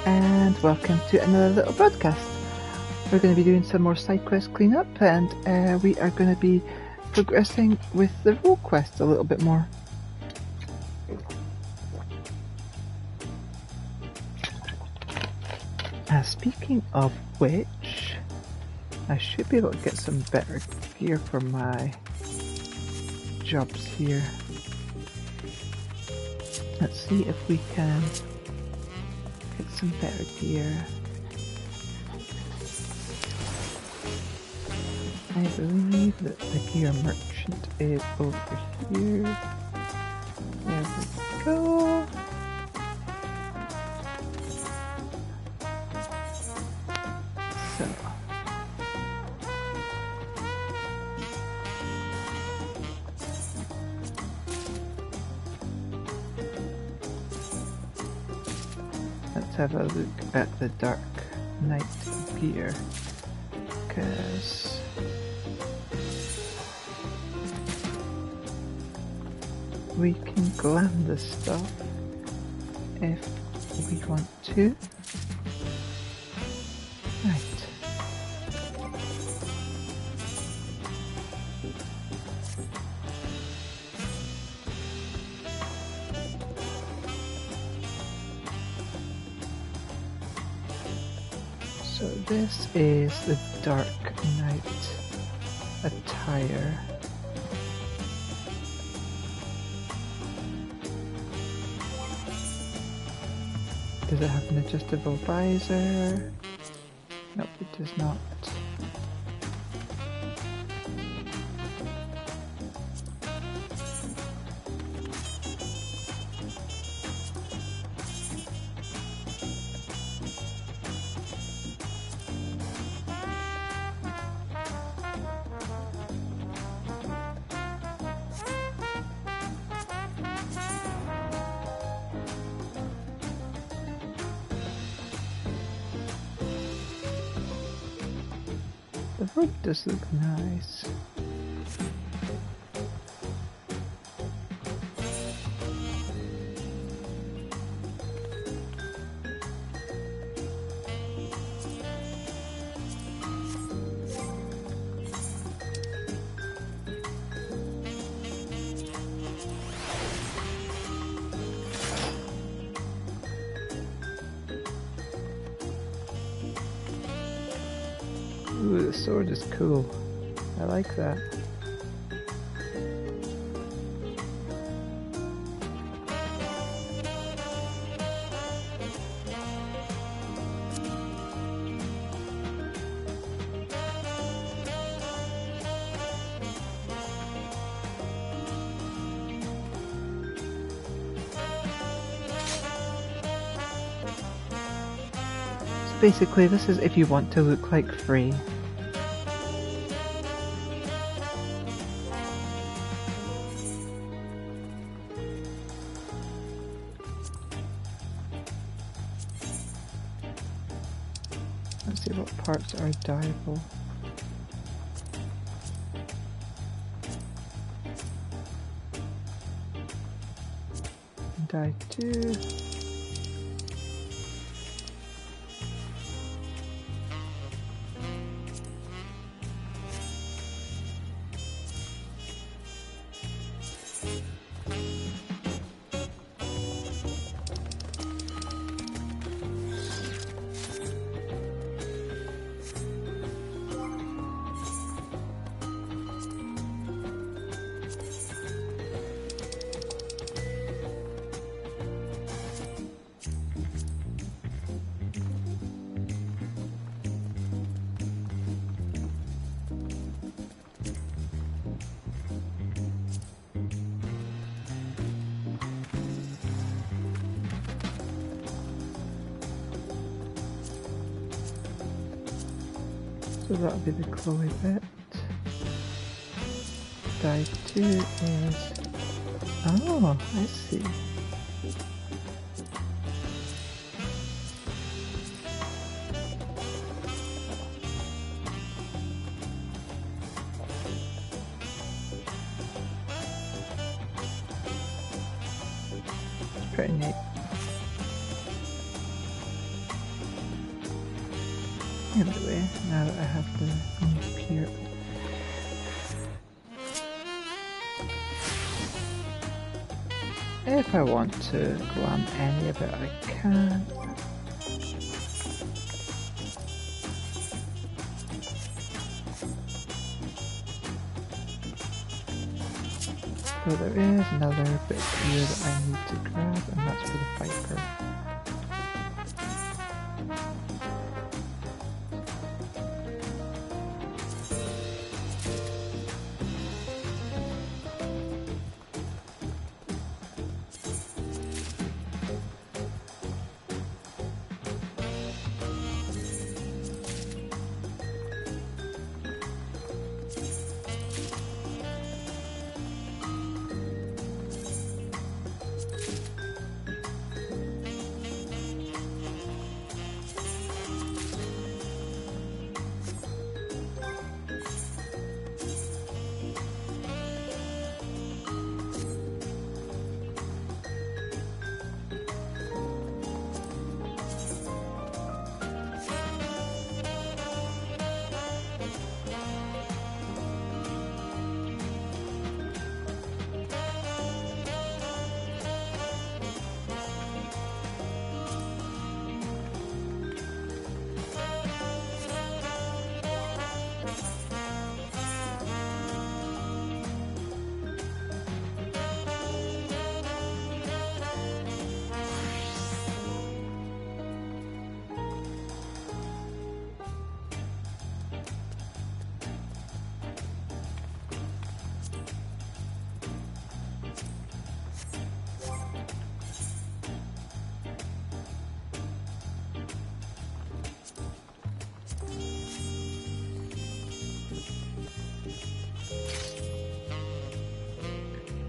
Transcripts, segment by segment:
and welcome to another little broadcast. We're going to be doing some more side quest cleanup, and we are going to be progressing with the role quest a little bit more. Speaking of which, I should be able to get some better gear for my jobs here. Let's see if we can get some better gear. I believe that the gear merchant is over here. There we go. So. Let's have a look at the Dark Knight gear, because we can glam this stuff if we want to. Right. So this is the Dark Knight attire. Does it have an adjustable visor? Nope, it does not. The robe does look nice. Ooh, the sword is cool. I like that. So basically, this is if you want to look like Frey. Let's see what parts are dyeable. Dye 2. So that'll be the Chloe bit. Dye 2 is... Oh, I see. It's pretty neat. Anyway, now that I have the map here. If I want to go on any of it, I can. So there is another bit here that I need to grab, and that's for the Viper.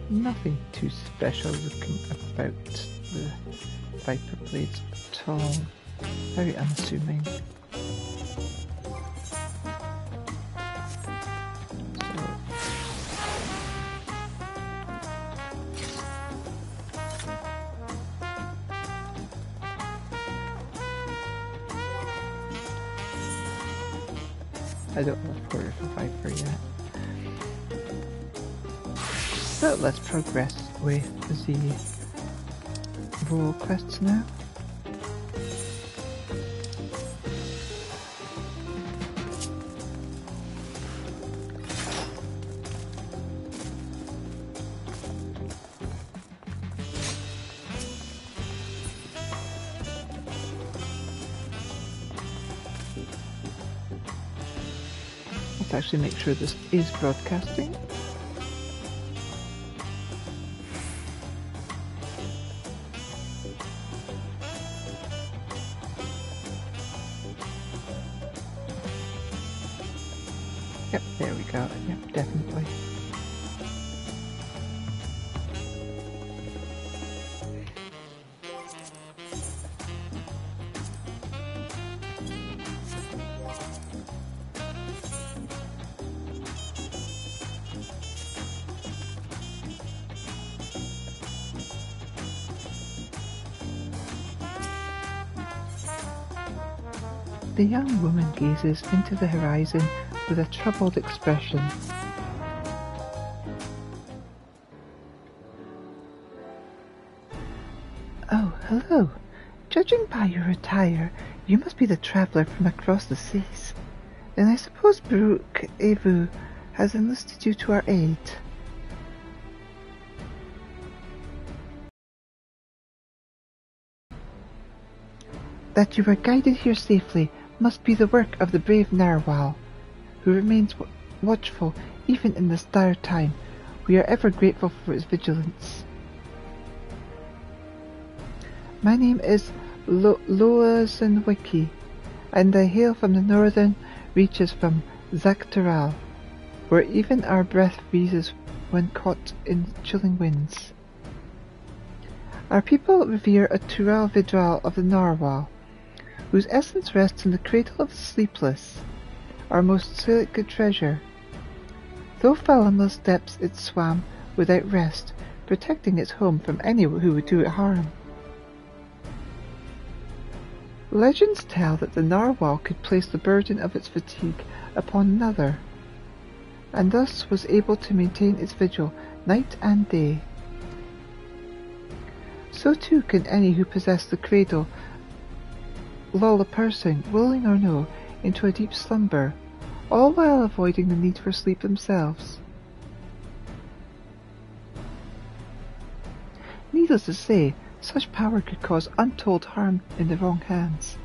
Nothing too special looking about the Viper blades at all. Very unassuming. I don't have a port of a Viper yet. So let's progress with the role quests now. Let's actually make sure this is broadcasting. Yep, there we go. Yep, definitely. The young woman gazes into the horizon with a troubled expression. Oh, hello. Judging by your attire, you must be the traveller from across the seas. Then I suppose Baruch Evu has enlisted you to our aid. That you were guided here safely must be the work of the brave Narwhal, who remains watchful even in this dire time. We are ever grateful for his vigilance. My name is Loazenwiki, and I hail from the northern reaches from Zaktaral, where even our breath freezes when caught in chilling winds. Our people revere a Tural Vidral of the Narwhal, whose essence rests in the cradle of the sleepless, our most sacred treasure. Though fathomless depths it swam without rest, protecting its home from any who would do it harm. Legends tell that the narwhal could place the burden of its fatigue upon another, and thus was able to maintain its vigil night and day. So too can any who possess the cradle lull a person, willing or no, into a deep slumber, all while avoiding the need for sleep themselves. Needless to say, such power could cause untold harm in the wrong hands.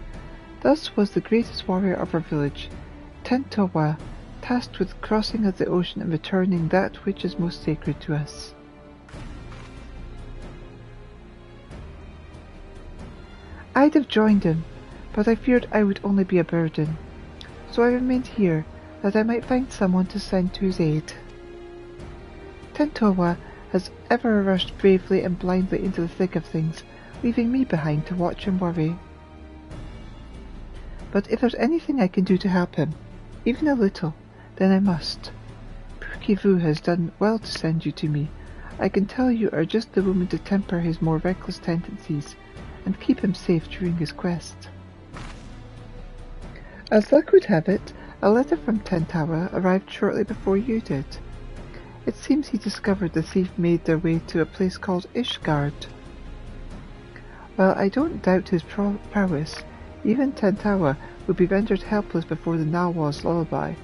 Thus was the greatest warrior of our village, Tentowa, tasked with crossing of the ocean and returning that which is most sacred to us. I'd have joined him, but I feared I would only be a burden, so I remained here, that I might find someone to send to his aid. Tentowa has ever rushed bravely and blindly into the thick of things, leaving me behind to watch and worry. But if there's anything I can do to help him, even a little, then I must. Pukivu has done well to send you to me. I can tell you are just the woman to temper his more reckless tendencies, and keep him safe during his quest. As luck would have it, a letter from Tentowa arrived shortly before you did. It seems he discovered the thief made their way to a place called Ishgard. While I don't doubt his prowess, even Tentowa would be rendered helpless before the narwhal's lullaby.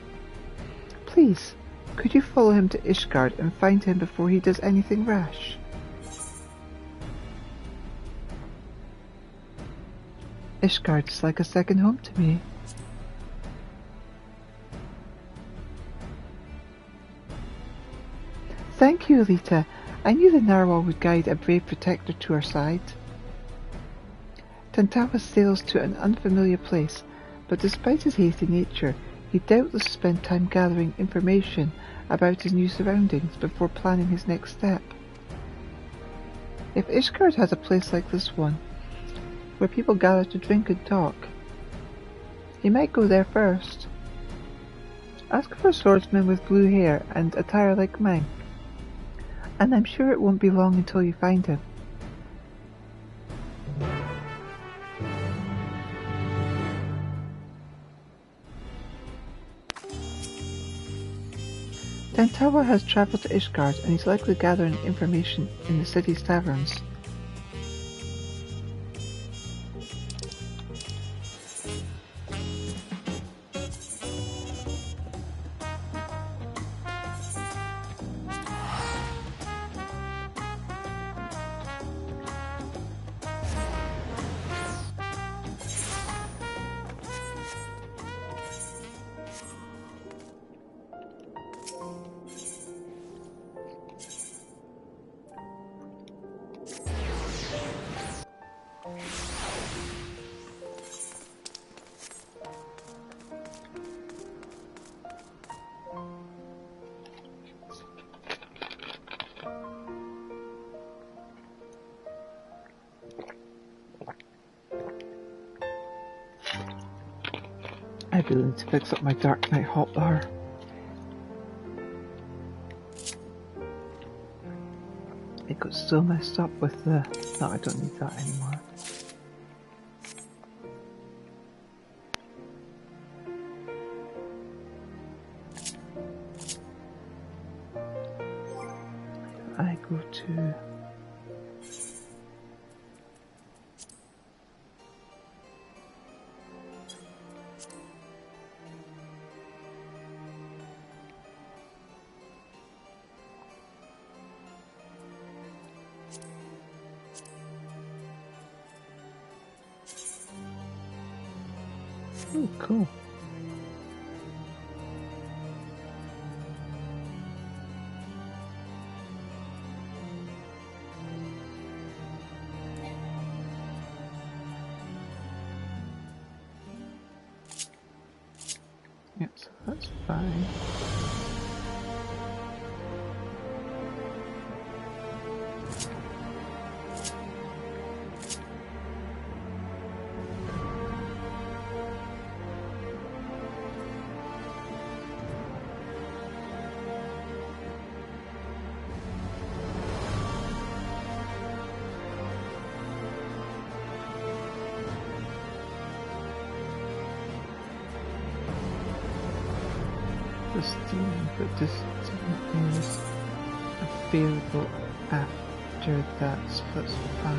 Please, could you follow him to Ishgard and find him before he does anything rash? Ishgard is like a second home to me. Thank you, Elita. I knew the narwhal would guide a brave protector to our side. Tentowa sails to an unfamiliar place, but despite his hasty nature, he doubtless spent time gathering information about his new surroundings before planning his next step. If Ishgard has a place like this one, where people gather to drink and talk, he might go there first. Ask for a swordsman with blue hair and attire like mine, and I'm sure it won't be long until you find him. Tentowa has travelled to Ishgard and he's likely gathering information in the city's taverns. I really need to fix up my Dark Knight hotbar. It got so messed up with the... No, I don't need that anymore. I go to... Oh, cool. Yep, so that's fine. pristine, but distant is available after that splits 5.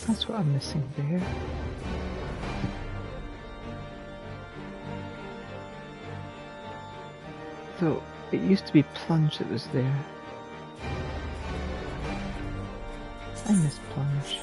That's what I'm missing there. Though it used to be plunge that was there. I miss plunge.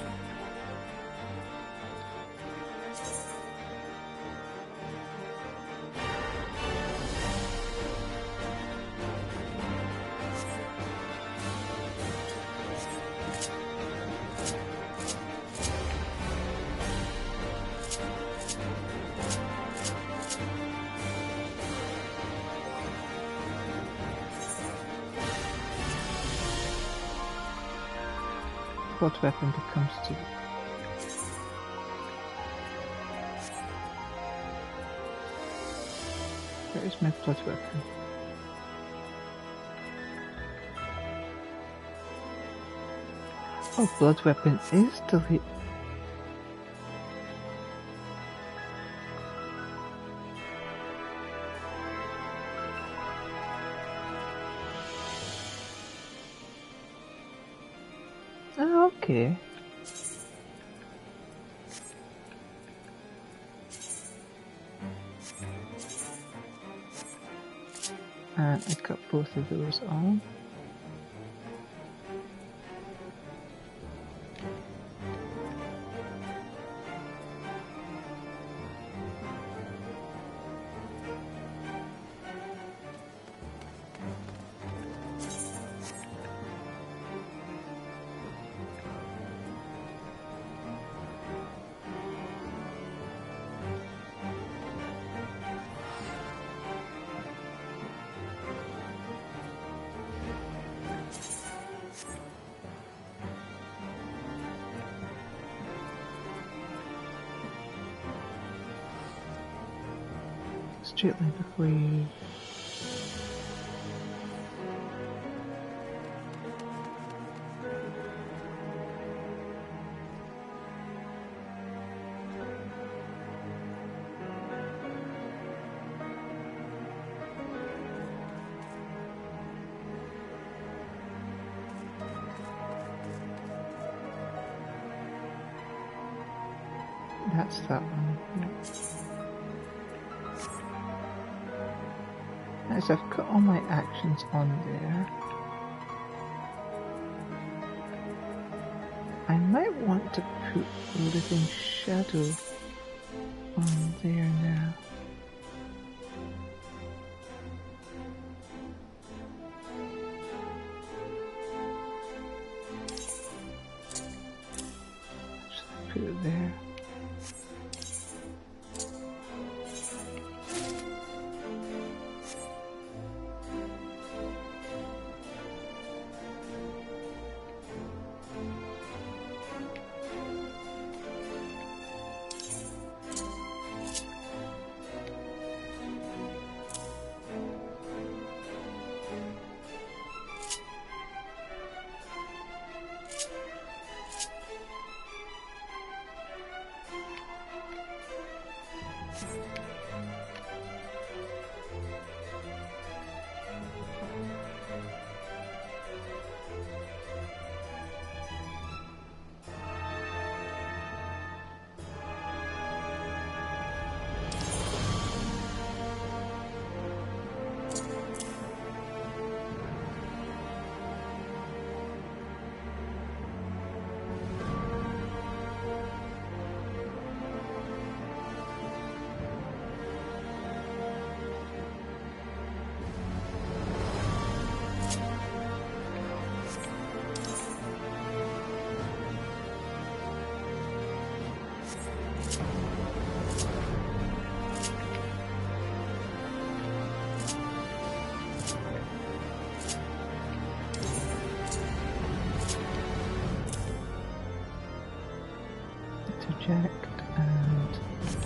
What weapon becomes to you? Where is my blood weapon? Oh, blood weapon is delete. Oh, okay. And I got both of those on. Straight line before you. That's that one. Yep. As I've got all my actions on there, I might want to put Living Shadow on there now. Should I put it there? Interject, and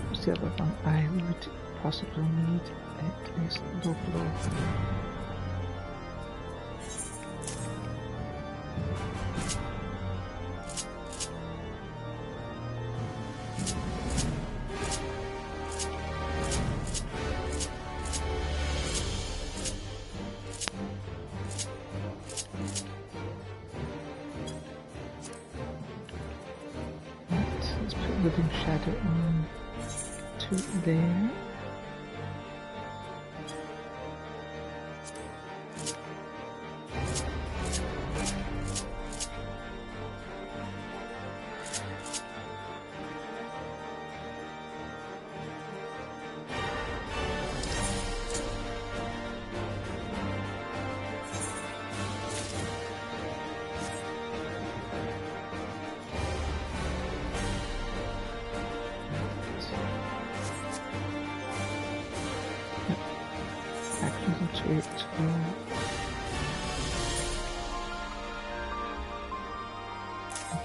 what's the other one I would possibly need? It is low blow. Living shadow on to there.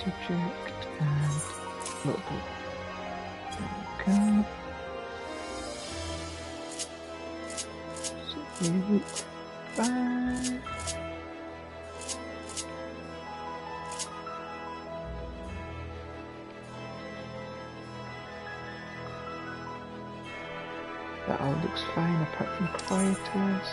Interject and local. There we go. So route 5. That all looks fine apart from quietus.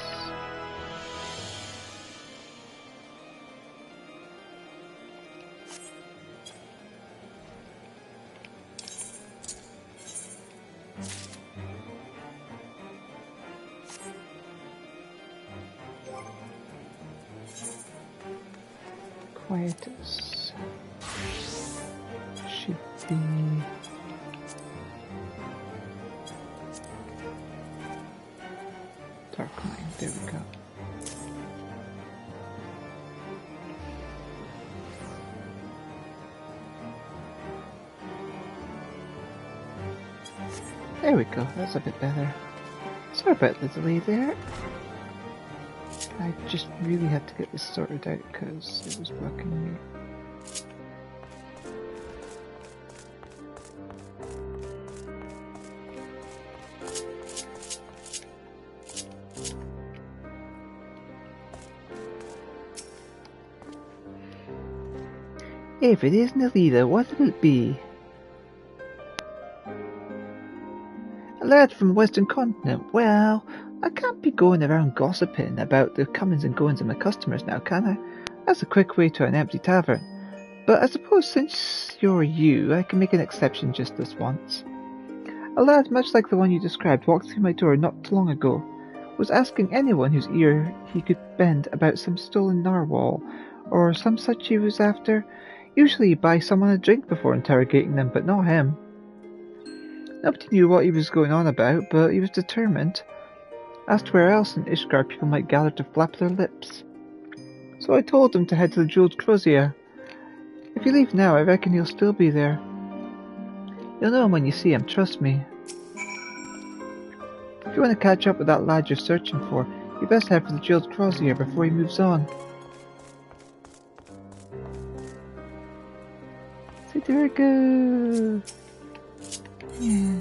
Quietus should be dark mind. There we go. There we go. That's a bit better. Sorry about the delay there. I just really had to get this sorted out because it was blocking me. If it isn't Elita, what will it be? A lad from the Western Continent. Well, I can't be going around gossiping about the comings and goings of my customers now, can I? That's a quick way to an empty tavern. But I suppose since you're you, I can make an exception just this once. A lad much like the one you described walked through my door not too long ago. Was asking anyone whose ear he could bend about some stolen narwhal, or some such he was after. Usually you buy someone a drink before interrogating them, but not him. Nobody knew what he was going on about, but he was determined. Asked where else in Ishgard people might gather to flap their lips. So I told him to head to the Jeweled Crozier. If you leave now, I reckon he'll still be there. You'll know him when you see him, trust me. If you want to catch up with that lad you're searching for, you best head for the Jeweled Crozier before he moves on. So there we go. Yeah.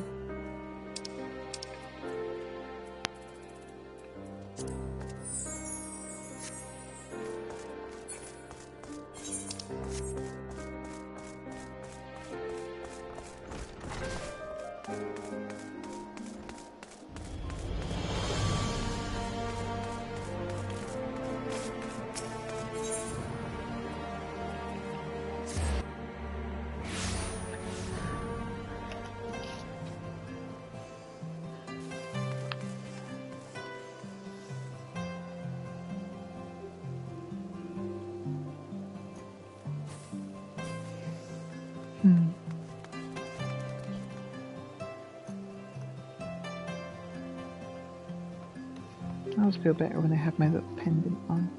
I always feel better when I have my little pendant on.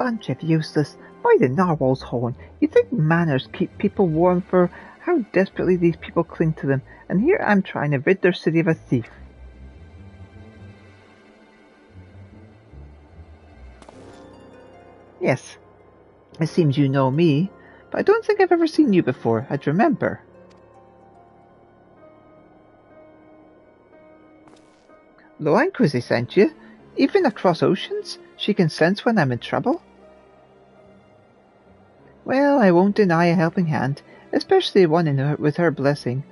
bunch of useless. By the narwhal's horn, you'd think manners keep people warm for how desperately these people cling to them, and here I'm trying to rid their city of a thief. Yes, it seems you know me, but I don't think I've ever seen you before, I'd remember. Loanquizzy sent you? Even across oceans? She can sense when I'm in trouble? Well, I won't deny a helping hand, especially one with her blessing.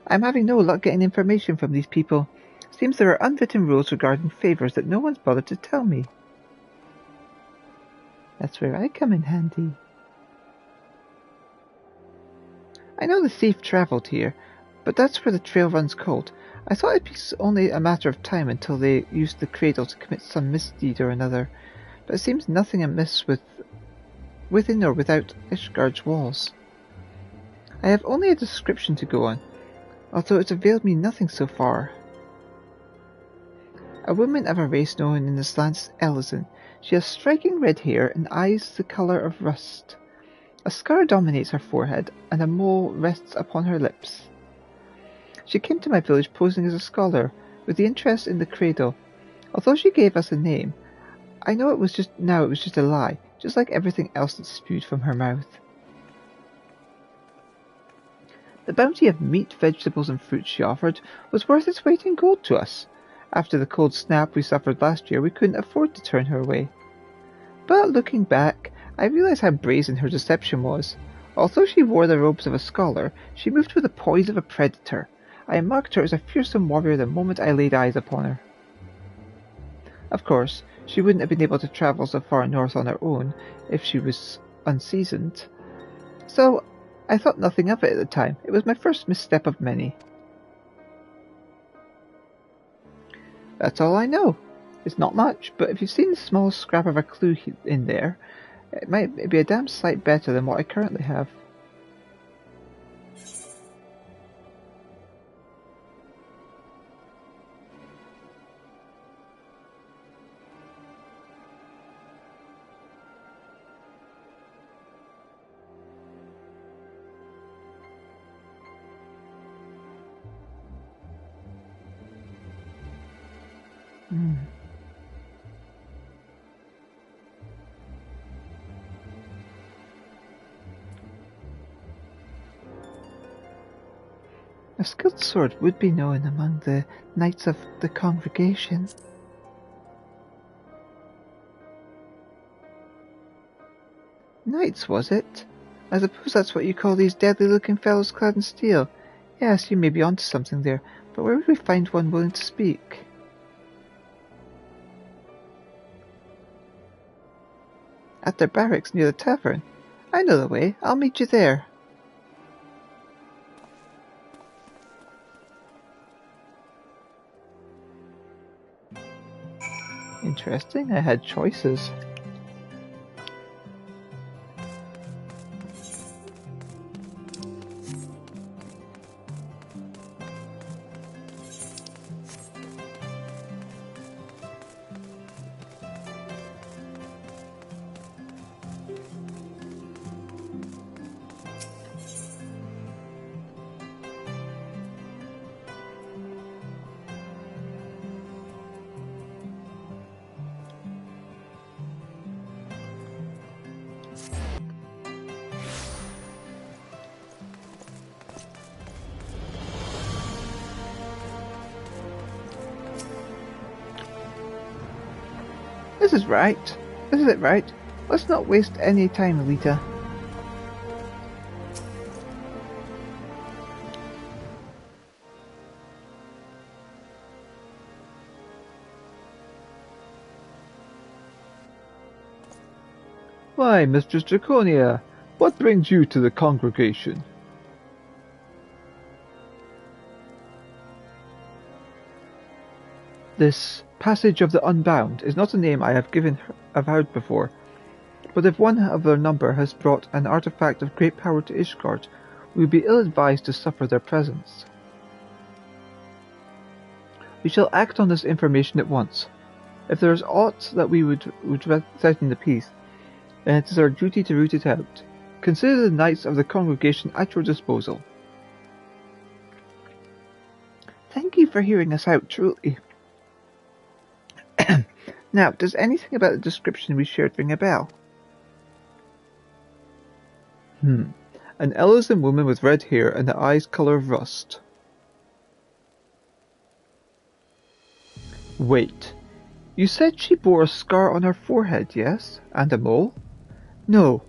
I'm having no luck getting information from these people. Seems there are unwritten rules regarding favours that no one's bothered to tell me. That's where I come in handy. I know the thief travelled here, but that's where the trail runs cold. I thought it'd be only a matter of time until they used the cradle to commit some misdeed or another, but it seems nothing amiss within or without Ishgard's walls. I have only a description to go on, although it's availed me nothing so far. A woman of a race known in this land as Ellison. She has striking red hair and eyes the colour of rust. A scar dominates her forehead, and a mole rests upon her lips. She came to my village posing as a scholar, with the interest in the cradle. Although she gave us a name, I know it was just a lie, just like everything else that spewed from her mouth. The bounty of meat, vegetables, and fruit she offered was worth its weight in gold to us. After the cold snap we suffered last year, we couldn't afford to turn her away. But looking back, I realized how brazen her deception was. Although she wore the robes of a scholar, she moved with the poise of a predator. I marked her as a fearsome warrior the moment I laid eyes upon her. Of course, she wouldn't have been able to travel so far north on her own if she was unseasoned. So, I thought nothing of it at the time. It was my first misstep of many. That's all I know. It's not much, but if you've seen the smallest scrap of a clue in there, it might be a damn sight better than what I currently have. A skilled sword would be known among the knights of the congregation. Knights, was it? I suppose that's what you call these deadly-looking fellows clad in steel. Yes, you may be onto something there, but where would we find one willing to speak? At their barracks near the tavern. I know the way. I'll meet you there. Interesting, I had choices. This is right. This is it, right? Let's not waste any time, Elita. Why, Mistress Draconia, what brings you to the congregation? This Passage of the Unbound is not a name I have heard before, but if one of their number has brought an artifact of great power to Ishgard, we would be ill-advised to suffer their presence. We shall act on this information at once. If there is aught that we would threaten the peace, and it is our duty to root it out. Consider the knights of the congregation at your disposal. Thank you for hearing us out, truly. Now, does anything about the description we shared ring a bell? An Elysian woman with red hair and the eyes colour of rust. Wait. You said she bore a scar on her forehead, yes? And a mole? No.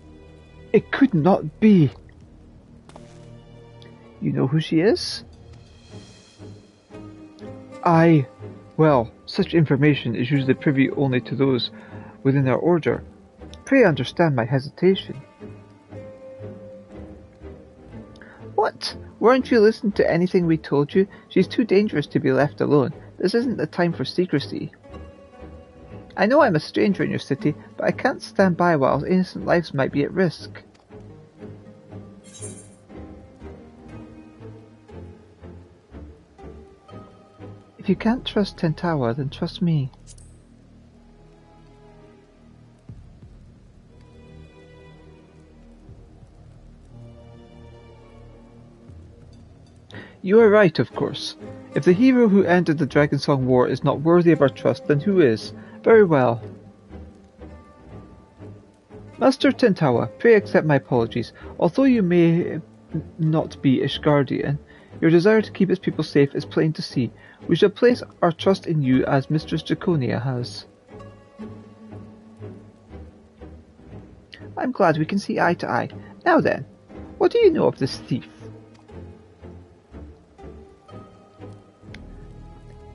It could not be. You know who she is? Well, such information is usually privy only to those within our order. Pray understand my hesitation. What? Weren't you listening to anything we told you? She's too dangerous to be left alone. This isn't the time for secrecy. I know I'm a stranger in your city, but I can't stand by while innocent lives might be at risk. If you can't trust Tentawa, then trust me. You are right, of course. If the hero who ended the Dragonsong War is not worthy of our trust, then who is? Very well. Master Tentawa, pray accept my apologies. Although you may not be Ishgardian, your desire to keep its people safe is plain to see. We shall place our trust in you as Mistress Draconia has. I'm glad we can see eye to eye. Now then, what do you know of this thief?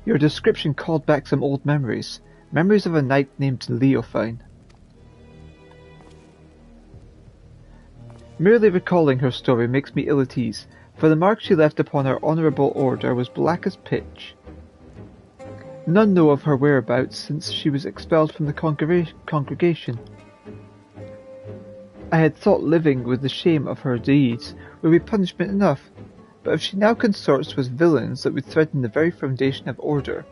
Your description called back some old memories. Memories of a knight named Leofine. Merely recalling her story makes me ill at ease, for the mark she left upon our honourable order was black as pitch. None know of her whereabouts since she was expelled from the congregation. I had thought living with the shame of her deeds would be punishment enough, but if she now consorts with villains that would threaten the very foundation of order,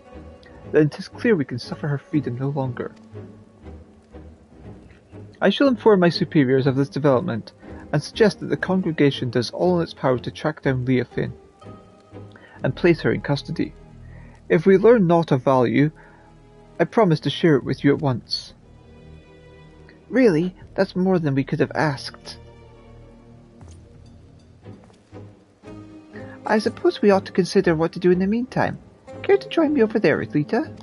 then it is clear we can suffer her freedom no longer. I shall inform my superiors of this development, and suggest that the congregation does all in its power to track down Leofine, and place her in custody. If we learn naught of value, I promise to share it with you at once. Really? That's more than we could have asked. I suppose we ought to consider what to do in the meantime. Care to join me over there, Elita?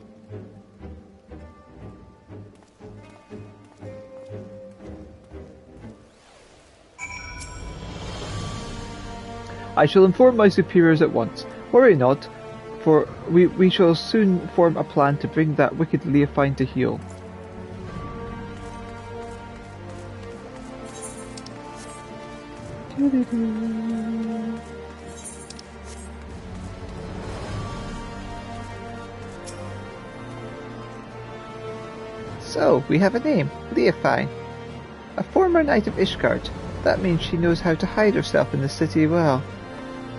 I shall inform my superiors at once. Worry not, for we shall soon form a plan to bring that wicked Leofine to heel. So, we have a name, Leofine. A former knight of Ishgard. That means she knows how to hide herself in the city well.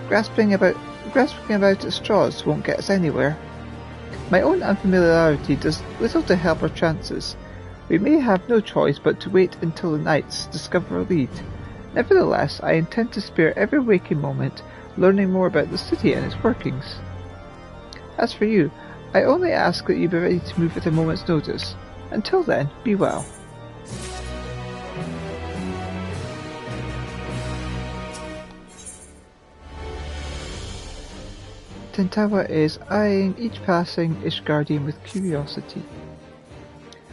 Grasping about at straws won't get us anywhere. My own unfamiliarity does little to help our chances. We may have no choice but to wait until the knights discover our lead. Nevertheless, I intend to spare every waking moment learning more about the city and its workings. As for you, I only ask that you be ready to move at a moment's notice. Until then, be well. Tentawa is eyeing each passing Ishgardian with curiosity.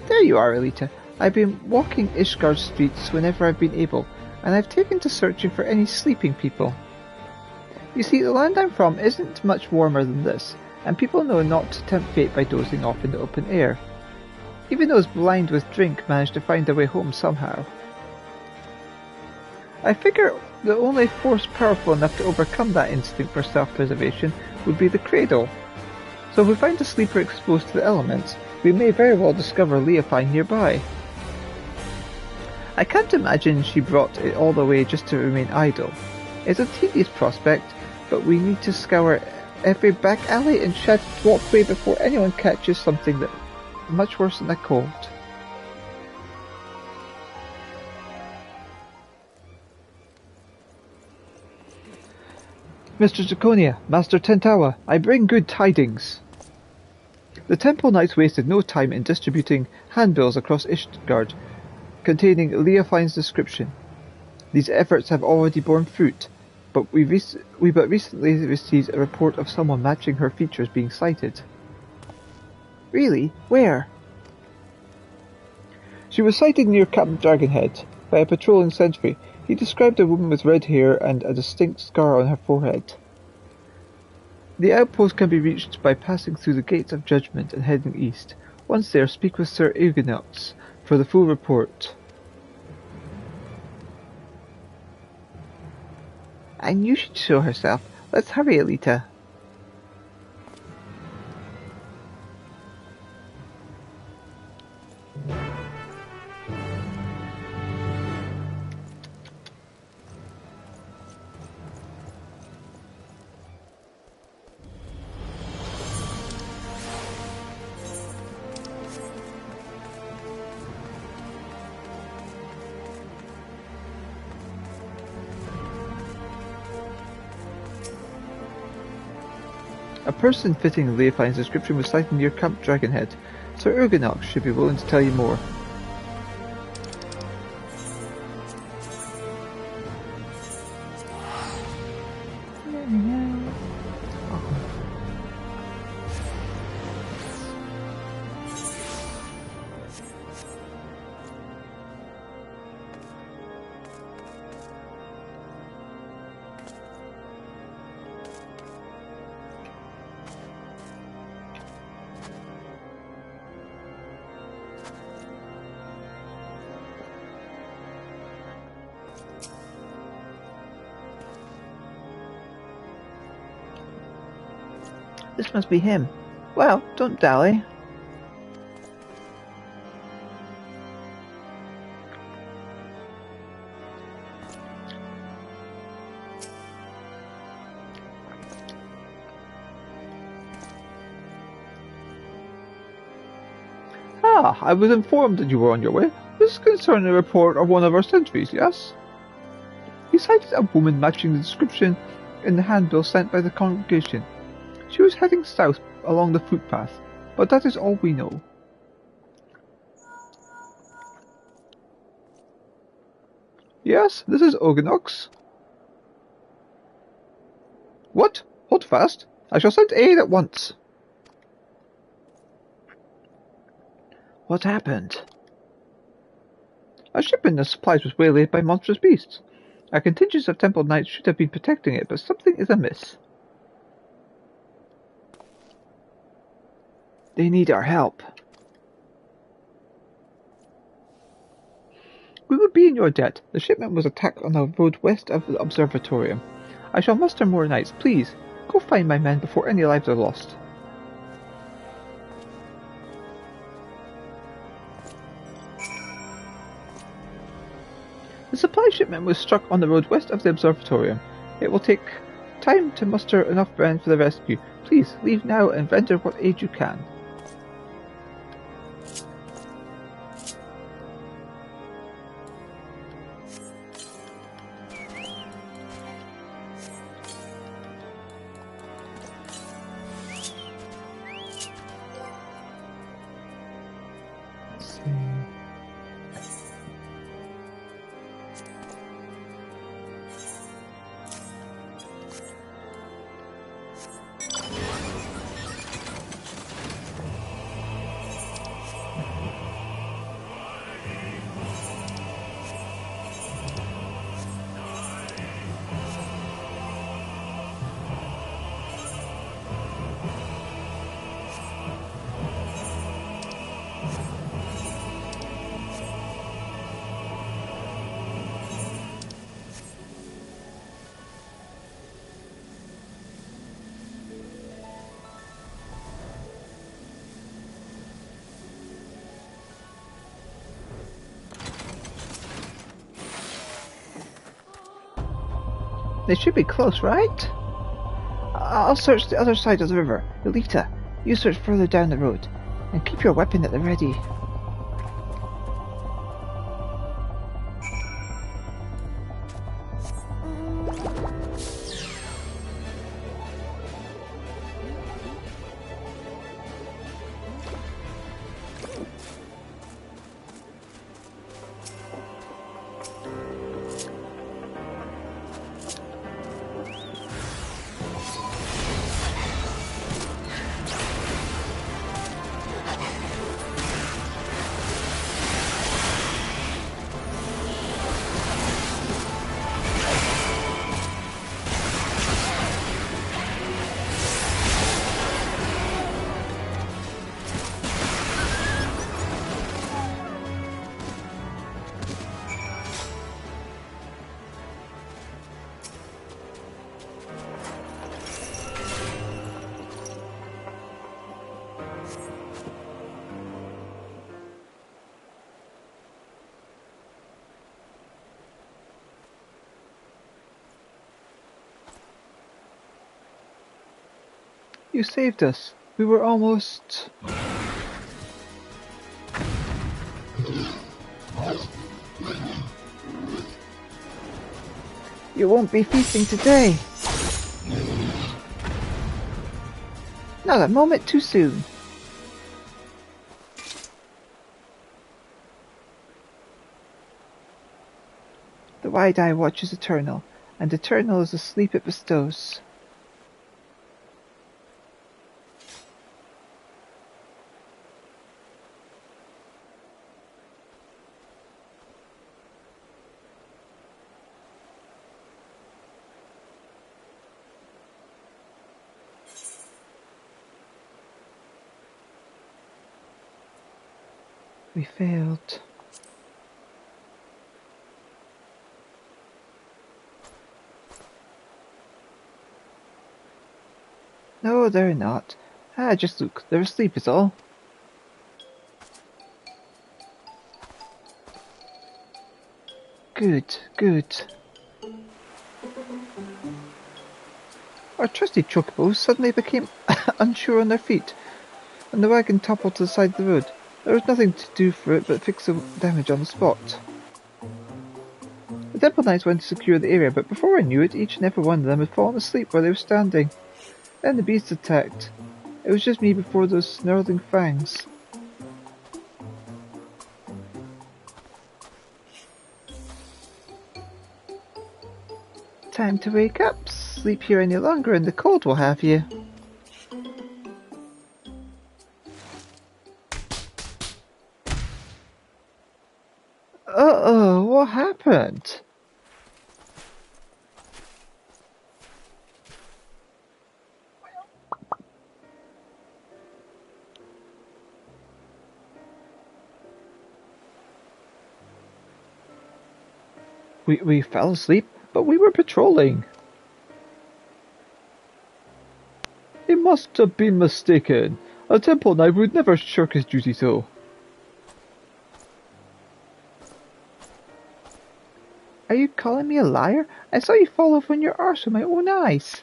There you are, Elita. I've been walking Ishgard streets whenever I've been able, and I've taken to searching for any sleeping people. You see, the land I'm from isn't much warmer than this, and people know not to tempt fate by dozing off in the open air. Even those blind with drink manage to find their way home somehow. I figure the only force powerful enough to overcome that instinct for self-preservation would be the cradle. So if we find a sleeper exposed to the elements, we may very well discover Leofine nearby. I can't imagine she brought it all the way just to remain idle. It's a tedious prospect, but we need to scour every back alley and shed walkway before anyone catches something that much worse than a cold. Mr. Draconia, Master Tentawa, I bring good tidings. The Temple Knights wasted no time in distributing handbills across Ishgard containing Leofine's description. These efforts have already borne fruit, but we but recently received a report of someone matching her features being sighted. Really? Where? She was sighted near Captain Dragonhead by a patrolling sentry. He described a woman with red hair and a distinct scar on her forehead. The outpost can be reached by passing through the Gates of Judgment and heading east. Once there, speak with Sir Eugenox for the full report. I knew she'd show herself. Let's hurry, Elita. A person fitting Leofine's description was sighted near Camp Dragonhead. Sir Eugenox should be willing to tell you more. This must be him. Well, don't dally. Ah, I was informed that you were on your way. This is concerning a report of one of our sentries, yes? He cited a woman matching the description in the handbill sent by the congregation. She was heading south along the footpath, but that is all we know. Yes, this is Eugenox. What? Hold fast. I shall send aid at once. What happened? A shipment of supplies was waylaid by monstrous beasts. A contingent of Temple Knights should have been protecting it, but something is amiss. They need our help. We would be in your debt. The shipment was attacked on the road west of the observatorium. I shall muster more knights. Please, go find my men before any lives are lost. The supply shipment was struck on the road west of the observatorium. It will take time to muster enough men for the rescue. Please, leave now and render what aid you can. They should be close, right? I'll search the other side of the river. Elita, you search further down the road. And keep your weapon at the ready. You saved us. We were almost... You won't be feasting today. Not a moment too soon. The wide eye watches eternal, and eternal is the sleep it bestows. We failed. No, they're not. Just look, they're asleep is all. Good, good. Our trusty chocobos suddenly became unsure on their feet, and the wagon toppled to the side of the road. There was nothing to do for it but fix the damage on the spot. The temple knights went to secure the area, but before I knew it, each and every one of them had fallen asleep where they were standing. Then the beast attacked. It was just me before those snarling fangs. Time to wake up. Sleep here any longer and the cold will have you. Uh-oh, what happened? We fell asleep, but we were patrolling. He must have been mistaken. A temple knight would never shirk his duty so. Are you calling me a liar? I saw you fall off on your arse with my own eyes.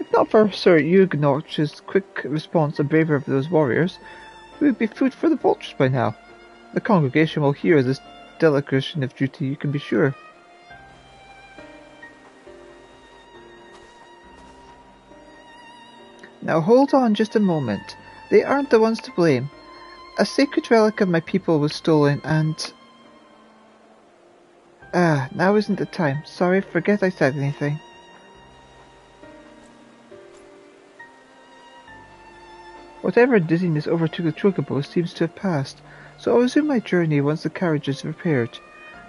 If not for Sir Huguenot's quick response and bravery of those warriors, we would be food for the vultures by now. The congregation will hear this delegation of duty, you can be sure. Now hold on just a moment. They aren't the ones to blame. A sacred relic of my people was stolen and... now isn't the time. Sorry, forget I said anything. Whatever dizziness overtook the chocobo seems to have passed, so I'll resume my journey once the carriage is repaired.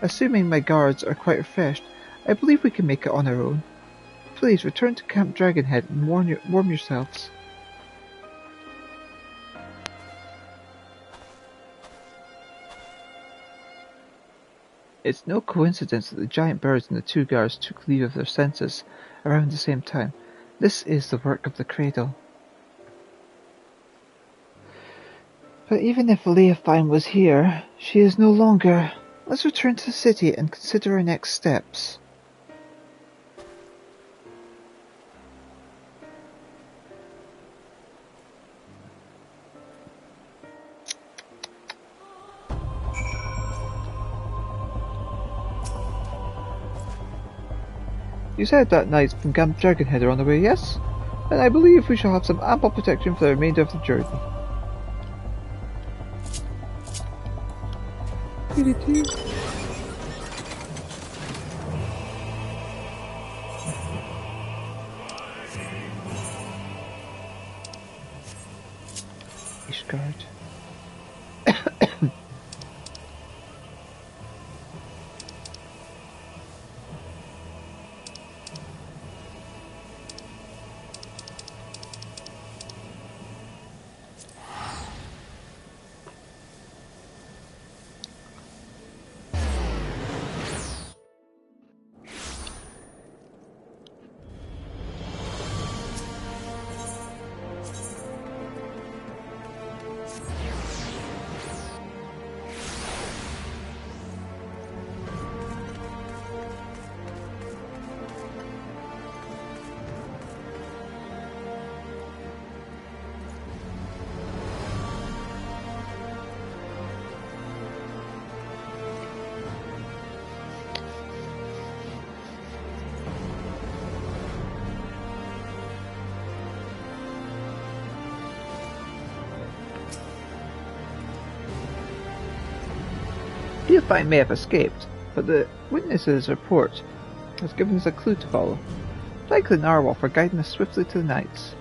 Assuming my guards are quite refreshed, I believe we can make it on our own. Please return to Camp Dragonhead and warm yourselves. It's no coincidence that the giant birds and the two guards took leave of their senses around the same time. This is the work of the cradle. But even if Leofine was here, she is no longer. Let's return to the city and consider our next steps. You said that knights from Camp Dragonhead are on the way, yes? Then I believe we shall have some ample protection for the remainder of the journey. Ishgard. Leofine may have escaped, but the witness's report has given us a clue to follow. Thank the narwhal for guiding us swiftly to the knights.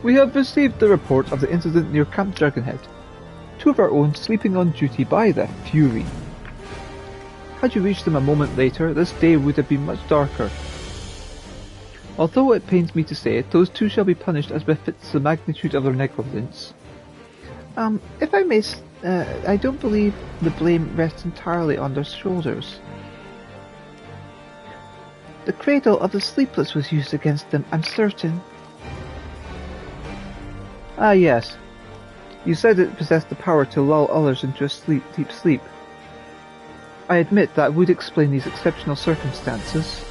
We have received the report of the incident near Camp Dragonhead. 2 of our own sleeping on duty by the Fury. Had you reached them a moment later, this day would have been much darker. Although it pains me to say it, those 2 shall be punished as befits the magnitude of their negligence. If I may, I don't believe the blame rests entirely on their shoulders. The cradle of the Sleepless was used against them, I'm certain. Ah yes. You said it possessed the power to lull others into a deep sleep. I admit that would explain these exceptional circumstances.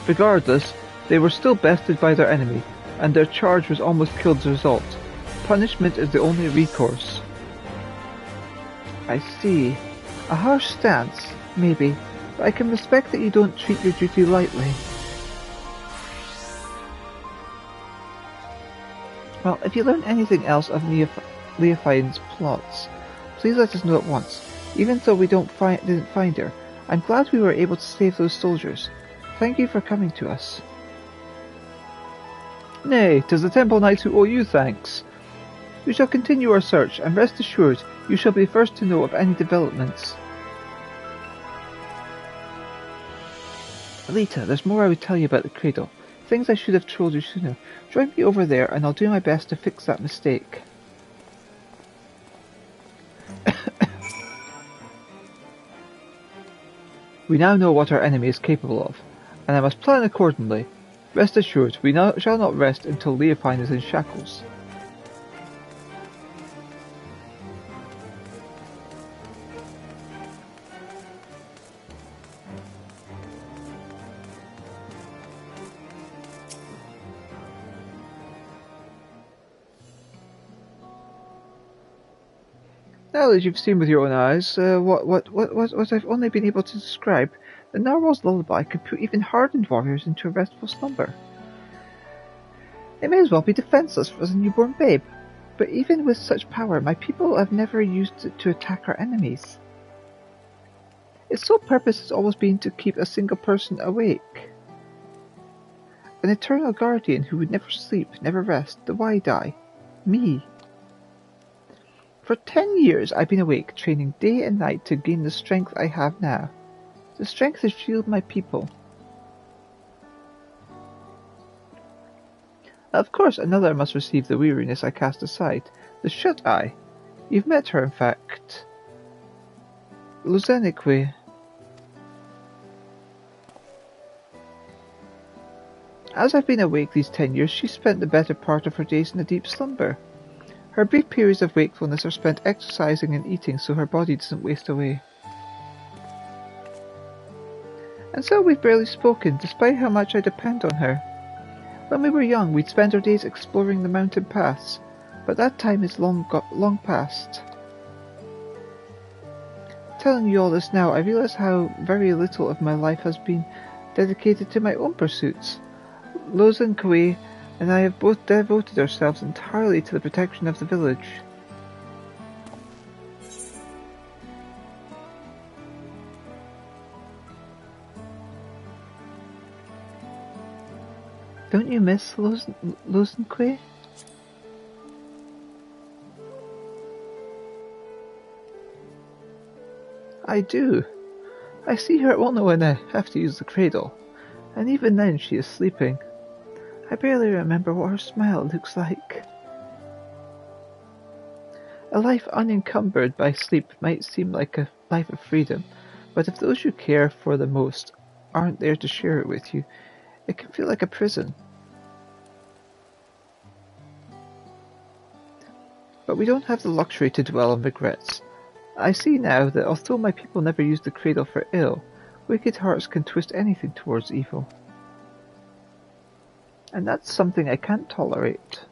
Regardless, they were still bested by their enemy, and their charge was almost killed as a result. Punishment is the only recourse. I see. A harsh stance, maybe, but I can respect that you don't treat your duty lightly. Well, if you learn anything else of Leofine's plots, please let us know at once. Even though we didn't find her, I'm glad we were able to save those soldiers. Thank you for coming to us. Nay, 'tis the Temple Knights who owe you thanks. We shall continue our search, and rest assured, you shall be first to know of any developments. Elita, there's more I would tell you about the cradle. Things I should have told you sooner. Join me over there, and I'll do my best to fix that mistake. We now know what our enemy is capable of, and I must plan accordingly. Rest assured, we shall not rest until Leofine is in shackles. Now that you've seen with your own eyes what I've only been able to describe, the narwhal's lullaby could put even hardened warriors into a restful slumber. They may as well be defenseless as a newborn babe, but even with such power, my people have never used it to attack our enemies. Its sole purpose has always been to keep a single person awake. An eternal guardian who would never sleep, never rest, the Wide-Eye. Me. For 10 years I've been awake, training day and night to gain the strength I have now. The strength to shield my people. Of course, another must receive the weariness I cast aside. The Shut-Eye. You've met her, in fact. Luzenique. As I've been awake these 10 years, she spent the better part of her days in a deep slumber. Her brief periods of wakefulness are spent exercising and eating so her body doesn't waste away. And so we've barely spoken, despite how much I depend on her. When we were young, we'd spend our days exploring the mountain paths, but that time is long past. Telling you all this now, I realize how very little of my life has been dedicated to my own pursuits. Lozanque and I have both devoted ourselves entirely to the protection of the village. Don't you miss Lozanque? I do. I see her only when I have to use the cradle, and even then she is sleeping. I barely remember what her smile looks like. A life unencumbered by sleep might seem like a life of freedom, but if those you care for the most aren't there to share it with you, it can feel like a prison. But we don't have the luxury to dwell on regrets. I see now that although my people never used the cradle for ill, wicked hearts can twist anything towards evil. And that's something I can't tolerate.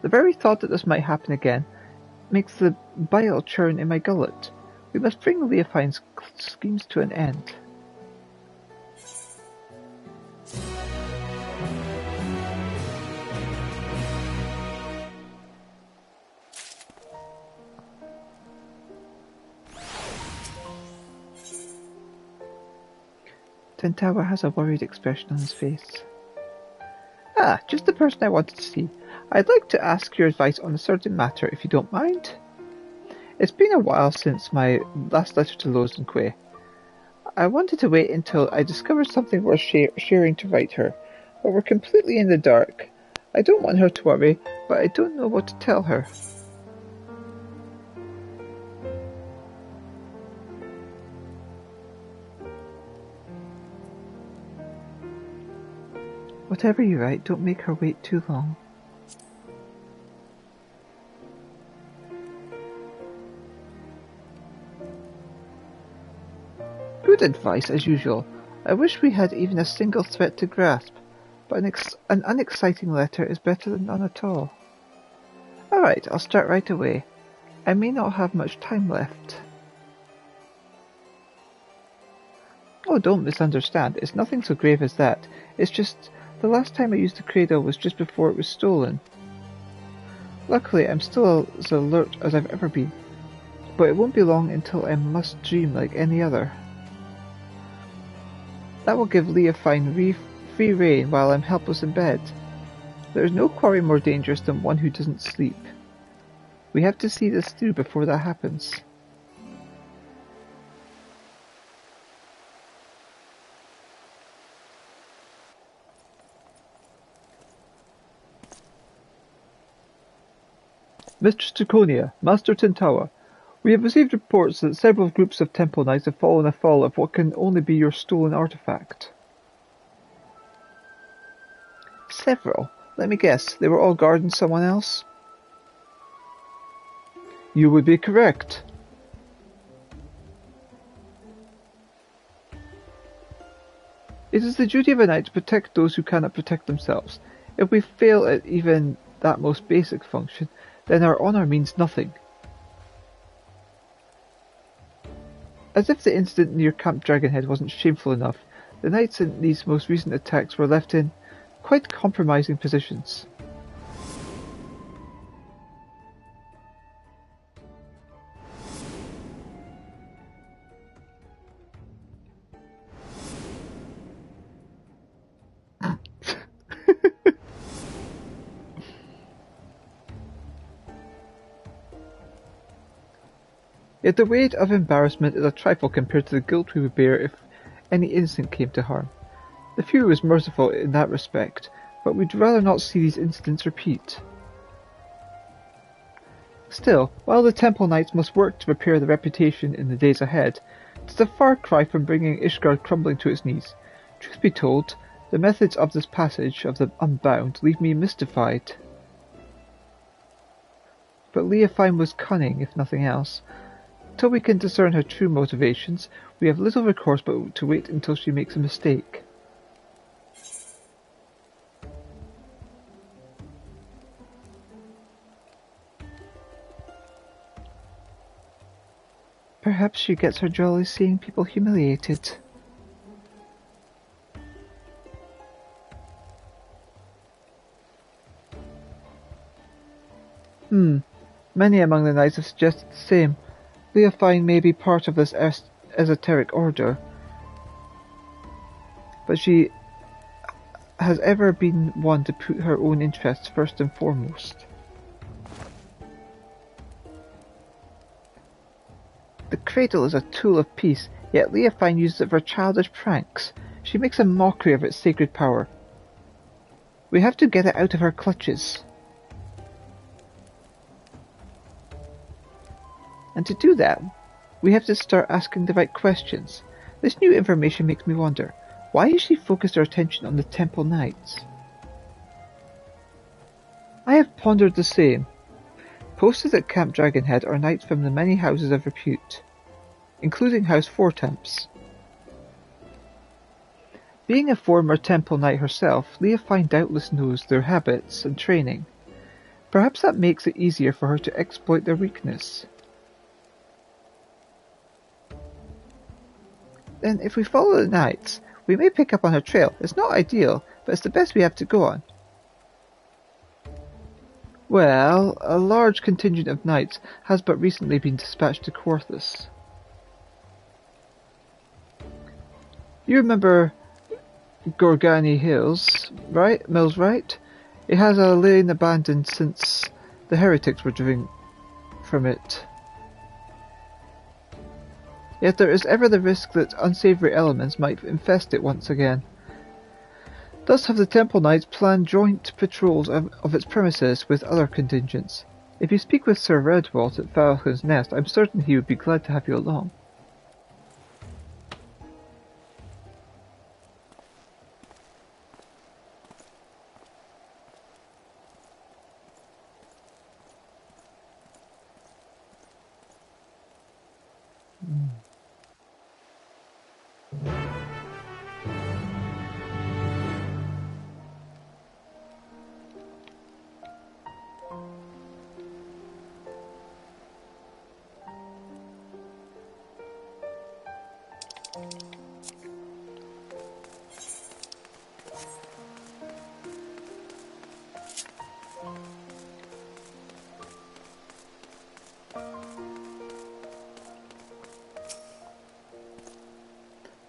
The very thought that this might happen again makes the bile churn in my gullet. We must bring Leofine's schemes to an end. Tentawa has a worried expression on his face. Ah, just the person I wanted to see. I'd like to ask your advice on a certain matter, if you don't mind. It's been a while since my last letter to Lois and Quay. I wanted to wait until I discovered something worth sharing to write her, but we're completely in the dark. I don't want her to worry, but I don't know what to tell her. Whatever you write, don't make her wait too long. Good advice, as usual. I wish we had even a single threat to grasp, but an unexciting letter is better than none at all. Alright, I'll start right away. I may not have much time left. Oh, don't misunderstand. It's nothing so grave as that. It's just, the last time I used the cradle was just before it was stolen. Luckily, I'm still as alert as I've ever been, but it won't be long until I must dream like any other. That will give Leah free rein while I'm helpless in bed. There is no quarry more dangerous than one who doesn't sleep. We have to see this through before that happens. Mistress Draconia, Master Tentawa, we have received reports that several groups of Temple Knights have fallen afoul of what can only be your stolen artifact. Several? Let me guess, they were all guarding someone else? You would be correct. It is the duty of a knight to protect those who cannot protect themselves. If we fail at even that most basic function, then our honour means nothing. As if the incident near Camp Dragonhead wasn't shameful enough, the knights in these most recent attacks were left in quite compromising positions. Yet the weight of embarrassment is a trifle compared to the guilt we would bear if any innocent came to harm. The Fury was merciful in that respect, but we'd rather not see these incidents repeat. Still, while the Temple Knights must work to prepare their reputation in the days ahead, it is a far cry from bringing Ishgard crumbling to its knees. Truth be told, the methods of this passage of the Unbound leave me mystified. But Leah Fine was cunning, if nothing else. Till we can discern her true motivations, we have little recourse but to wait until she makes a mistake. Perhaps she gets her jolly seeing people humiliated. Many among the knights have suggested the same. Leah Fine may be part of this esoteric order, but she has ever been one to put her own interests first and foremost. The cradle is a tool of peace, yet Leah Fine uses it for childish pranks. She makes a mockery of its sacred power. We have to get it out of her clutches. And to do that, we have to start asking the right questions. This new information makes me wonder, why has she focused her attention on the Temple Knights? I have pondered the same. Posted at Camp Dragonhead are knights from the many houses of repute, including House Fourtemps. Being a former Temple Knight herself, Leah Fine doubtless knows their habits and training. Perhaps that makes it easier for her to exploit their weakness. Then, if we follow the knights, we may pick up on her trail. It's not ideal, but it's the best we have to go on. Well, a large contingent of knights has but recently been dispatched to Quarthus. You remember Gorgani Hills, right? Mills, right? It has lain abandoned since the heretics were driven from it. Yet there is ever the risk that unsavory elements might infest it once again. Thus have the Temple Knights planned joint patrols of its premises with other contingents. If you speak with Sir Redwalt at Falcon's Nest, I'm certain he would be glad to have you along.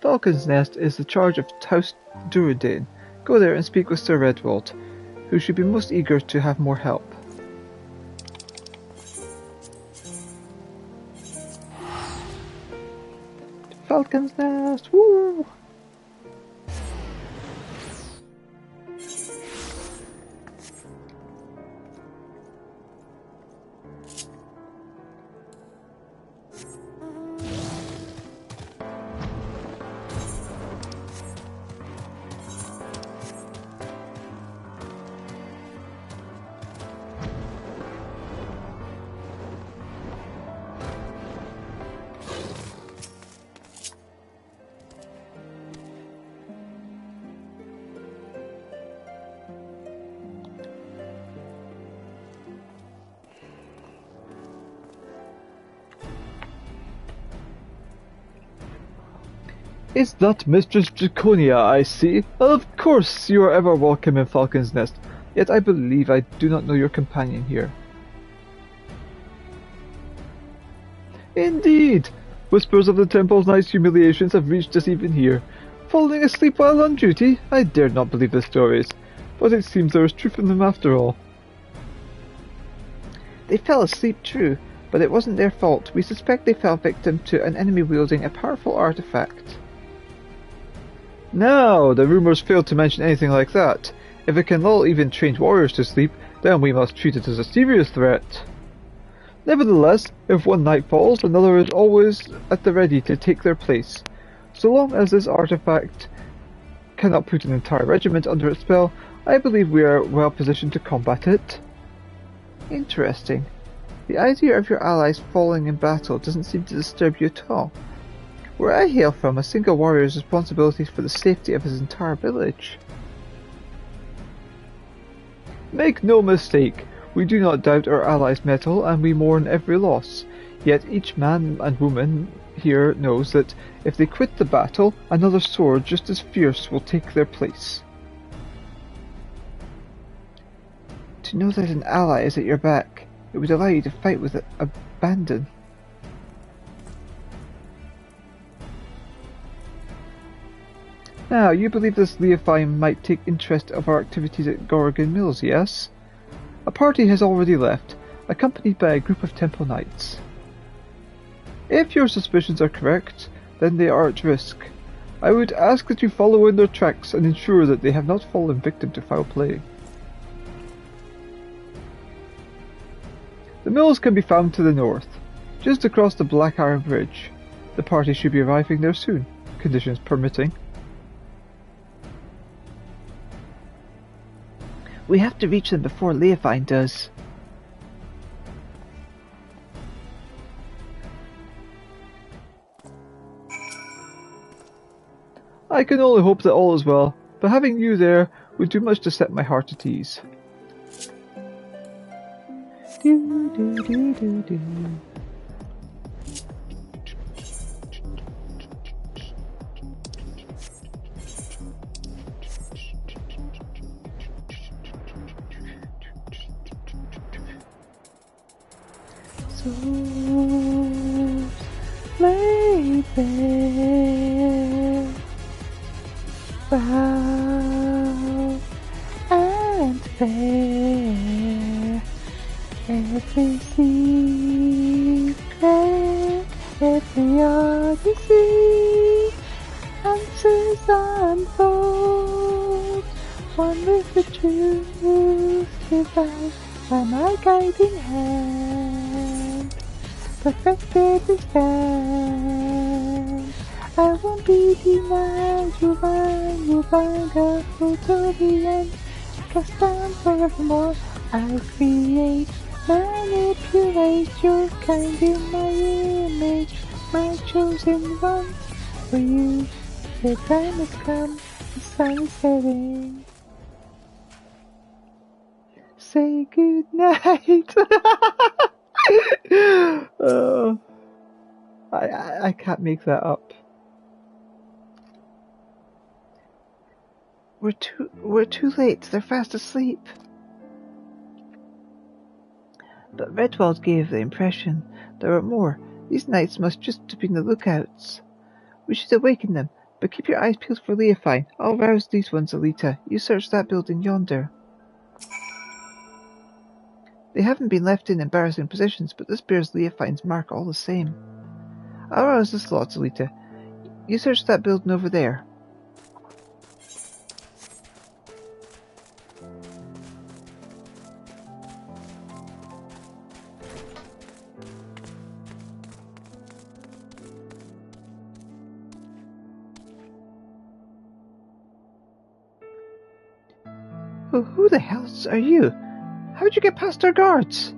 Falcon's Nest is the charge of House Duradane. Go there and speak with Sir Redwalt, who should be most eager to have more help. Falcon's Nest! Woo! Is that Mistress Draconia I see? Of course you are ever welcome in Falcon's Nest, yet I believe I do not know your companion here. Indeed! Whispers of the Temple's Knight's humiliations have reached us even here. Falling asleep while on duty? I dare not believe the stories, but it seems there is truth in them after all. They fell asleep, true, but it wasn't their fault. We suspect they fell victim to an enemy wielding a powerful artifact. No, the rumours failed to mention anything like that. If it can lull even trained warriors to sleep, then we must treat it as a serious threat. Nevertheless, if one knight falls, another is always at the ready to take their place. So long as this artifact cannot put an entire regiment under its spell, I believe we are well positioned to combat it. Interesting. The idea of your allies falling in battle doesn't seem to disturb you at all. Where I hail from, a single warrior's responsibility for the safety of his entire village. Make no mistake, we do not doubt our allies' mettle, and we mourn every loss. Yet each man and woman here knows that if they quit the battle, another sword just as fierce will take their place. To know that an ally is at your back, it would allow you to fight with abandon. Now, you believe this Leofine might take interest of our activities at Gorgon Mills, yes? A party has already left, accompanied by a group of Temple Knights. If your suspicions are correct, then they are at risk. I would ask that you follow in their tracks and ensure that they have not fallen victim to foul play. The mills can be found to the north, just across the Black Iron Bridge. The party should be arriving there soon, conditions permitting. We have to reach them before Leofine does. I can only hope that all is well, but having you there would do much to set my heart at ease. Do, do, do, do, do. So lay there foul and fair. Every secret, every odyssey, answers unfold. One with the truth divine by my guiding hand. Perfected we stand. I won't be denied. You find a full till the end. Cast down forevermore. I create, manipulate your kind in my image, my chosen ones. For you, the time has come, the sun is setting. Say good night. Oh, I can't make that up. We're too late. They're fast asleep. But Redwald gave the impression there were more. These knights must just have been the lookouts. We should awaken them, but keep your eyes peeled for Leofine. I'll rouse these ones, Elita. You search that building yonder. They haven't been left in embarrassing positions, but this bears Leofine's mark all the same. I'll rouse the slots, Elita. You search that building over there. Who the hell are you? How'd you get past our guards?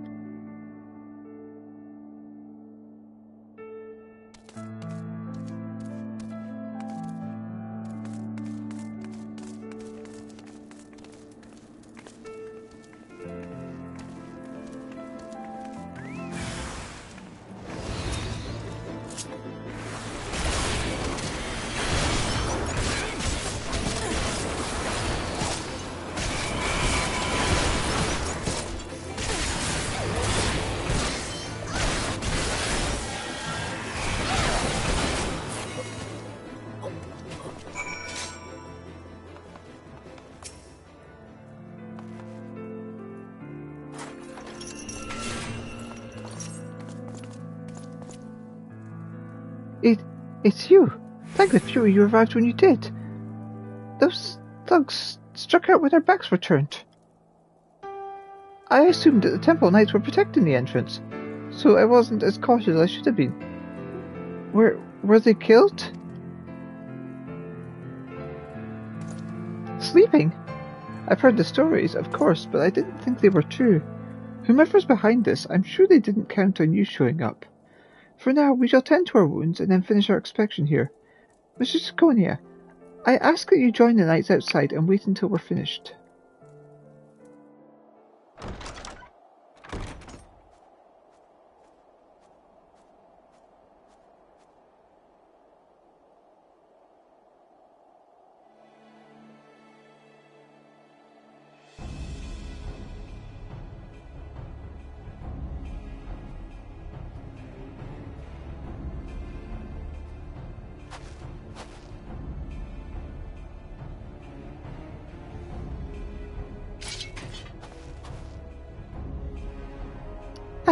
It's you! Thank the Fury you arrived when you did. Those thugs struck out with their backs were turned. I assumed that the Temple Knights were protecting the entrance, so I wasn't as cautious as I should have been. Were they killed? Sleeping? I've heard the stories, of course, but I didn't think they were true. Whomever's behind this, I'm sure they didn't count on you showing up. For now, we shall tend to our wounds and then finish our inspection here. Mr. Draconia, I ask that you join the knights outside and wait until we're finished.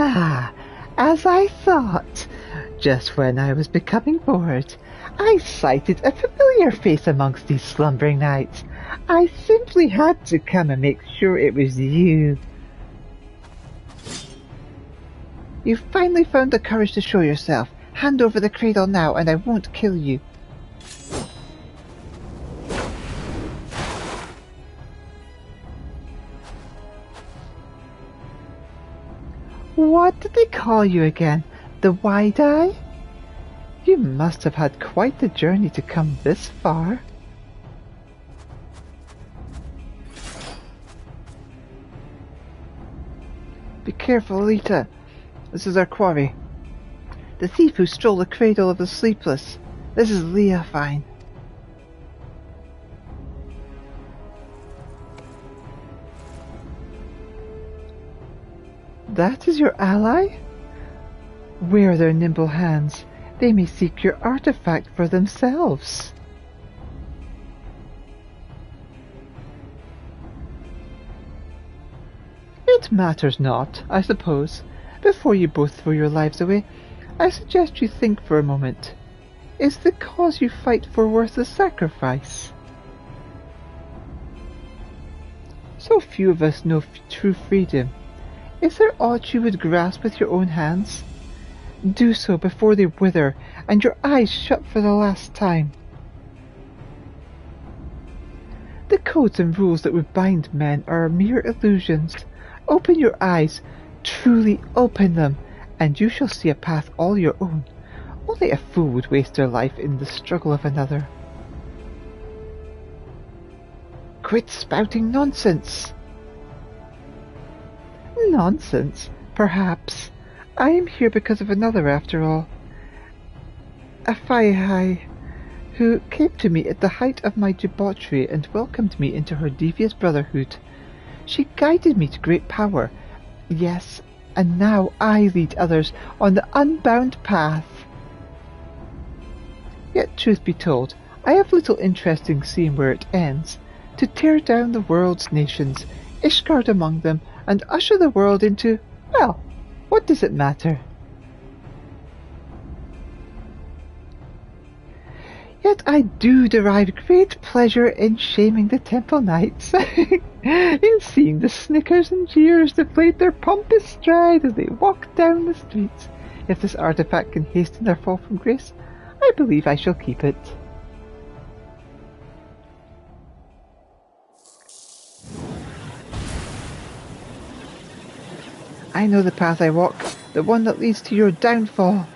Ah, as I thought. Just when I was becoming bored, I sighted a familiar face amongst these slumbering knights. I simply had to come and make sure it was you. You've finally found the courage to show yourself. Hand over the cradle now, and I won't kill you. What did they call you again? The Wide-Eye? You must have had quite the journey to come this far. Be careful, Elita. This is our quarry. The thief who stole the cradle of the sleepless. This is Leofine. That is your ally? Where are their nimble hands? They may seek your artifact for themselves. That matters not, I suppose. Before you both throw your lives away, I suggest you think for a moment. Is the cause you fight for worth the sacrifice? So few of us know true freedom. Is there aught you would grasp with your own hands? Do so before they wither and your eyes shut for the last time. The codes and rules that would bind men are mere illusions. Open your eyes, truly open them, and you shall see a path all your own. Only a fool would waste their life in the struggle of another. Quit spouting nonsense! Nonsense, perhaps. I am here because of another, after all. A Faihai, who came to me at the height of my debauchery and welcomed me into her devious brotherhood. She guided me to great power. Yes, and now I lead others on the unbound path. Yet, truth be told, I have little interest in seeing where it ends. To tear down the world's nations, Ishgard among them, and usher the world into, well, what does it matter? Yet I do derive great pleasure in shaming the Temple Knights, in seeing the snickers and jeers that played their pompous stride as they walked down the streets. If this artifact can hasten their fall from grace, I believe I shall keep it. I know the path I walk, the one that leads to your downfall.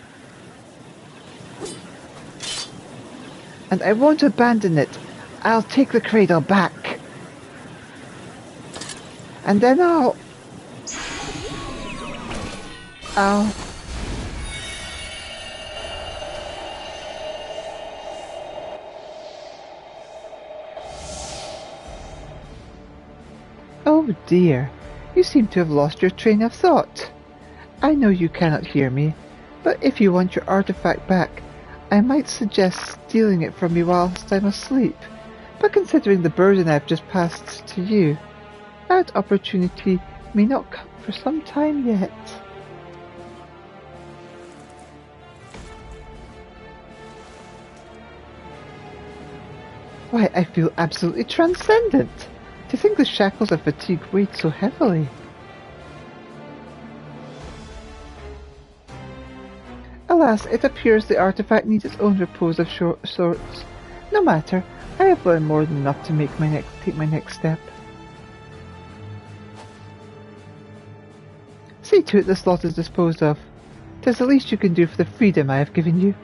And I won't abandon it. I'll take the cradle back. And then I'll... Oh dear, you seem to have lost your train of thought. I know you cannot hear me, but if you want your artifact back, I might suggest stealing it from me whilst I'm asleep. But considering the burden I've just passed to you, that opportunity may not come for some time yet. Why, I feel absolutely transcendent. To think the shackles of fatigue weighed so heavily. Alas, it appears the artifact needs its own repose of sorts. No matter, I have learned more than enough to take my next step. See to it this lot is disposed of. 'Tis the least you can do for the freedom I have given you.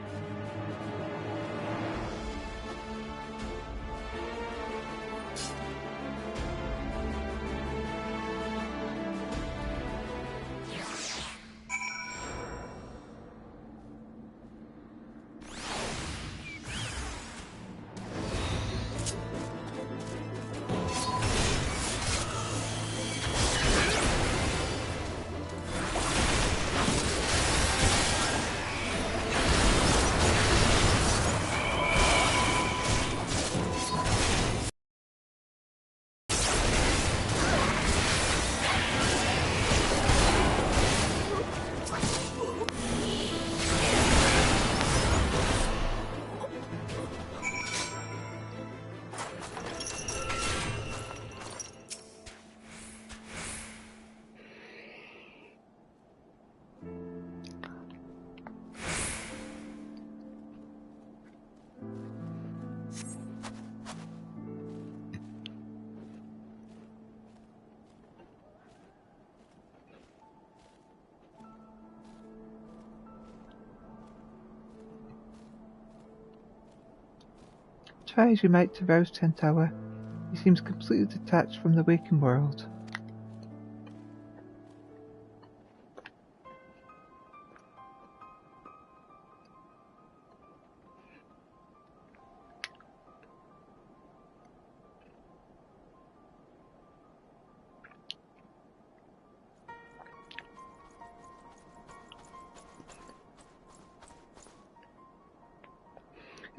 Try as you might to rouse Tentawa, he seems completely detached from the waking world.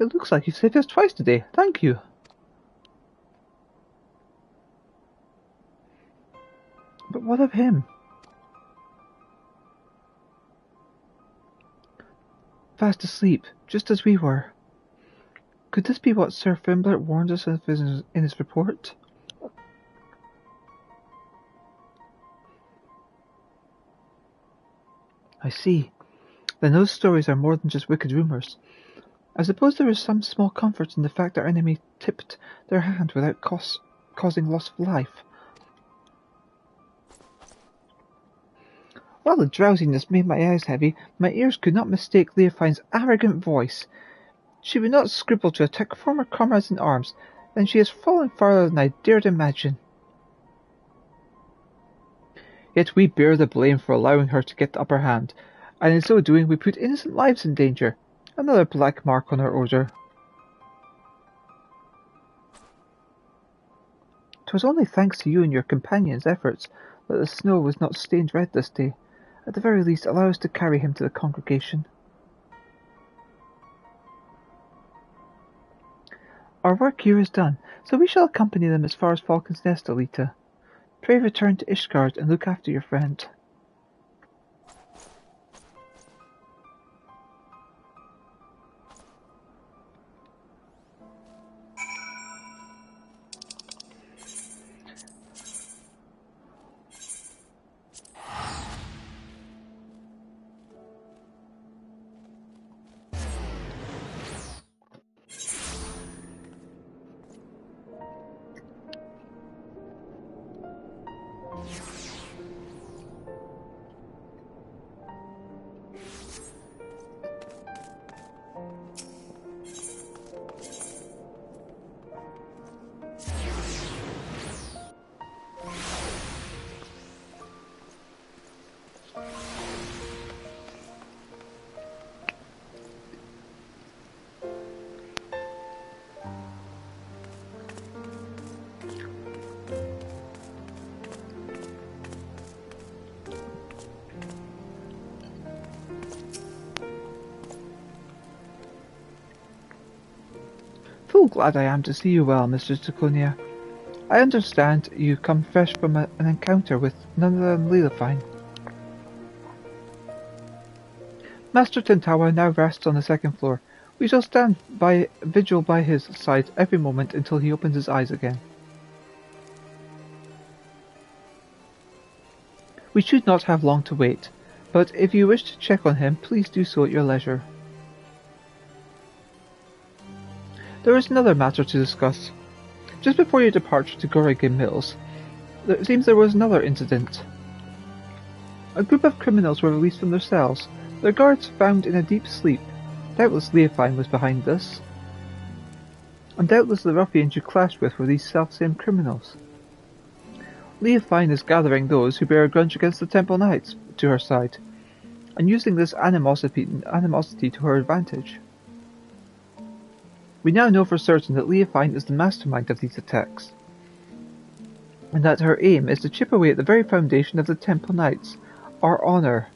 It looks like you saved us twice today. Thank you. But what of him? Fast asleep, just as we were. Could this be what Sir Fimblett warned us of in his report? I see. Then those stories are more than just wicked rumours. I suppose there is some small comfort in the fact our enemy tipped their hand without causing loss of life. While the drowsiness made my eyes heavy, my ears could not mistake Leofine's arrogant voice. She would not scruple to attack former comrades in arms, and she has fallen farther than I dared imagine. Yet we bear the blame for allowing her to get the upper hand, and in so doing we put innocent lives in danger. Another black mark on our order. 'Twas only thanks to you and your companions' efforts that the snow was not stained red this day. At the very least, allow us to carry him to the congregation. Our work here is done, so we shall accompany them as far as Falcon's Nest, Elita. Pray return to Ishgard and look after your friend. Full glad I am to see you well, Mistress Draconia. I understand you come fresh from an encounter with none other than Leofine. Master Tentawa now rests on the second floor. We shall stand vigil by his side every moment until he opens his eyes again. We should not have long to wait, but if you wish to check on him, please do so at your leisure. There is another matter to discuss. Just before your departure to Gorrigan Mills, it seems there was another incident. A group of criminals were released from their cells, their guards found in a deep sleep. Doubtless Leofine was behind this. And doubtless the ruffians you clashed with were these self-same criminals. Leofine is gathering those who bear a grudge against the Temple Knights to her side, and using this animosity to her advantage. We now know for certain that Leofine is the mastermind of these attacks, and that her aim is to chip away at the very foundation of the Temple Knights, our honour.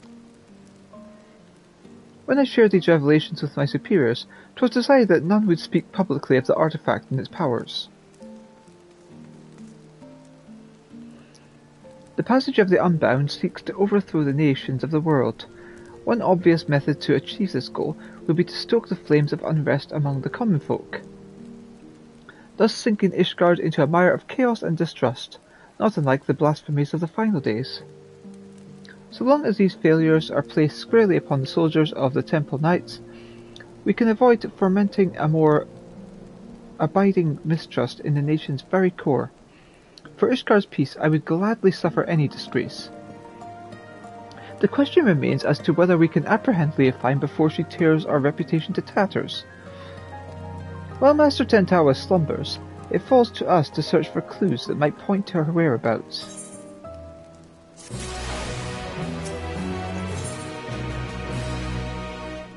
When I shared these revelations with my superiors, 'twas decided that none would speak publicly of the artifact and its powers. The passage of the Unbound seeks to overthrow the nations of the world. One obvious method to achieve this goal would be to stoke the flames of unrest among the common folk, thus sinking Ishgard into a mire of chaos and distrust, not unlike the blasphemies of the final days. So long as these failures are placed squarely upon the soldiers of the Temple Knights, we can avoid fomenting a more abiding mistrust in the nation's very core. For Ishgard's peace, I would gladly suffer any disgrace. The question remains as to whether we can apprehend Leofine before she tears our reputation to tatters. While Master Tentawa slumbers, it falls to us to search for clues that might point to her whereabouts.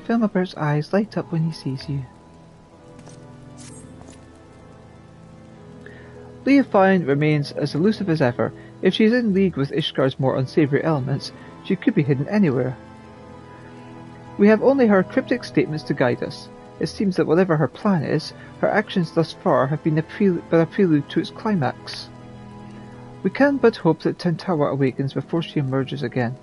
Filmabert's eyes light up when he sees you. Leofine remains as elusive as ever. If she is in league with Ishgard's more unsavoury elements, she could be hidden anywhere. We have only her cryptic statements to guide us. It seems that whatever her plan is, her actions thus far have been but a prelude to its climax. We can but hope that Tentawa awakens before she emerges again.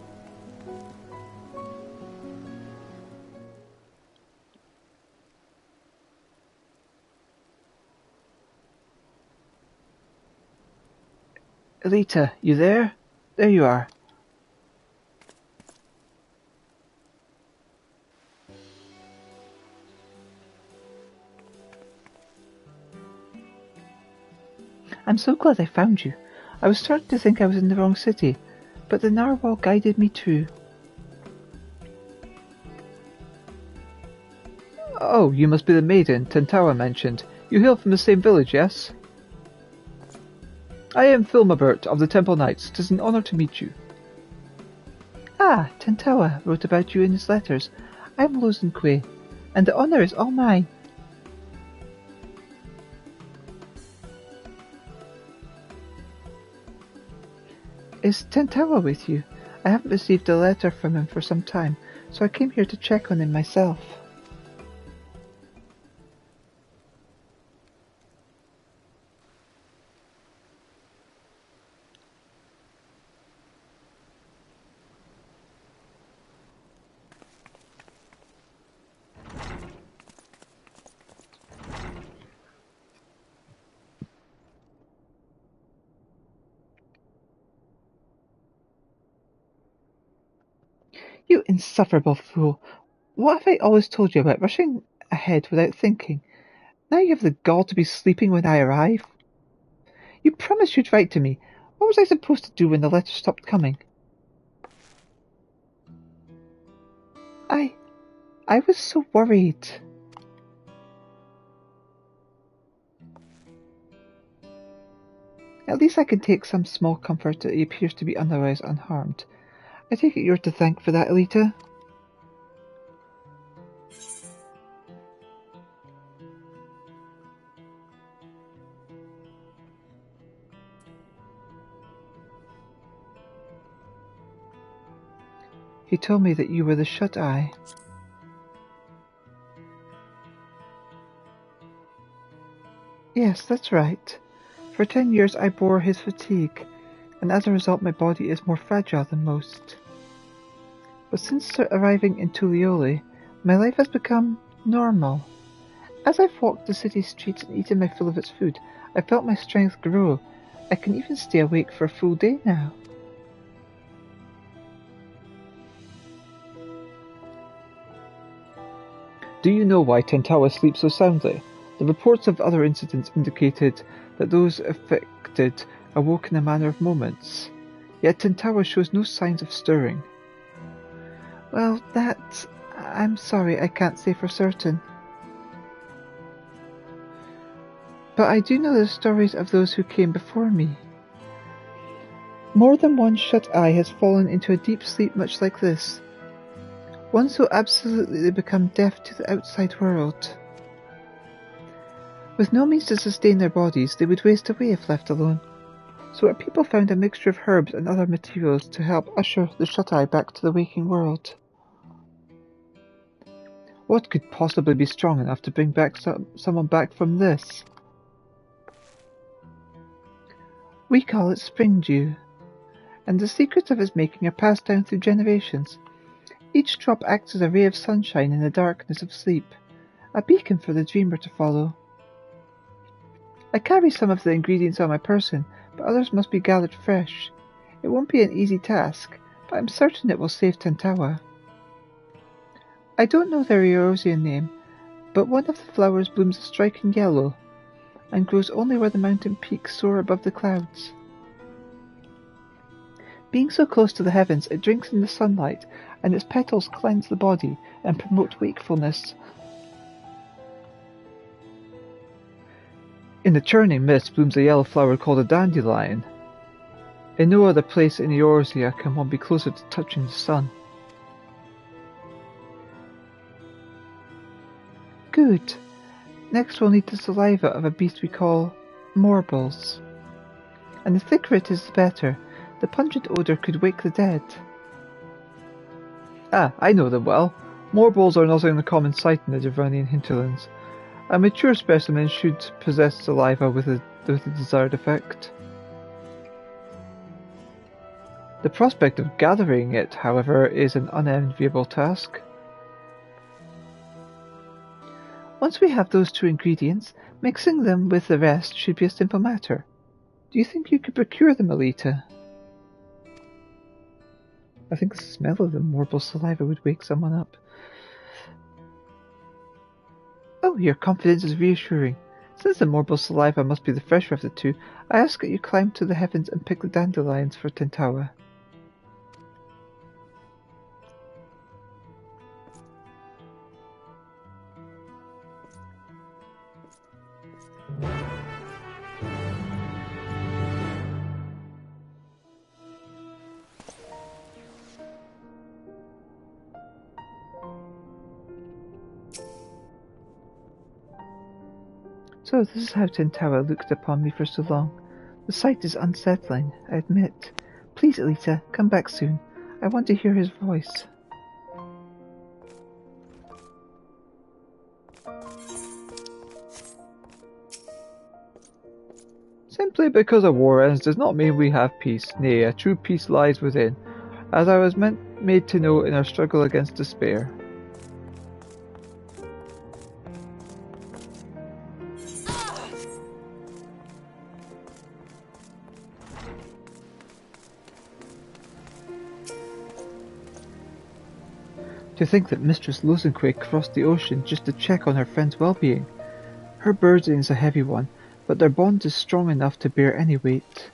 Elita, you there? There you are. I'm so glad I found you. I was starting to think I was in the wrong city, but the narwhal guided me too. Oh, you must be the maiden Tentawa mentioned. You hail from the same village, yes? I am Filmabert of the Temple Knights. 'Tis an honour to meet you. Ah, Tentawa wrote about you in his letters. I'm Lozenquay, and the honour is all mine. Is Tentawa with you? I haven't received a letter from him for some time, so I came here to check on him myself. You insufferable fool! What have I always told you about rushing ahead without thinking? Now you have the gall to be sleeping when I arrive. You promised you'd write to me. What was I supposed to do when the letter stopped coming? I was so worried. At least I can take some small comfort that he appears to be otherwise unharmed. I take it you're to thank for that, Elita? He told me that you were the shut-eye. Yes, that's right. For 10 years I bore his fatigue, and as a result my body is more fragile than most. But since arriving in Tulioli, my life has become normal. As I've walked the city streets and eaten my fill of its food, I felt my strength grow. I can even stay awake for a full day now. Do you know why Tentawa sleeps so soundly? The reports of other incidents indicated that those affected awoke in a matter of moments. Yet Tentawa shows no signs of stirring. Well, I'm sorry, I can't say for certain. But I do know the stories of those who came before me. More than one shut-eye has fallen into a deep sleep much like this. One so absolutely they become deaf to the outside world. With no means to sustain their bodies, they would waste away if left alone. So our people found a mixture of herbs and other materials to help usher the shut-eye back to the waking world. What could possibly be strong enough to bring back someone back from this? We call it spring dew, and the secrets of its making are passed down through generations. Each drop acts as a ray of sunshine in the darkness of sleep, a beacon for the dreamer to follow. I carry some of the ingredients on my person, but others must be gathered fresh. It won't be an easy task, but I'm certain it will save Tentawa. I don't know their Eorzean name, but one of the flowers blooms a striking yellow, and grows only where the mountain peaks soar above the clouds. Being so close to the heavens, it drinks in the sunlight, and its petals cleanse the body and promote wakefulness. In the churning mist blooms a yellow flower called a dandelion. In no other place in Eorzea can one be closer to touching the sun. Good. Next we'll need the saliva of a beast we call morbals. And the thicker it is the better. The pungent odour could wake the dead. Ah, I know them well. Morbals are not an uncommon sight in the Draconia hinterlands. A mature specimen should possess saliva with the desired effect. The prospect of gathering it, however, is an unenviable task. Once we have those 2 ingredients, mixing them with the rest should be a simple matter. Do you think you could procure them, Elita? I think the smell of the morbid saliva would wake someone up. Oh, your confidence is reassuring. Since the morbid saliva must be the fresher of the 2, I ask that you climb to the heavens and pick the dandelions for Tentawa. So this is how Tentawa looked upon me for so long. The sight is unsettling, I admit. Please, Elita, come back soon. I want to hear his voice. Simply because a war ends does not mean we have peace. Nay, a true peace lies within, as I was made to know in our struggle against despair. To think that Mistress Losenquake crossed the ocean just to check on her friend's well-being. Her burden is a heavy one, but their bond is strong enough to bear any weight.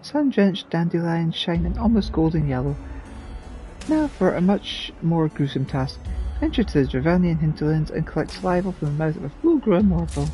Sun-drenched dandelions shine an almost golden yellow. Now for a much more gruesome task. Enter to the Dravanian hinterlands and collect saliva from the mouth of a full-grown mortal.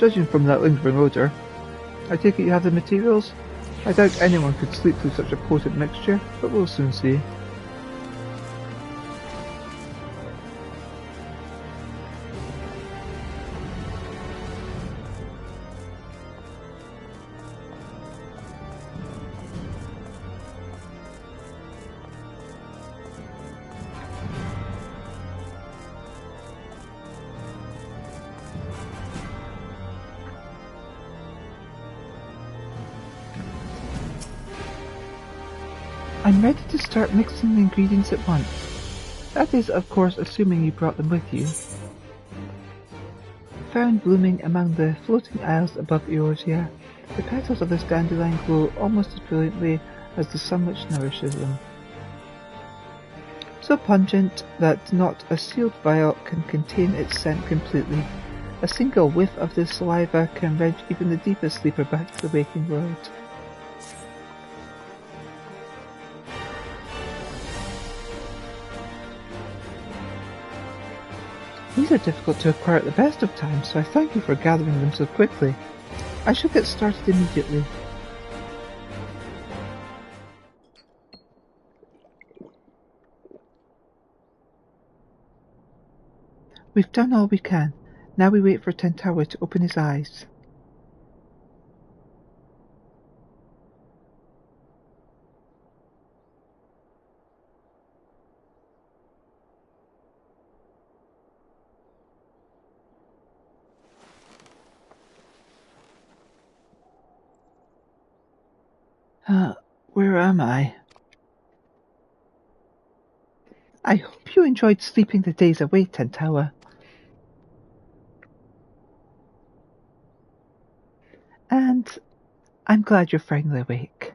Judging from that lingering odour, I take it you have the materials? I doubt anyone could sleep through such a potent mixture, but we'll soon see. I'm ready to start mixing the ingredients at once. That is, of course, assuming you brought them with you. Found blooming among the floating isles above Eorzea, the petals of this dandelion glow almost as brilliantly as the sun which nourishes them. So pungent that not a sealed vial can contain its scent completely. A single whiff of this saliva can wrench even the deepest sleeper back to the waking world. These are difficult to acquire at the best of times, so I thank you for gathering them so quickly. I shall get started immediately. We've done all we can. Now we wait for Tentawa to open his eyes. Where am I? I hope you enjoyed sleeping the days away, Tentawa. And I'm glad you're finally awake.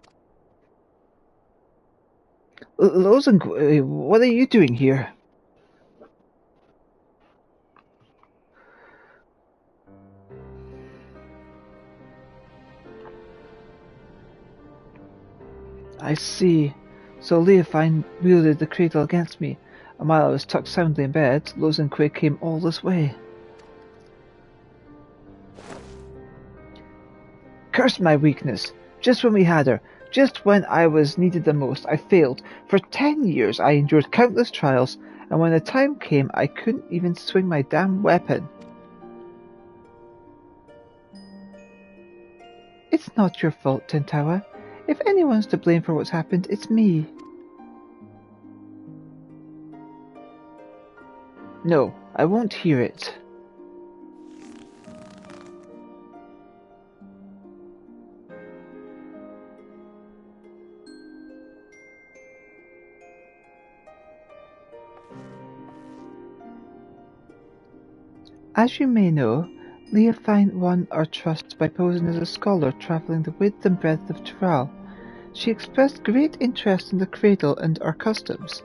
Lozengui, what are you doing here? I see. So Leofine wielded the cradle against me, and while I was tucked soundly in bed, Lozengui came all this way. Curse my weakness! Just when we had her, just when I was needed the most, I failed. For 10 years I endured countless trials, and when the time came I couldn't even swing my damn weapon. It's not your fault, Tentawa. If anyone's to blame for what's happened, it's me. No, I won't hear it. As you may know, Leofine won our trust by posing as a scholar travelling the width and breadth of Tural. She expressed great interest in the cradle and our customs,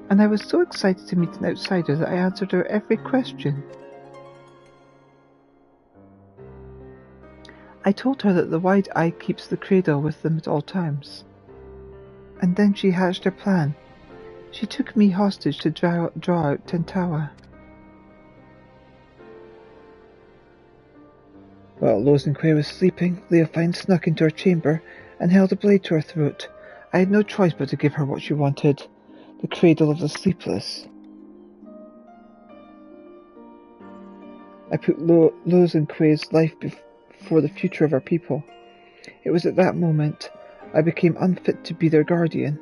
and I was so excited to meet an outsider that I answered her every question. I told her that the Wide Eye keeps the cradle with them at all times. And then she hatched her plan. She took me hostage to draw out Tentawa. While Lozengui was sleeping, Leofine snuck into her chamber and held a blade to her throat. I had no choice but to give her what she wanted, the cradle of the sleepless. I put Lozengui's life before the future of our people. It was at that moment I became unfit to be their guardian.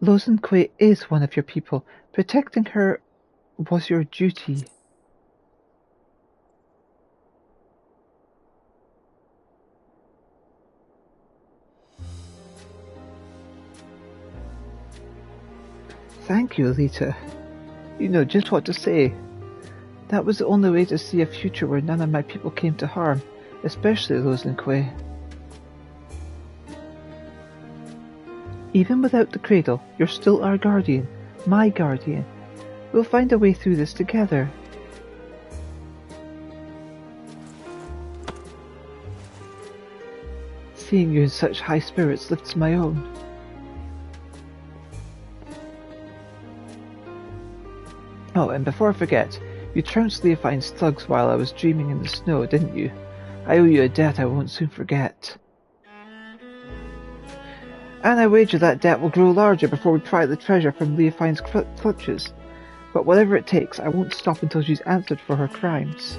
Lozengui is one of your people. Protecting her was your duty. Thank you, Elita. You know just what to say. That was the only way to see a future where none of my people came to harm, especially Lozengui. Even without the cradle, you're still our guardian, my guardian. We'll find a way through this together. seeing you in such high spirits lifts my own. Oh, and before I forget, you trounced Leofine's thugs while I was dreaming in the snow, didn't you? I owe you a debt I won't soon forget. And I wager that debt will grow larger before we pry the treasure from Leofine's clutches. But whatever it takes, I won't stop until she's answered for her crimes.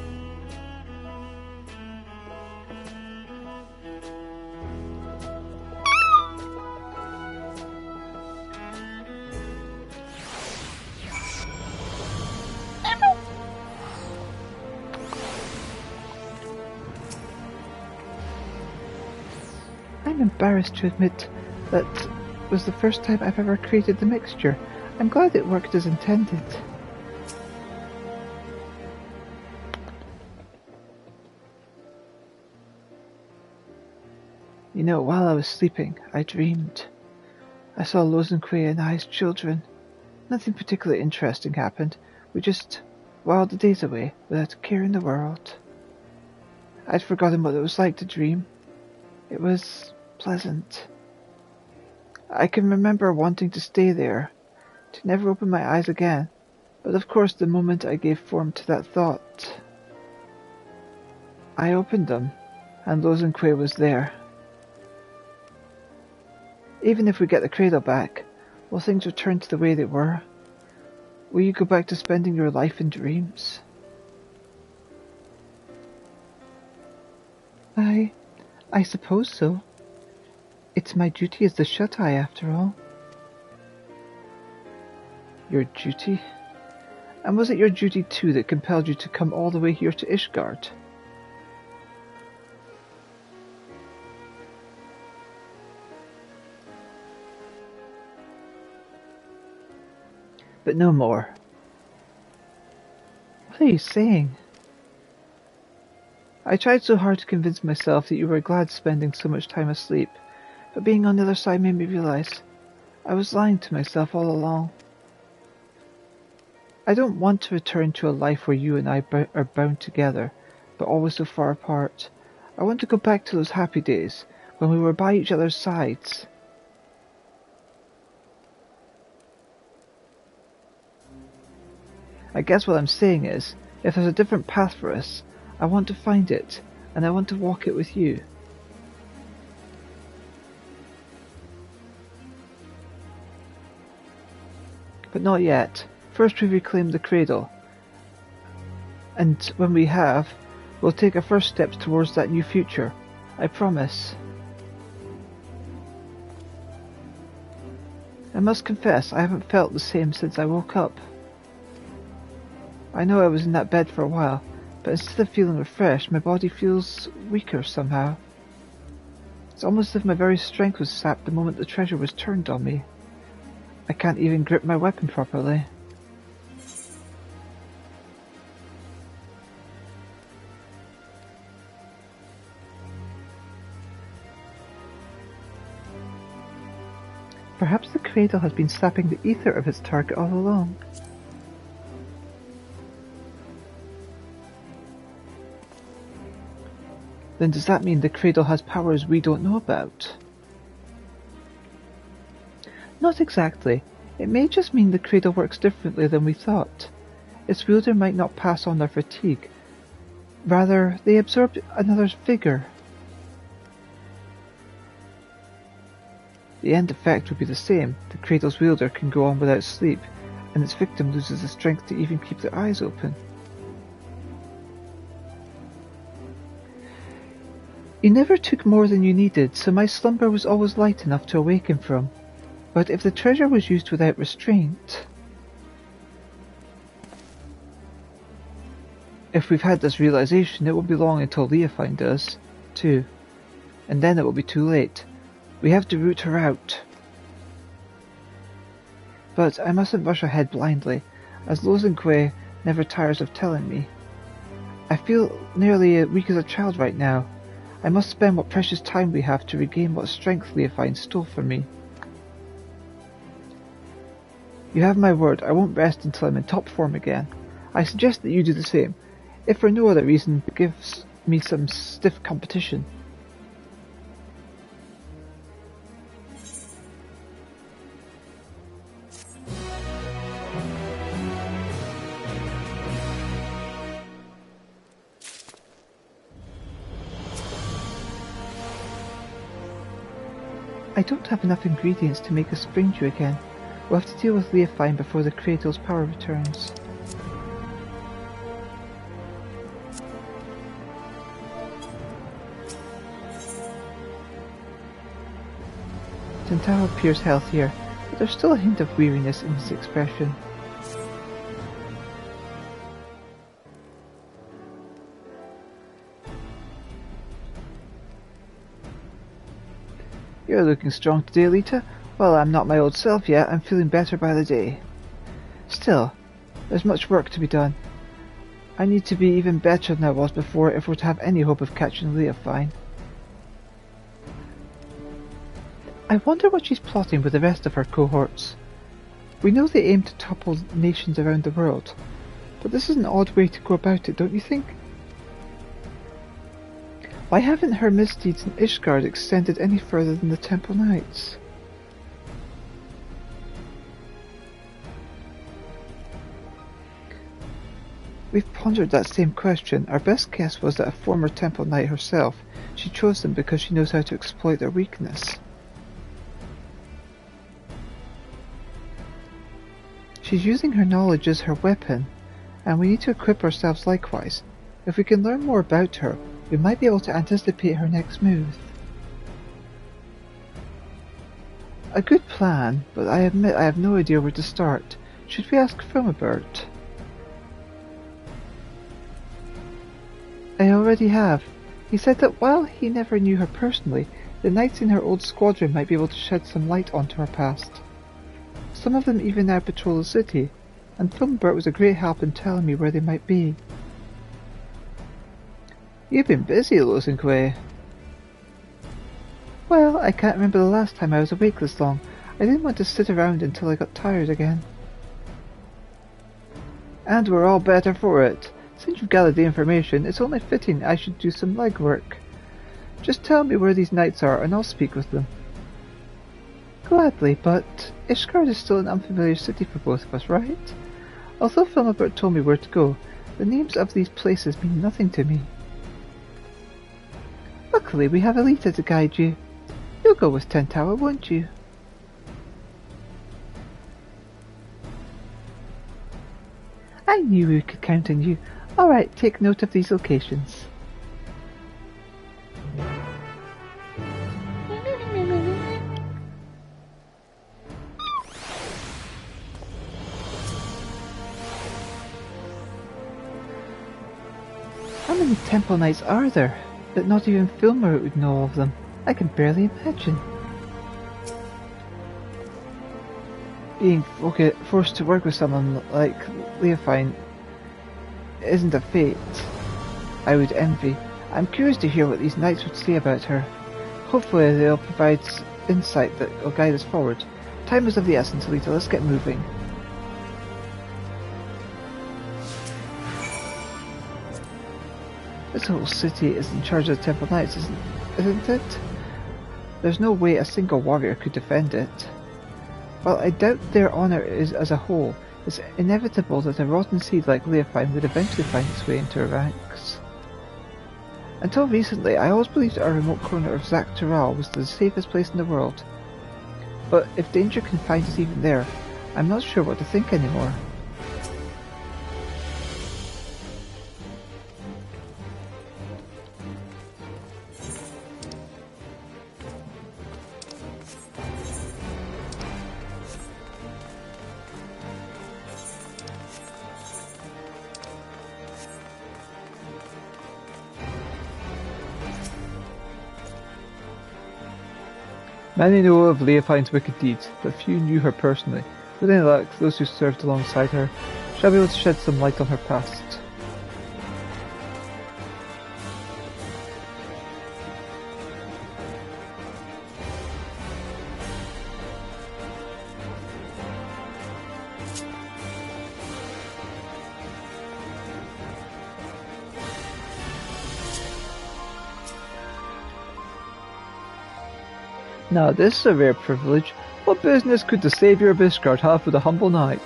I'm embarrassed to admit that was the first time I've ever created the mixture. I'm glad it worked as intended. You know, while I was sleeping, I dreamed. I saw Lozenquay and I's children. Nothing particularly interesting happened. We just whiled the days away without a care in the world. I'd forgotten what it was like to dream. It was pleasant. I can remember wanting to stay there, to never open my eyes again, but of course the moment I gave form to that thought, I opened them, and Lozenquay was there. Even if we get the cradle back, will things return to the way they were? Will you go back to spending your life in dreams? I suppose so. It's my duty as the Shut-Eye, after all. Your duty? And was it your duty too that compelled you to come all the way here to Ishgard? But no more. What are you saying? I tried so hard to convince myself that you were glad spending so much time asleep, but being on the other side made me realize I was lying to myself all along. I don't want to return to a life where you and I are bound together, but always so far apart. I want to go back to those happy days, when we were by each other's sides. I guess what I'm saying is, if there's a different path for us, I want to find it, and I want to walk it with you. But not yet. First we reclaim the cradle. And when we have, we'll take our first steps towards that new future. I promise. I must confess, I haven't felt the same since I woke up. I know I was in that bed for a while, but instead of feeling refreshed, my body feels weaker somehow. It's almost as if my very strength was sapped the moment the treasure was turned on me. I can't even grip my weapon properly. Perhaps the cradle has been sapping the ether of its target all along. Then does that mean the cradle has powers we don't know about? Not exactly. It may just mean the cradle works differently than we thought. Its wielder might not pass on their fatigue. Rather, they absorb another's vigor. The end effect would be the same. The cradle's wielder can go on without sleep, and its victim loses the strength to even keep their eyes open. You never took more than you needed, so my slumber was always light enough to awaken from. But if the treasure was used without restraint... If we've had this realization, it won't be long until Leofine does, too. And then it will be too late. We have to root her out. But I mustn't rush ahead blindly, as Lozenquay never tires of telling me. I feel nearly as weak as a child right now. I must spend what precious time we have to regain what strength Leofine stole from me. You have my word, I won't rest until I'm in top form again. I suggest that you do the same, if for no other reason, it gives me some stiff competition. I don't have enough ingredients to make a spring dew again. We'll have to deal with Leafine before the Cradle's power returns. Tantao appears healthier, but there's still a hint of weariness in his expression. You're looking strong today, Elita. Well, I'm not my old self yet, I'm feeling better by the day. Still, there's much work to be done. I need to be even better than I was before if we're to have any hope of catching Leafine. I wonder what she's plotting with the rest of her cohorts. We know they aim to topple nations around the world, but this is an odd way to go about it, don't you think? Why haven't her misdeeds in Ishgard extended any further than the Temple Knights? We've pondered that same question. Our best guess was that a former Temple Knight herself. She chose them because she knows how to exploit their weakness. She's using her knowledge as her weapon, and we need to equip ourselves likewise. If we can learn more about her, we might be able to anticipate her next move. A good plan, but I admit I have no idea where to start. Should we ask Filmabert? I already have. He said that while he never knew her personally, the knights in her old squadron might be able to shed some light onto her past. Some of them even now patrol the city, and Filmbert was a great help in telling me where they might be. You've been busy, Losenque. Well, I can't remember the last time I was awake this long. I didn't want to sit around until I got tired again. And we're all better for it. Since you've gathered the information, it's only fitting I should do some legwork. Just tell me where these knights are and I'll speak with them. Gladly, but Ishgard is still an unfamiliar city for both of us, right? Although Filmabert told me where to go, the names of these places mean nothing to me. Luckily, we have Elita to guide you. You'll go with Tantao, won't you? I knew we could count on you. Alright, take note of these locations. How many Temple Knights are there? That not even Filmer would know of them. I can barely imagine. Being forced to work with someone like Leafine isn't a fate I would envy. I'm curious to hear what these knights would say about her. Hopefully they'll provide insight that will guide us forward. Time is of the essence, Elita. Let's get moving. This whole city is in charge of the Temple Knights, isn't it? There's no way a single warrior could defend it. While I doubt their honour is as a whole, it's inevitable that a rotten seed like Leafine would eventually find its way into her ranks. Until recently, I always believed our remote corner of Zaktaral was the safest place in the world. But if danger can find us even there, I'm not sure what to think anymore. Many know of Leafine's wicked deeds, but few knew her personally. With any luck, those who served alongside her shall be able to shed some light on her past. Now this is a rare privilege. What business could the saviour of Ishgard have with a humble knight?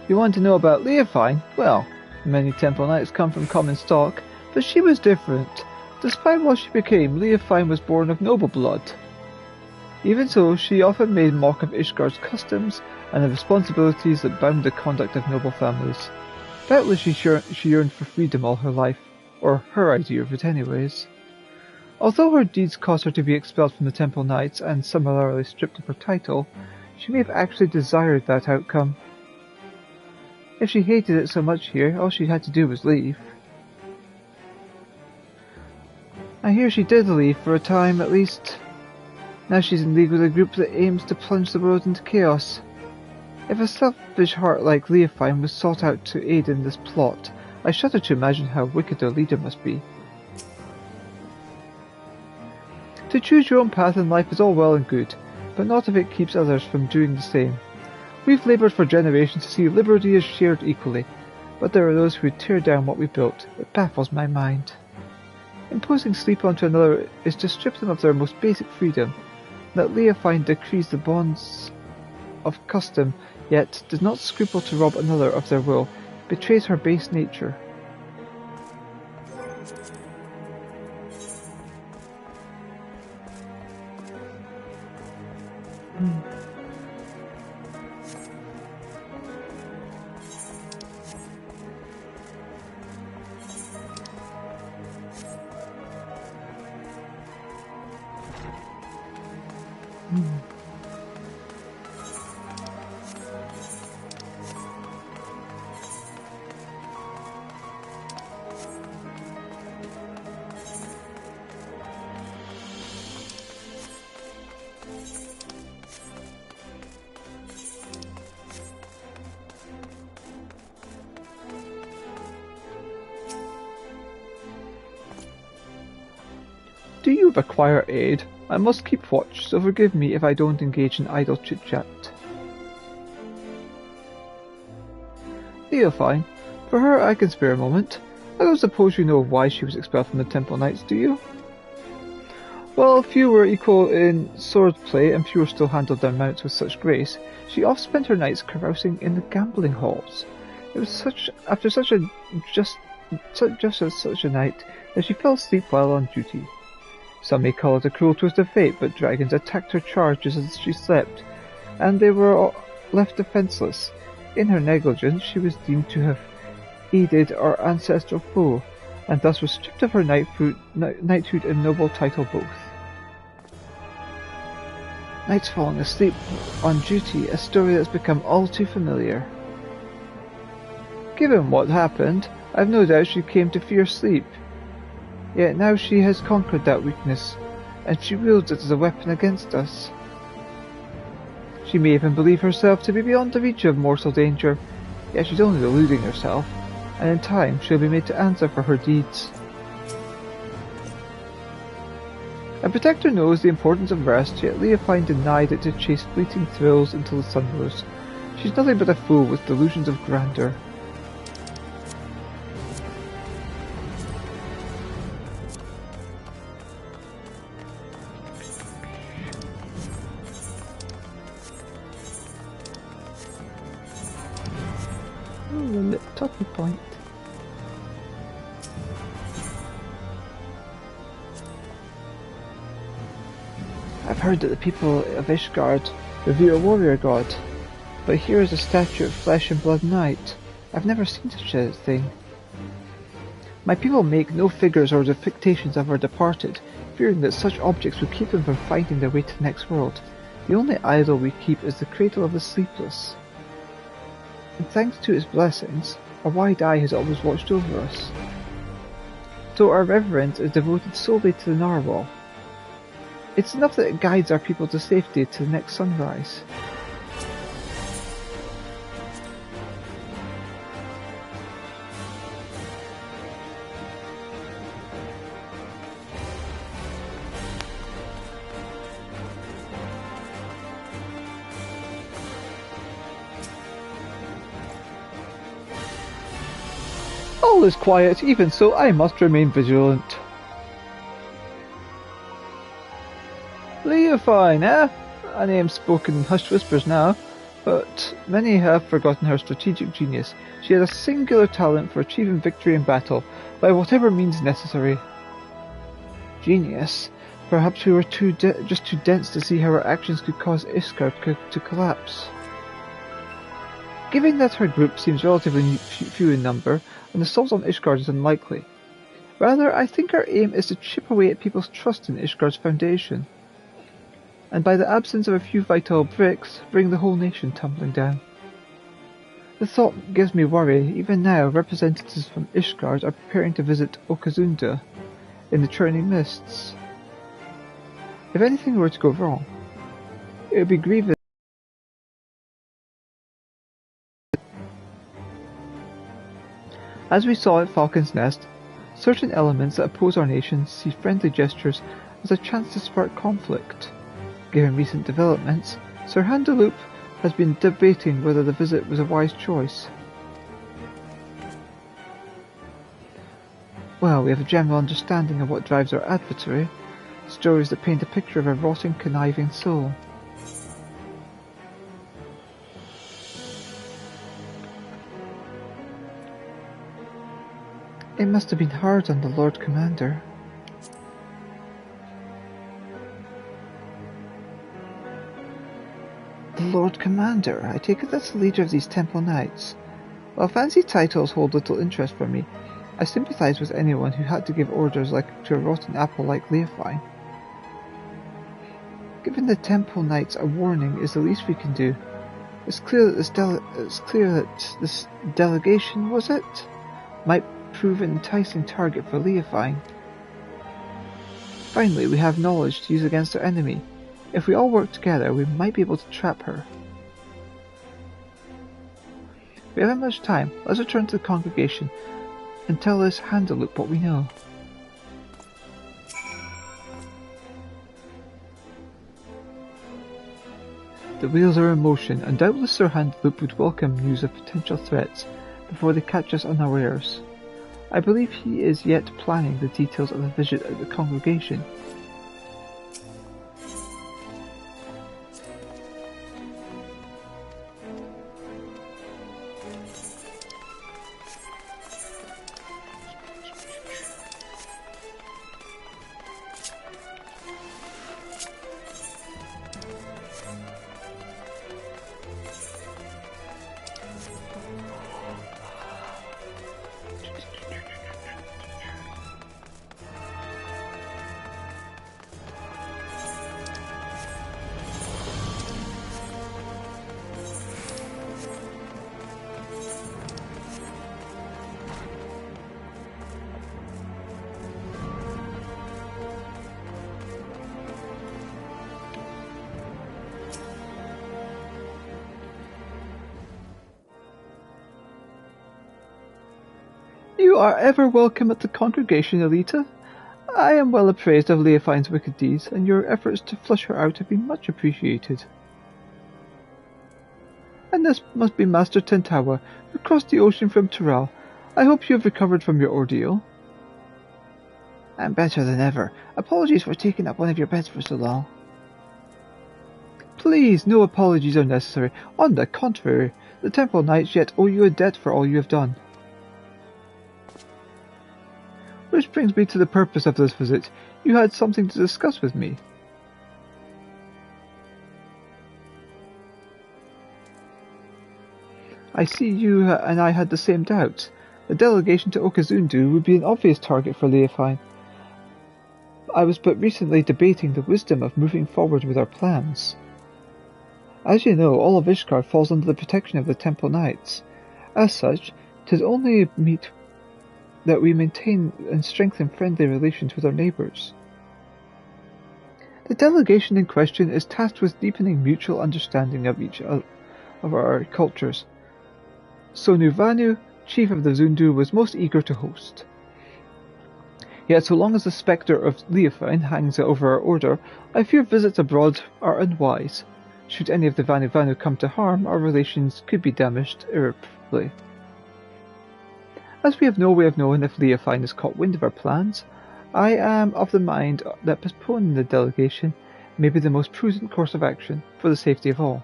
You want to know about Leafine? Well, many Temple Knights come from common stock, but she was different. Despite what she became, Leofine was born of noble blood. Even so, she often made mock of Ishgard's customs and the responsibilities that bound the conduct of noble families. Doubtless she yearned for freedom all her life, or her idea of it anyways. Although her deeds caused her to be expelled from the Temple Knights and summarily stripped of her title, she may have actually desired that outcome. If she hated it so much here, all she had to do was leave. I hear she did leave, for a time at least. Now she's in league with a group that aims to plunge the world into chaos. If a selfish heart like Leofine was sought out to aid in this plot, I shudder to imagine how wicked their leader must be. To choose your own path in life is all well and good, but not if it keeps others from doing the same. We've laboured for generations to see liberty is shared equally, but there are those who tear down what we built. It baffles my mind. Imposing sleep onto another is to strip them of their most basic freedom. That Leofine decrees the bonds of custom, yet does not scruple to rob another of their will, betrays her base nature. Do you require aid? I must keep watch, so forgive me if I don't engage in idle chit-chat. Leofine, for her I can spare a moment. I don't suppose you know why she was expelled from the Temple Knights, do you? Well, few were equal in swordplay, and fewer still handled their mounts with such grace. She oft spent her nights carousing in the gambling halls. It was after such a night that she fell asleep while on duty. Some may call it a cruel twist of fate, but dragons attacked her charges as she slept, and they were left defenceless. In her negligence, she was deemed to have aided our ancestral foe, and thus was stripped of her knighthood and noble title both. Knights falling asleep on duty, a story that's become all too familiar. Given what happened, I've no doubt she came to fear sleep. Yet now she has conquered that weakness, and she wields it as a weapon against us. She may even believe herself to be beyond the reach of mortal danger, yet she's only deluding herself, and in time she'll be made to answer for her deeds. A protector knows the importance of rest, yet Leofine denied it to chase fleeting thrills until the sun rose. She's nothing but a fool with delusions of grandeur. Toppy point. I've heard that the people of Ishgard revere a warrior god, but here is a statue of flesh and blood knight. I've never seen such a thing. My people make no figures or depictions of our departed, fearing that such objects would keep them from finding their way to the next world. The only idol we keep is the cradle of the sleepless. And thanks to its blessings, a wide eye has always watched over us. So our reverence is devoted solely to the narwhal. It's enough that it guides our people to safety to the next sunrise. All is quiet, even so I must remain vigilant. Leofine, eh? A name spoken in hushed whispers now, but many have forgotten her strategic genius. She has a singular talent for achieving victory in battle, by whatever means necessary. Genius. Perhaps we were just too dense to see how our actions could cause Ishgard to collapse. Given that her group seems relatively few in number, an assault on Ishgard is unlikely. Rather, I think our aim is to chip away at people's trust in Ishgard's foundation, and by the absence of a few vital bricks, bring the whole nation tumbling down. The thought gives me worry. Even now, representatives from Ishgard are preparing to visit Okazunda in the churning mists. If anything were to go wrong, it would be grievous. As we saw at Falcon's Nest, certain elements that oppose our nation see friendly gestures as a chance to spark conflict. Given recent developments, Sir Handaloop has been debating whether the visit was a wise choice. Well, we have a general understanding of what drives our adversary, stories that paint a picture of a rotting, conniving soul. It must have been hard on the Lord Commander. The Lord Commander? I take it that's the leader of these Temple Knights. While fancy titles hold little interest for me, I sympathize with anyone who had to give orders to a rotten apple like Leofine. Giving the Temple Knights a warning is the least we can do. It's clear that this delegation, was it, might prove an enticing target for Leofine. Finally, we have knowledge to use against our enemy. If we all work together, we might be able to trap her. We haven't much time. Let's return to the congregation and tell this Handaloop what we know. The wheels are in motion, and doubtless Sir Handaloop would welcome news of potential threats before they catch us unawares. I believe he is yet planning the details of the visit at the congregation. You are ever welcome at the congregation, Elita. I am well appraised of Leofine's wicked deeds, and your efforts to flush her out have been much appreciated. And this must be Master Tentawa, who crossed the ocean from Tural. I hope you have recovered from your ordeal. I'm better than ever. Apologies for taking up one of your beds for so long. Please, no apologies are necessary. On the contrary, the Temple Knights yet owe you a debt for all you have done. Which brings me to the purpose of this visit. You had something to discuss with me. I see you and I had the same doubts. The delegation to Okazundu would be an obvious target for Leofine. I was but recently debating the wisdom of moving forward with our plans. As you know, all of Ishgard falls under the protection of the Temple Knights. As such, 'tis only meet that we maintain and strengthen friendly relations with our neighbours. The delegation in question is tasked with deepening mutual understanding of each of our cultures. Sonuvanu, chief of the Zundu, was most eager to host. Yet so long as the spectre of Leofine hangs over our order, I fear visits abroad are unwise. Should any of the Vanu come to harm, our relations could be damaged irreparably. As we have no way of knowing if Leofine has caught wind of our plans, I am of the mind that postponing the delegation may be the most prudent course of action for the safety of all.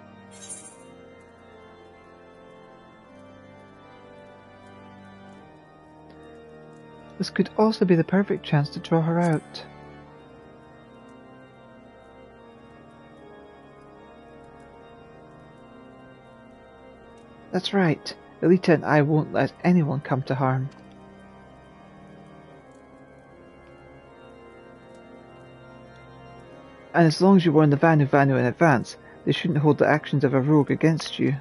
This could also be the perfect chance to draw her out. That's right. Elita and I won't let anyone come to harm. And as long as you warn the Vanu in advance, they shouldn't hold the actions of a rogue against you.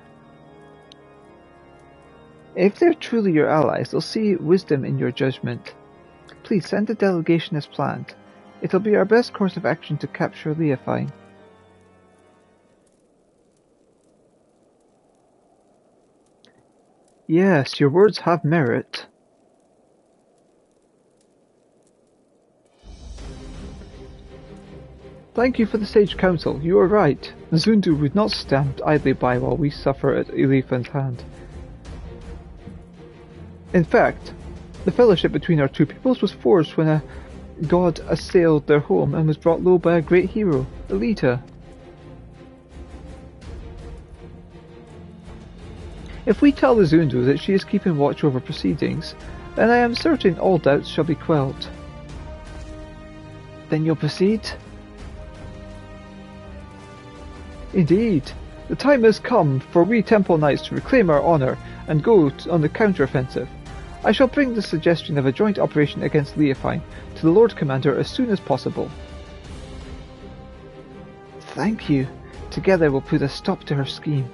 If they're truly your allies, they'll see wisdom in your judgment. Please send a delegation as planned. It'll be our best course of action to capture Leofine. Yes, your words have merit. Thank you for the sage counsel. You are right. The Zundu would not stand idly by while we suffer at Elifan's hand. In fact, the fellowship between our two peoples was forged when a god assailed their home and was brought low by a great hero, Elita. If we tell the Zundu that she is keeping watch over proceedings, then I am certain all doubts shall be quelled. Then you'll proceed? Indeed. The time has come for we Temple Knights to reclaim our honour and go on the counter-offensive. I shall bring the suggestion of a joint operation against Leofine to the Lord Commander as soon as possible. Thank you. Together we'll put a stop to her scheme.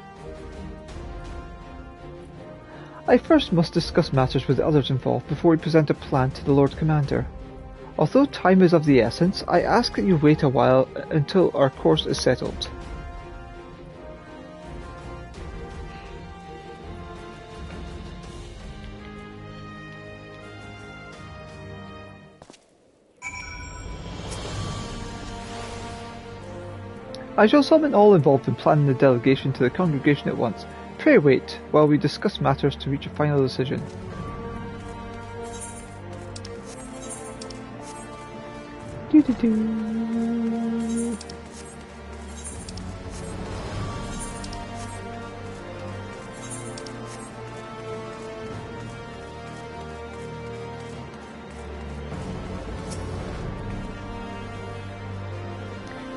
I first must discuss matters with the others involved before we present a plan to the Lord Commander. Although time is of the essence, I ask that you wait a while until our course is settled. I shall summon all involved in planning the delegation to the congregation at once. Pray wait while we discuss matters to reach a final decision. Doo-doo-doo.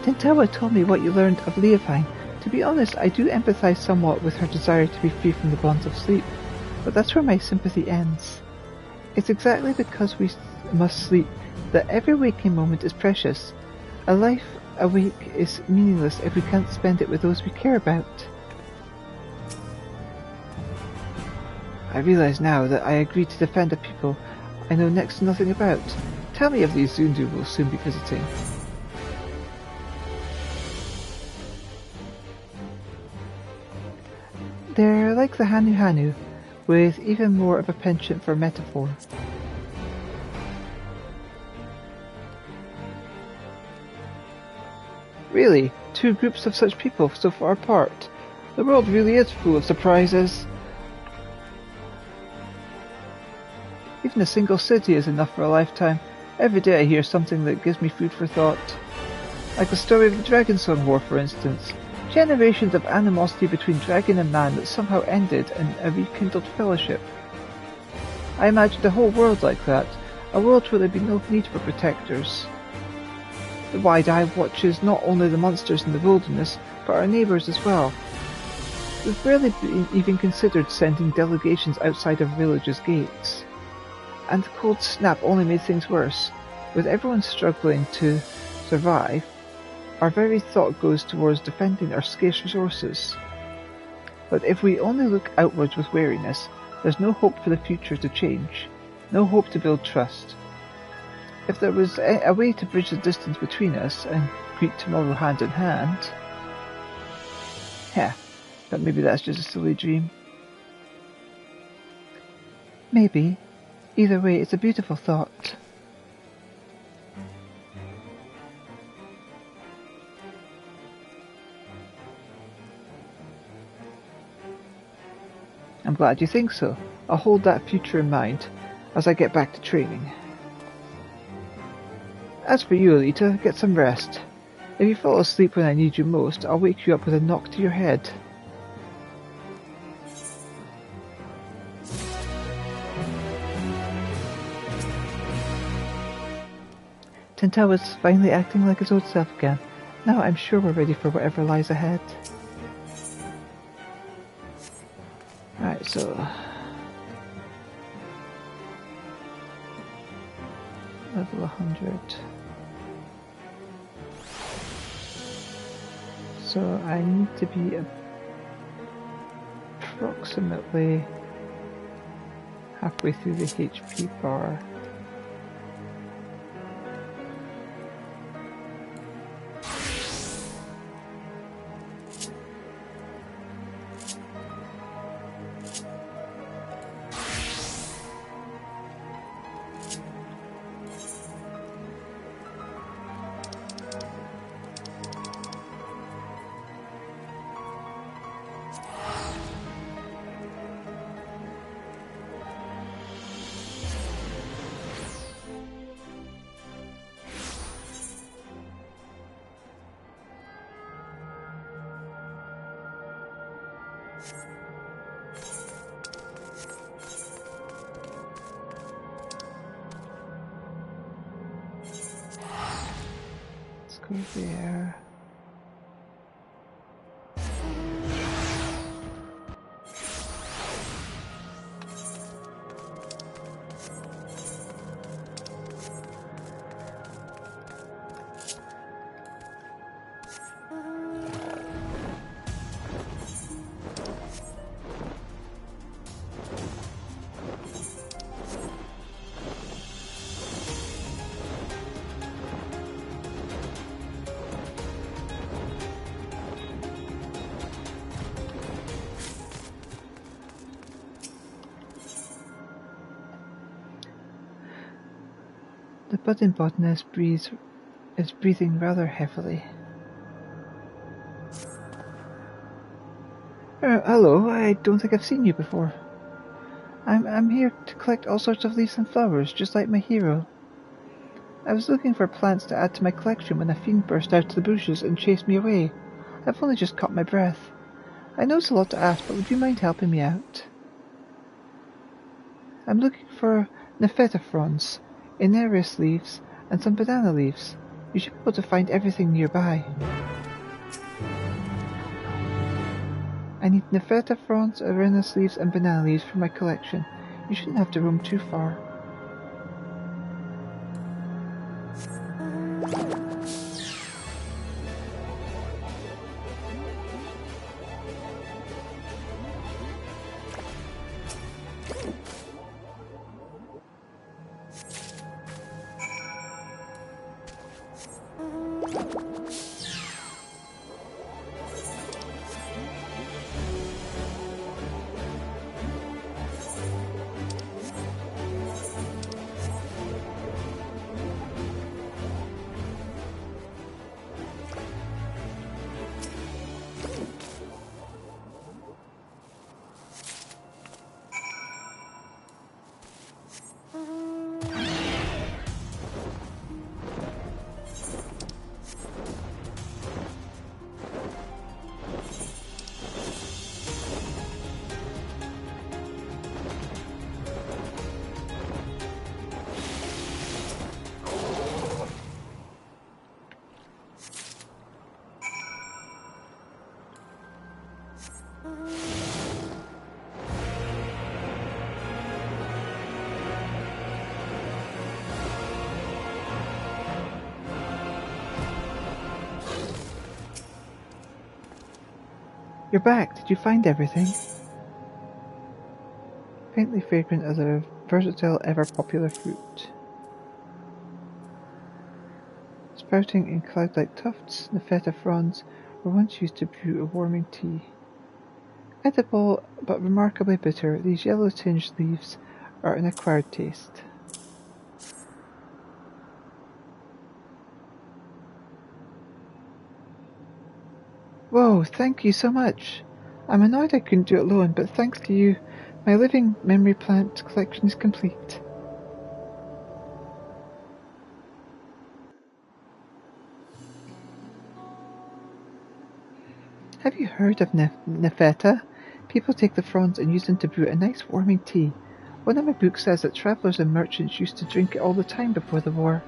Tintawa told me what you learned of Leofine. To be honest, I do empathize somewhat with her desire to be free from the bonds of sleep, but that's where my sympathy ends. It's exactly because we must sleep that every waking moment is precious. A life awake is meaningless if we can't spend it with those we care about. I realize now that I agreed to defend a people I know next to nothing about. Tell me if these Zundu will soon be visiting. They're like the Hanu Hanu, with even more of a penchant for metaphor. Really, two groups of such people so far apart. The world really is full of surprises. Even a single city is enough for a lifetime. Every day I hear something that gives me food for thought. Like the story of the Dragonsong War, for instance. Generations of animosity between dragon and man that somehow ended in a rekindled fellowship. I imagined a whole world like that, a world where there'd be no need for protectors. The Wide Eye watches not only the monsters in the wilderness, but our neighbours as well. We've barely even considered sending delegations outside our village's gates. And the cold snap only made things worse. With everyone struggling to survive, our very thought goes towards defending our scarce resources. But if we only look outwards with wariness, there's no hope for the future to change, no hope to build trust. If there was a way to bridge the distance between us and greet tomorrow hand in hand... but maybe that's just a silly dream. Maybe. Either way, it's a beautiful thought. I'm glad you think so. I'll hold that future in mind as I get back to training. As for you, Elita, get some rest. If you fall asleep when I need you most, I'll wake you up with a knock to your head. Tintawa's finally acting like his old self again. Now I'm sure we're ready for whatever lies ahead. So level 100. So I need to be approximately halfway through the HP bar. Go there. The budding botanist is breathing rather heavily. Hello, I don't think I've seen you before. I'm here to collect all sorts of leaves and flowers, just like my hero. I was looking for plants to add to my collection when a fiend burst out of the bushes and chased me away. I've only just caught my breath. I know it's a lot to ask, but would you mind helping me out? I'm looking for Nepheta fronds, Ineris leaves, and some banana leaves. You should be able to find everything nearby. I need Nepheta fronds, Irena's leaves, and banana leaves for my collection. You shouldn't have to roam too far. You're back. Did you find everything? Faintly fragrant as a versatile, ever-popular fruit. Sprouting in cloud-like tufts, Nepheta fronds were once used to brew a warming tea. Edible, but remarkably bitter, these yellow-tinged leaves are an acquired taste. Whoa, thank you so much. I'm annoyed I couldn't do it alone, but thanks to you, my living memory plant collection is complete. Have you heard of Nepheta? People take the fronds and use them to brew a nice warming tea. One of my books says that travellers and merchants used to drink it all the time before the war.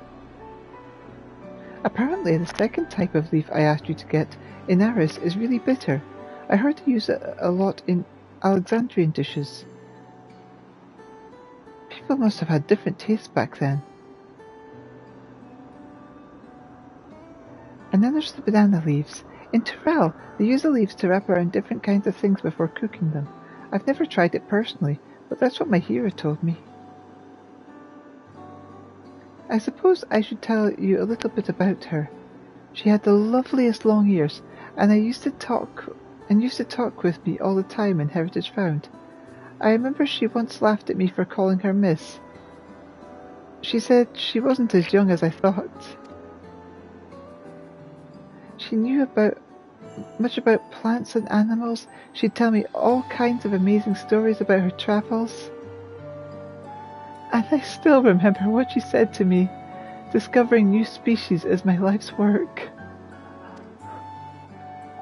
Apparently, the second type of leaf I asked you to get, Inaris, is really bitter. I heard they use it a lot in Alexandrian dishes. People must have had different tastes back then. And then there's the banana leaves. In Tyrrell, they use the leaves to wrap around different kinds of things before cooking them. I've never tried it personally, but that's what my hero told me. I suppose I should tell you a little bit about her. She had the loveliest long ears, and used to talk with me all the time in Heritage Found. I remember she once laughed at me for calling her Miss. She said she wasn't as young as I thought. She knew much about plants and animals. She'd tell me all kinds of amazing stories about her travels. And I still remember what she said to me. Discovering new species is my life's work.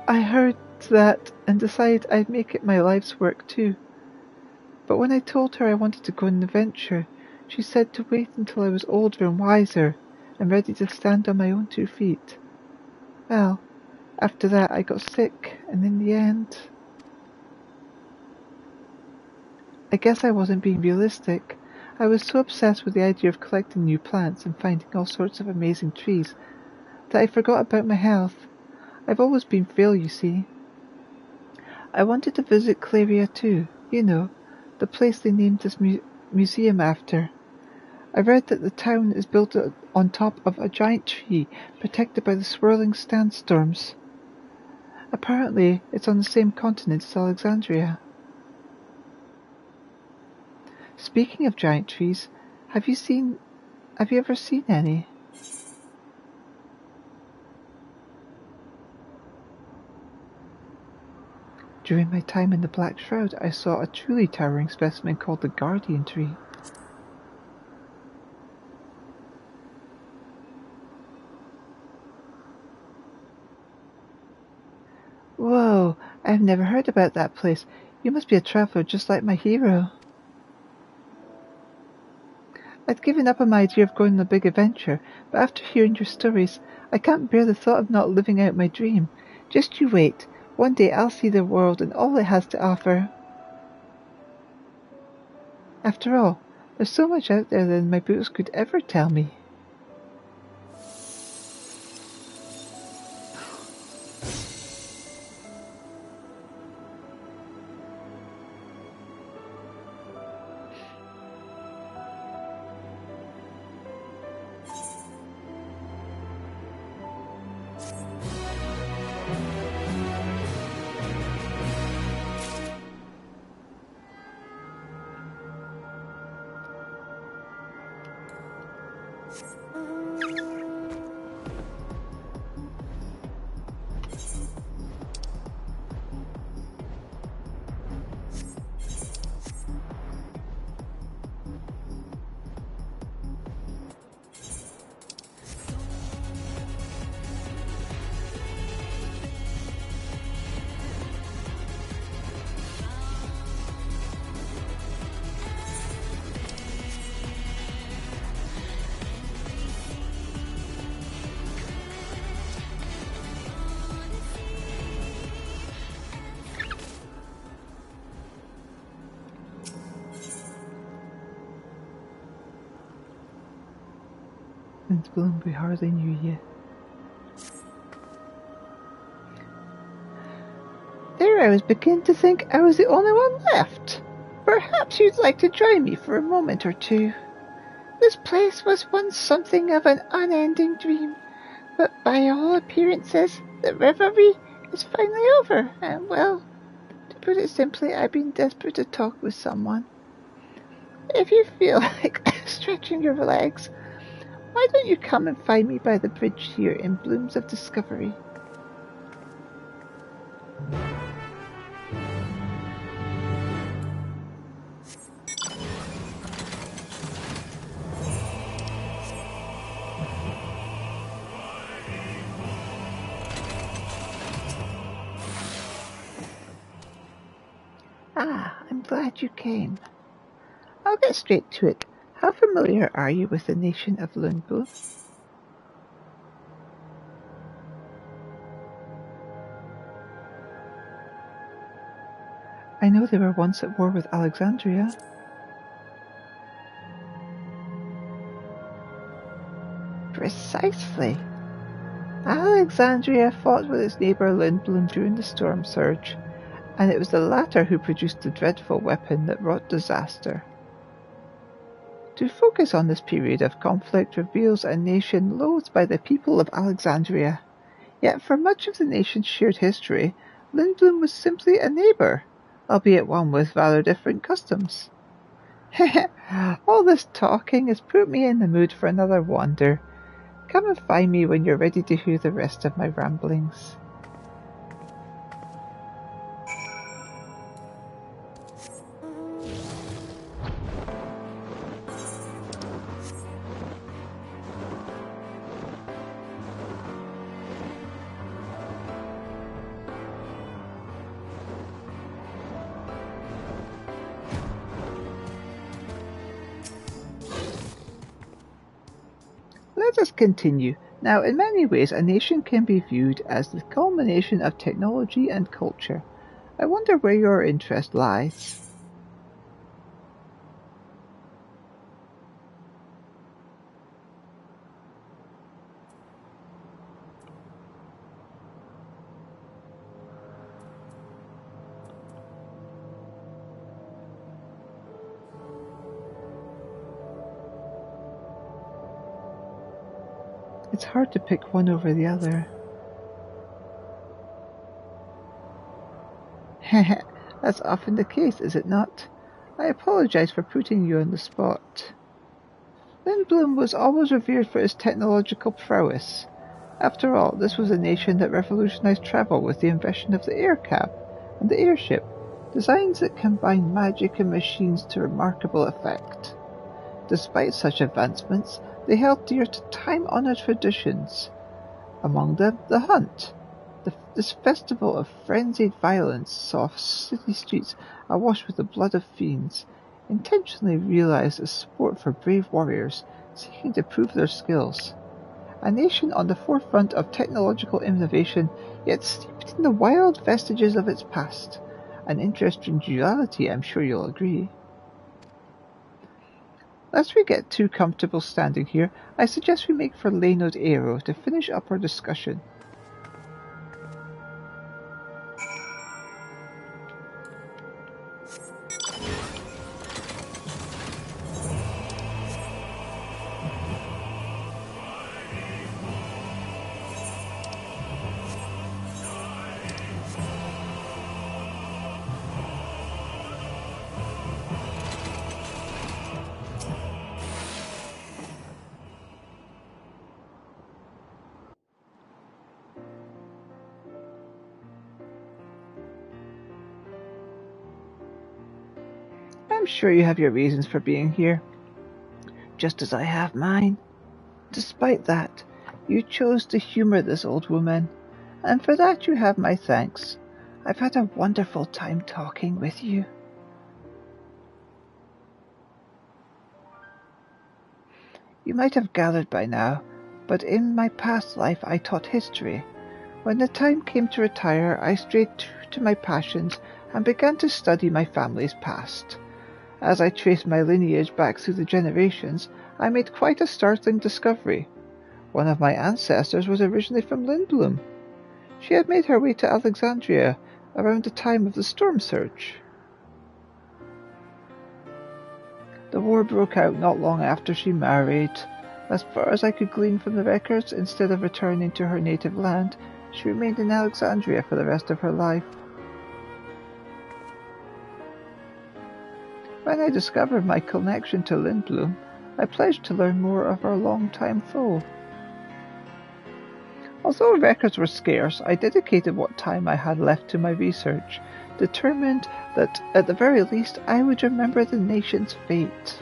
I heard that and decided I'd make it my life's work too. But when I told her I wanted to go on an adventure, she said to wait until I was older and wiser and ready to stand on my own 2 feet. Well, after that I got sick, and in the end... I guess I wasn't being realistic. I was so obsessed with the idea of collecting new plants and finding all sorts of amazing trees that I forgot about my health. I've always been frail, you see. I wanted to visit Claria too, you know, the place they named this museum after. I read that the town is built on top of a giant tree protected by the swirling sandstorms. Apparently, it's on the same continent as Alexandria. Speaking of giant trees, have you ever seen any? During my time in the Black Shroud, I saw a truly towering specimen called the Guardian Tree. Whoa, I've never heard about that place. You must be a traveller just like my hero. I'd given up on my idea of going on a big adventure, but after hearing your stories, I can't bear the thought of not living out my dream. Just you wait. One day I'll see the world and all it has to offer. After all, there's so much out there than my books could ever tell me. Since Bloom, we hardly knew you. There I was beginning to think I was the only one left. Perhaps you'd like to join me for a moment or two. This place was once something of an unending dream, but by all appearances, the revelry is finally over, and well, to put it simply, I've been desperate to talk with someone. If you feel like stretching your legs, why don't you come and find me by the bridge here in Blooms of Discovery? Ah, I'm glad you came. I'll get straight to it. How familiar are you with the nation of Lundbu? I know they were once at war with Alexandria. Precisely. Alexandria fought with its neighbour Lindblum during the Storm Surge, and it was the latter who produced the dreadful weapon that wrought disaster. To focus on this period of conflict reveals a nation loathed by the people of Alexandria. Yet for much of the nation's shared history, Lindblum was simply a neighbour, albeit one with rather different customs. All this talking has put me in the mood for another wander. Come and find me when you're ready to hear the rest of my ramblings. Let us continue. Now, in many ways, a nation can be viewed as the culmination of technology and culture. I wonder where your interest lies. It's hard to pick one over the other. That's often the case, is it not? I apologize for putting you on the spot. Lindblum was always revered for his technological prowess. After all, this was a nation that revolutionized travel with the invention of the air cab and the airship, designs that combine magic and machines to remarkable effect. Despite such advancements, they held dear to time-honored traditions. Among them, the hunt. This festival of frenzied violence saw city streets awash with the blood of fiends, intentionally realized as sport for brave warriors seeking to prove their skills. A nation on the forefront of technological innovation, yet steeped in the wild vestiges of its past. An interesting duality, I'm sure you'll agree. Lest we get too comfortable standing here, I suggest we make for Leonard Aero to finish up our discussion. I'm sure you have your reasons for being here, just as I have mine. Despite that, you chose to humor this old woman, and for that you have my thanks. I've had a wonderful time talking with you. You might have gathered by now, but in my past life I taught history. When the time came to retire, I strayed true to my passions and began to study my family's past. As I traced my lineage back through the generations, I made quite a startling discovery. One of my ancestors was originally from Lindblum. She had made her way to Alexandria around the time of the Storm Surge. The war broke out not long after she married. As far as I could glean from the records, instead of returning to her native land, she remained in Alexandria for the rest of her life. When I discovered my connection to Lindblum, I pledged to learn more of our long-time foe. Although records were scarce, I dedicated what time I had left to my research, determined that, at the very least, I would remember the nation's fate.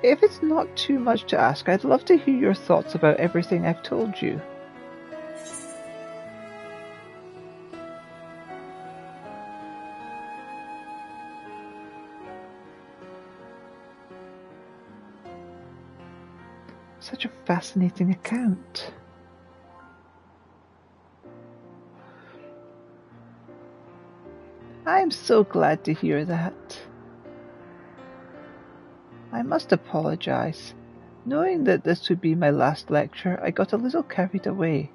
If it's not too much to ask, I'd love to hear your thoughts about everything I've told you. Such a fascinating account. I'm so glad to hear that. I must apologize. Knowing that this would be my last lecture, I got a little carried away.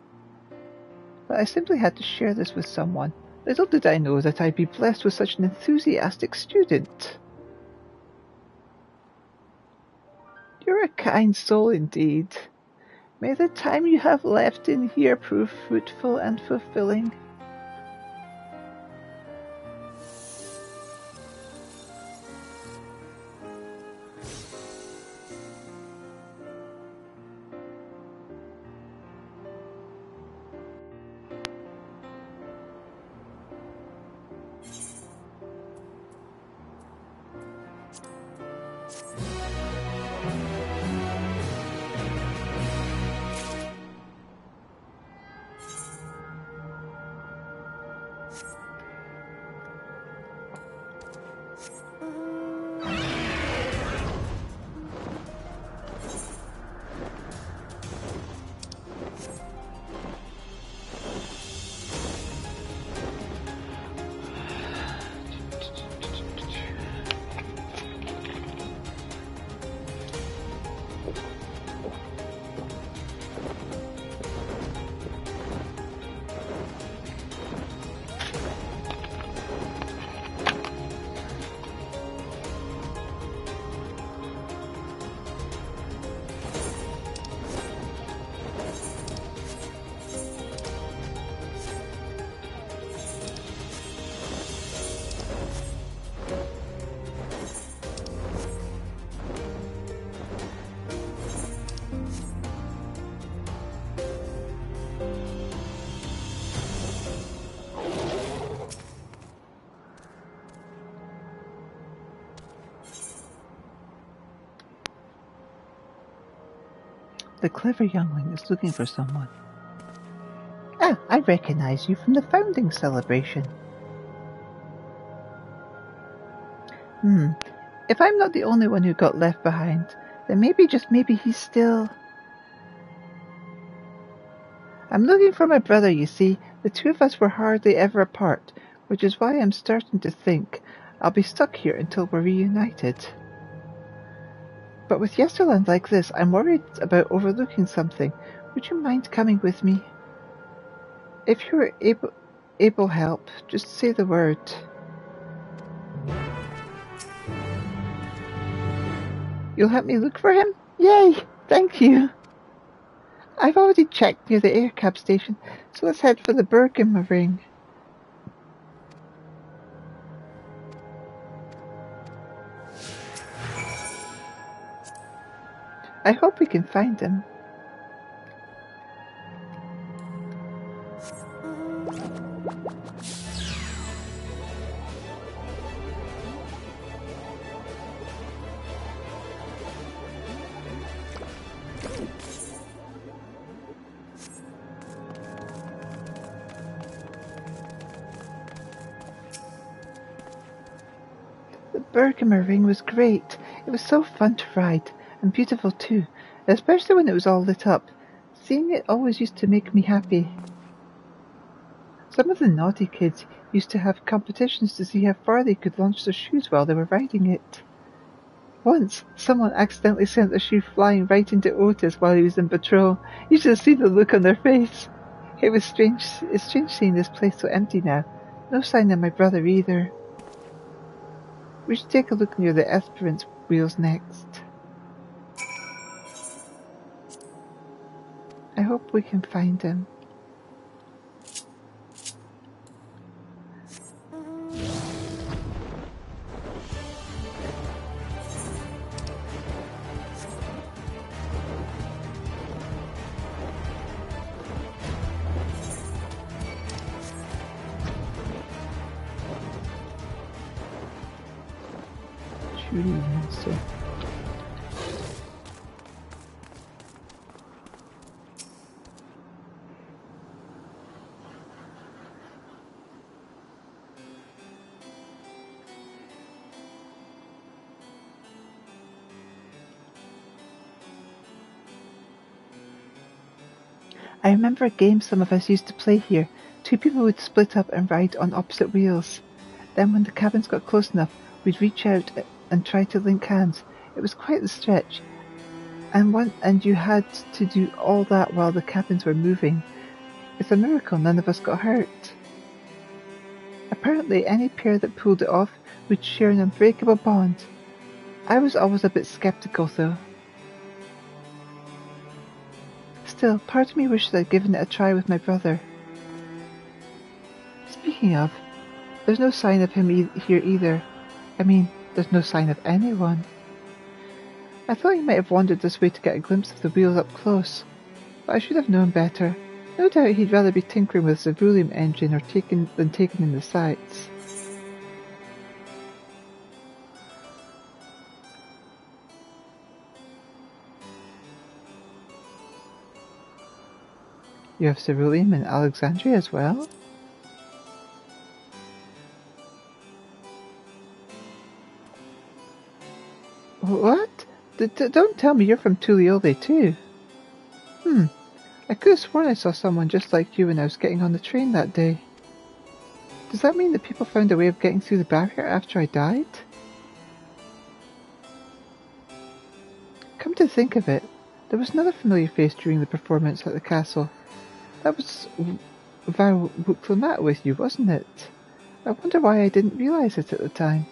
But I simply had to share this with someone. Little did I know that I'd be blessed with such an enthusiastic student. You're a kind soul indeed. May the time you have left in here prove fruitful and fulfilling. The clever youngling is looking for someone. Ah, I recognize you from the founding celebration. If I'm not the only one who got left behind, then maybe, just maybe, he's still... I'm looking for my brother, you see. The two of us were hardly ever apart, which is why I'm starting to think I'll be stuck here until we're reunited. But with Yesterland like this, I'm worried about overlooking something. Would you mind coming with me? If you're able help, just say the word. You'll help me look for him? Yay! Thank you! I've already checked near the aircab station, so let's head for the Bergama ring. I hope we can find him. The Bergama ring was great. It was so fun to ride, and beautiful too, especially when it was all lit up. Seeing it always used to make me happy. Some of the naughty kids used to have competitions to see how far they could launch their shoes while they were riding it. Once, someone accidentally sent a shoe flying right into Otis while he was in patrol. You should have seen the look on their face. It's strange seeing this place so empty now. No sign of my brother either. We should take a look near the Esperance wheels next. I hope we can find him. Monster. I remember a game some of us used to play here. Two people would split up and ride on opposite wheels. Then when the cabins got close enough, we'd reach out and try to link hands. It was quite the stretch. And you had to do all that while the cabins were moving. It's a miracle none of us got hurt. Apparently any pair that pulled it off would share an unbreakable bond. I was always a bit skeptical though. Still, part of me wishes I'd given it a try with my brother. Speaking of, there's no sign of him here either. I mean, there's no sign of anyone. I thought he might have wandered this way to get a glimpse of the wheels up close, but I should have known better. No doubt he'd rather be tinkering with the Cerulean engine than taking in the sights. You have Cerulean in Alexandria as well? What? Don't tell me you're from Tuliole too. I could have sworn I saw someone just like you when I was getting on the train that day. Does that mean that people found a way of getting through the barrier after I died? Come to think of it, there was another familiar face during the performance at the castle. That was Val Wuklamat with you, wasn't it? I wonder why I didn't realise it at the time.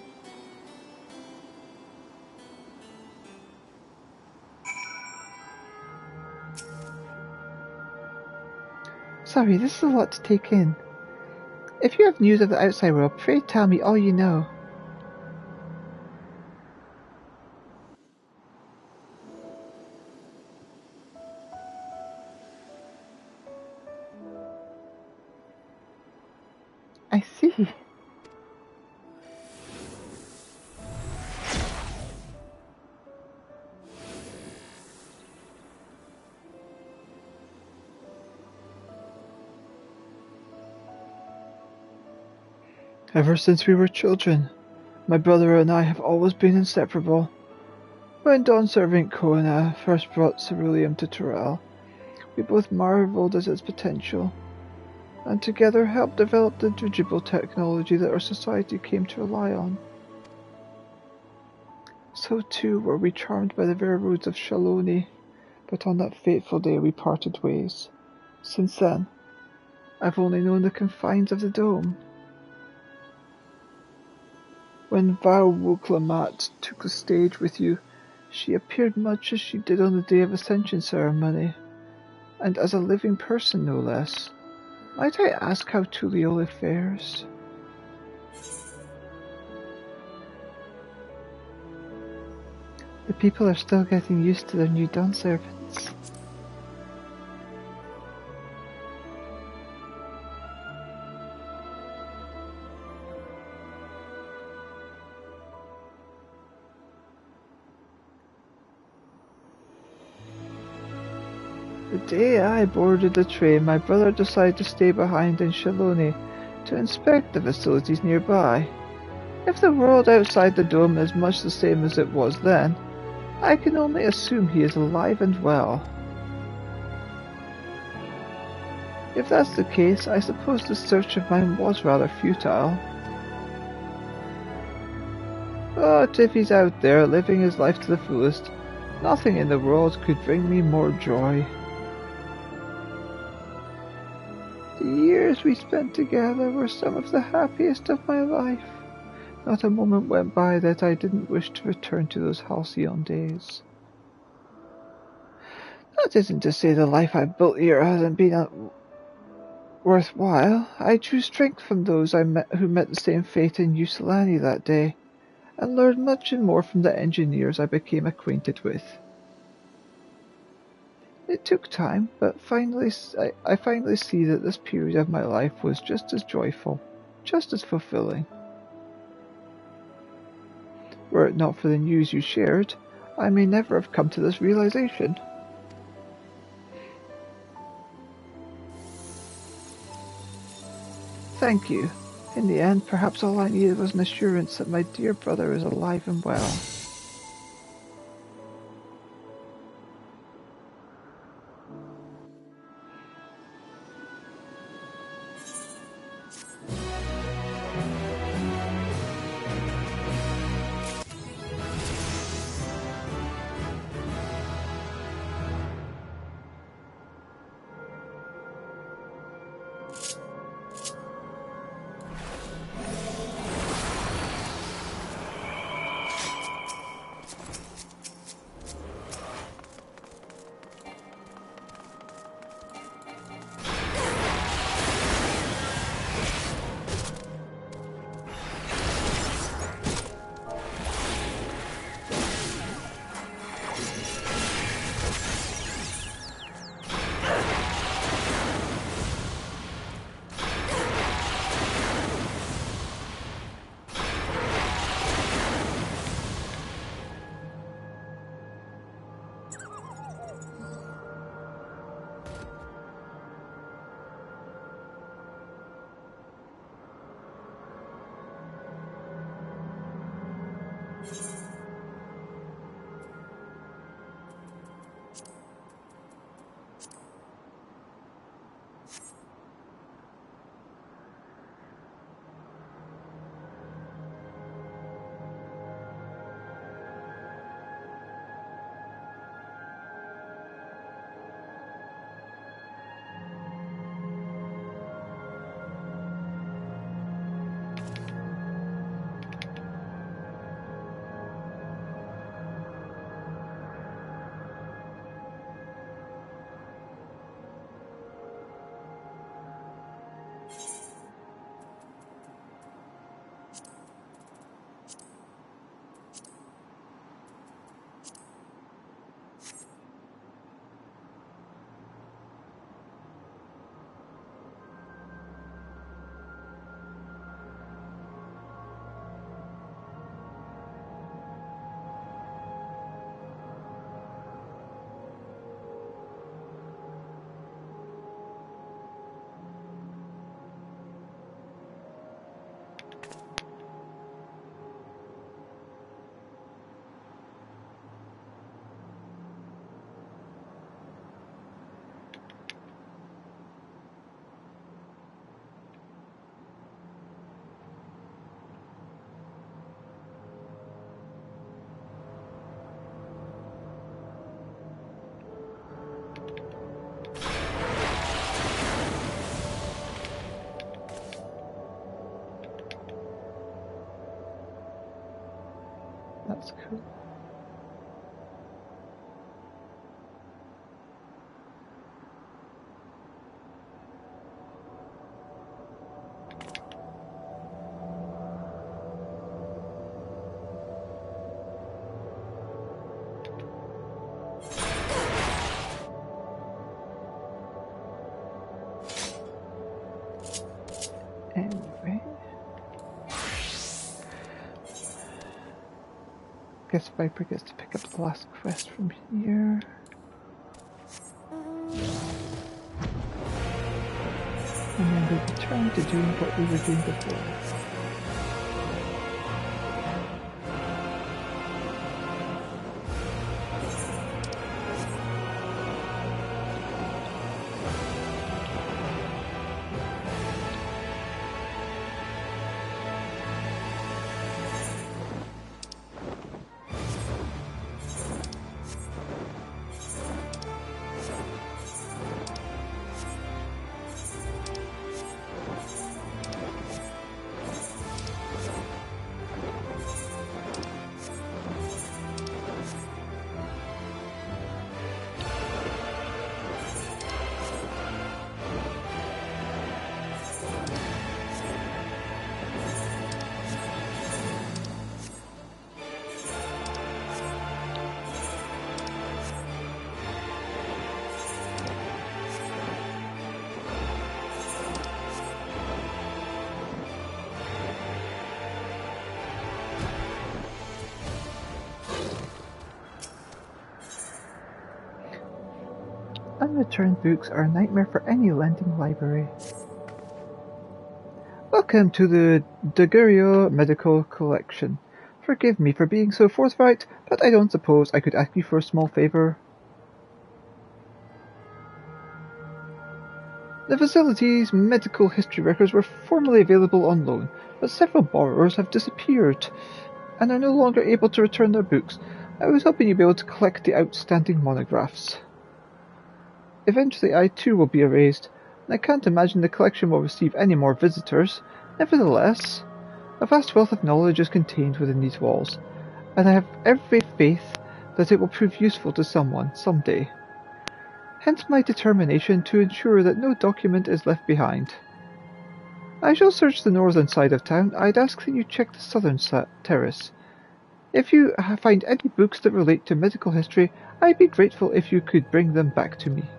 Sorry, this is a lot to take in. If you have news of the outside world, pray tell me all you know. I see. Ever since we were children, my brother and I have always been inseparable. When Dawn Servant Kona first brought Ceruleum to Terrell, we both marveled at its potential, and together helped develop the dirigible technology that our society came to rely on. So too were we charmed by the very roads of Shaloni, but on that fateful day we parted ways. Since then, I've only known the confines of the dome. When Val Wuklamat took the stage with you, she appeared much as she did on the day of Ascension ceremony, and as a living person no less. Might I ask how Tuliole fares? The people are still getting used to their new Dawn servants. The day I boarded the train, my brother decided to stay behind in Shaloni to inspect the facilities nearby. If the world outside the dome is much the same as it was then, I can only assume he is alive and well. If that's the case, I suppose the search of mine was rather futile. But if he's out there living his life to the fullest, nothing in the world could bring me more joy. The years we spent together were some of the happiest of my life. Not a moment went by that I didn't wish to return to those halcyon days. That isn't to say the life I've built here hasn't been worthwhile. I drew strength from those I met who met the same fate in Usulani that day, and learned much and more from the engineers I became acquainted with. It took time, but I finally see that this period of my life was just as joyful, just as fulfilling. Were it not for the news you shared, I may never have come to this realization. Thank you. In the end, perhaps all I needed was an assurance that my dear brother is alive and well. That's cool. Anyway, guess Viper gets to pick up the last quest from here. And then we'll return to doing what we were doing before. Unreturned books are a nightmare for any lending library. Welcome to the Daguerreau Medical Collection. Forgive me for being so forthright, but I don't suppose I could ask you for a small favour. The facility's medical history records were formerly available on loan, but several borrowers have disappeared and are no longer able to return their books. I was hoping you'd be able to collect the outstanding monographs. Eventually I too will be erased, and I can't imagine the collection will receive any more visitors. Nevertheless, a vast wealth of knowledge is contained within these walls, and I have every faith that it will prove useful to someone someday. Hence my determination to ensure that no document is left behind. I shall search the northern side of town. I'd ask that you check the southern terrace. If you find any books that relate to medical history, I'd be grateful if you could bring them back to me.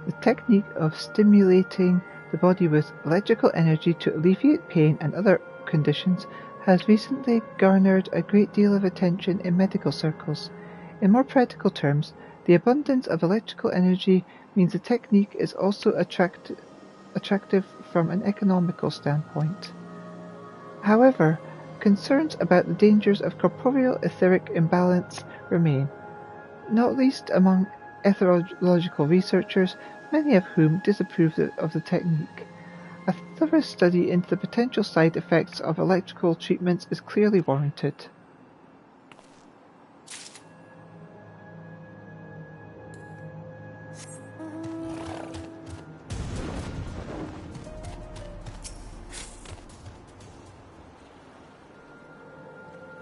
The technique of stimulating the body with electrical energy to alleviate pain and other conditions has recently garnered a great deal of attention in medical circles. In more practical terms, the abundance of electrical energy means the technique is also attractive from an economical standpoint. However, concerns about the dangers of corporeal etheric imbalance remain, not least among ethological researchers, many of whom disapprove of the technique. A thorough study into the potential side effects of electrical treatments is clearly warranted.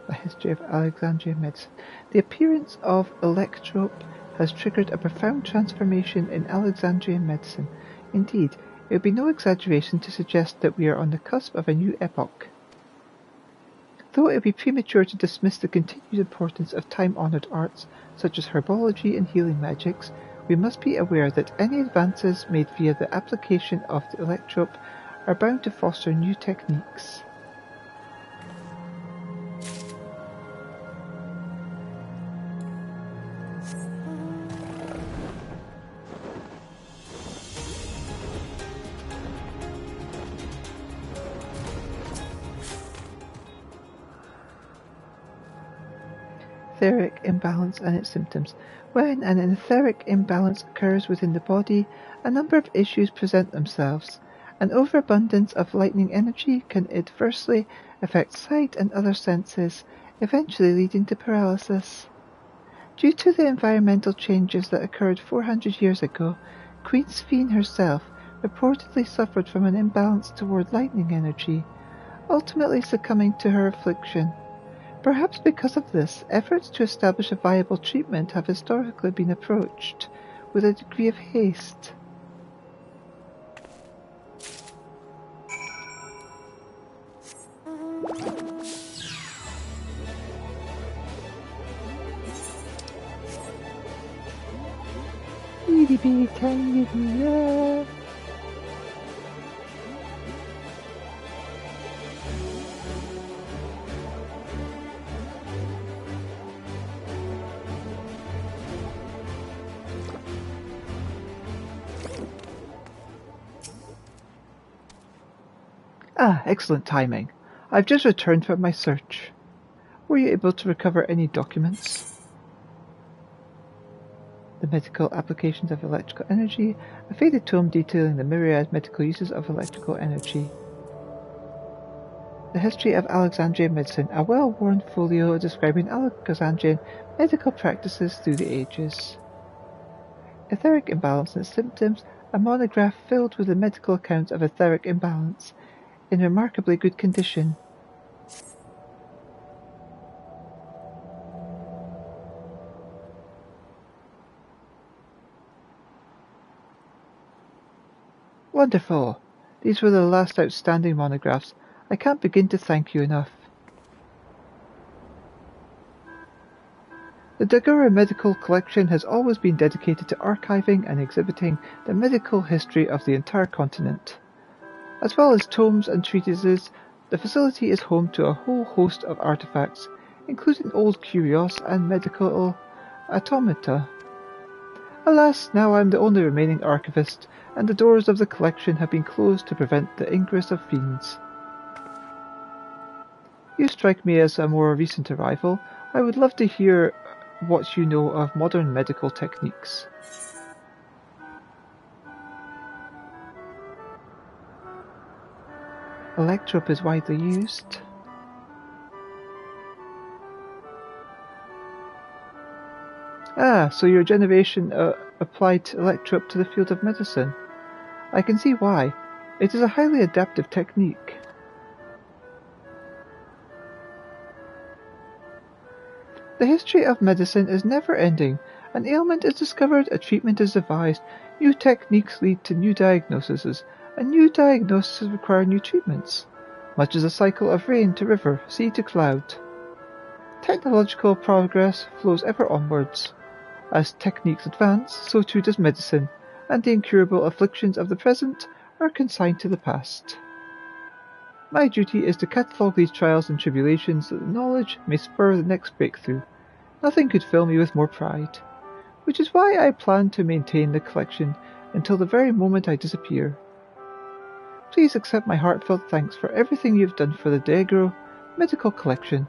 A history of Alexandrian medicine. The appearance of electrope has triggered a profound transformation in Alexandrian medicine. Indeed, it would be no exaggeration to suggest that we are on the cusp of a new epoch. Though it would be premature to dismiss the continued importance of time-honoured arts such as herbology and healing magics, we must be aware that any advances made via the application of the electrope are bound to foster new techniques. Etheric imbalance and its symptoms. When an etheric imbalance occurs within the body, a number of issues present themselves. An overabundance of lightning energy can adversely affect sight and other senses, eventually leading to paralysis. Due to the environmental changes that occurred 400 years ago, Queen Sphene herself reportedly suffered from an imbalance toward lightning energy, ultimately succumbing to her affliction. Perhaps because of this, efforts to establish a viable treatment have historically been approached with a degree of haste. Itty bitty tiny little. Ah, excellent timing. I've just returned from my search. Were you able to recover any documents? The medical applications of electrical energy, a faded tome detailing the myriad medical uses of electrical energy. The history of Alexandrian medicine, a well-worn folio describing Alexandrian medical practices through the ages. Etheric imbalance and its symptoms, a monograph filled with the medical accounts of etheric imbalance, in remarkably good condition. Wonderful! These were the last outstanding monographs. I can't begin to thank you enough. The Daguerre Medical Collection has always been dedicated to archiving and exhibiting the medical history of the entire continent. As well as tomes and treatises, the facility is home to a whole host of artifacts, including old curios and medical automata. Alas, now I am the only remaining archivist, and the doors of the collection have been closed to prevent the ingress of fiends. You strike me as a more recent arrival. I would love to hear what you know of modern medical techniques. Electrope is widely used. Ah, so your generation applied electrope to the field of medicine. I can see why. It is a highly adaptive technique. The history of medicine is never-ending. An ailment is discovered, a treatment is devised, new techniques lead to new diagnoses, and new diagnoses require new treatments, much as a cycle of rain to river, sea to cloud. Technological progress flows ever onwards. As techniques advance, so too does medicine, and the incurable afflictions of the present are consigned to the past. My duty is to catalogue these trials and tribulations that the knowledge may spur the next breakthrough. Nothing could fill me with more pride, which is why I plan to maintain the collection until the very moment I disappear. Please accept my heartfelt thanks for everything you've done for the Daegro Medical Collection.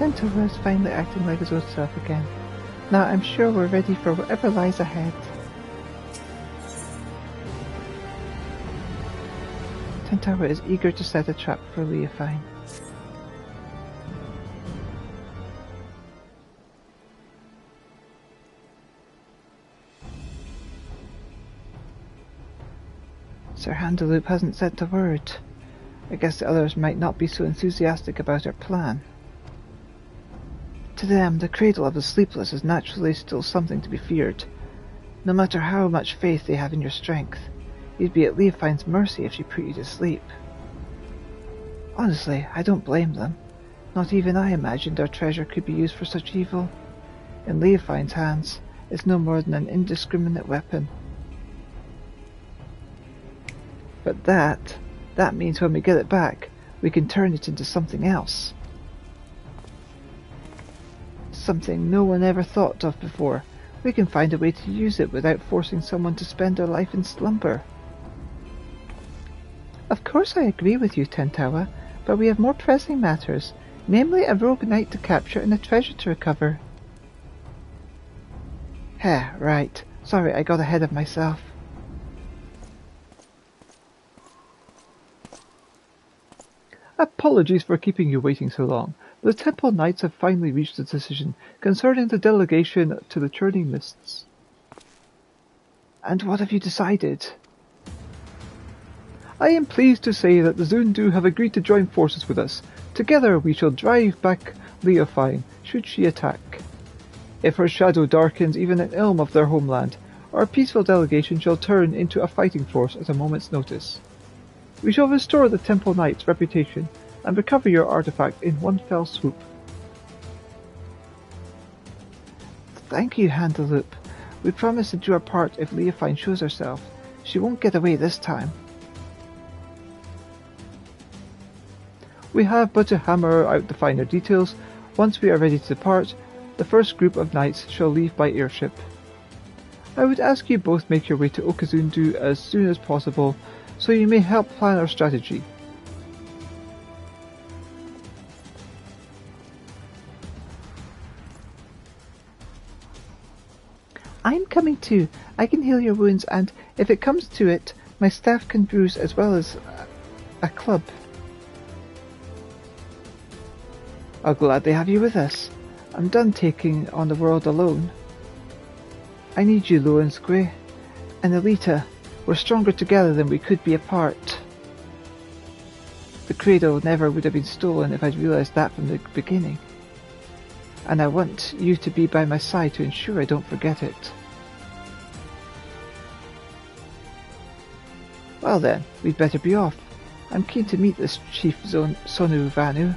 Centaur is finally acting like his old self again. Now I'm sure we're ready for whatever lies ahead. Centaur is eager to set a trap for Leofine. Sir Handaloop hasn't said a word. I guess the others might not be so enthusiastic about our plan. To them, the cradle of the sleepless is naturally still something to be feared. No matter how much faith they have in your strength, you'd be at Leofine's mercy if she put you to sleep. Honestly, I don't blame them. Not even I imagined our treasure could be used for such evil. In Leofine's hands, it's no more than an indiscriminate weapon. But that means when we get it back, we can turn it into something else. Something no one ever thought of before. We can find a way to use it without forcing someone to spend their life in slumber. Of course I agree with you, Tentawa, but we have more pressing matters, namely a rogue knight to capture and a treasure to recover. Heh, right. Sorry, I got ahead of myself. Apologies for keeping you waiting so long. The Temple Knights have finally reached a decision concerning the delegation to the Churning Mists. And what have you decided? I am pleased to say that the Zundu have agreed to join forces with us. Together we shall drive back Leofine, should she attack. If her shadow darkens even an elm of their homeland, our peaceful delegation shall turn into a fighting force at a moment's notice. We shall restore the Temple Knight's reputation and recover your artifact in one fell swoop. Thank you, Handaloop. We promise to do our part if Leofine shows herself. She won't get away this time. We have but to hammer out the finer details. Once we are ready to depart, the first group of knights shall leave by airship. I would ask you both make your way to Okazundu as soon as possible, so you may help plan our strategy. I'm coming too. I can heal your wounds, and if it comes to it, my staff can bruise as well as a club. I'll gladly have you with us. I'm done taking on the world alone. I need you, Loensque and Elita. We're stronger together than we could be apart. The cradle never would have been stolen if I'd realised that from the beginning. And I want you to be by my side to ensure I don't forget it. Well then, we'd better be off. I'm keen to meet this Chief Sonu Vanu.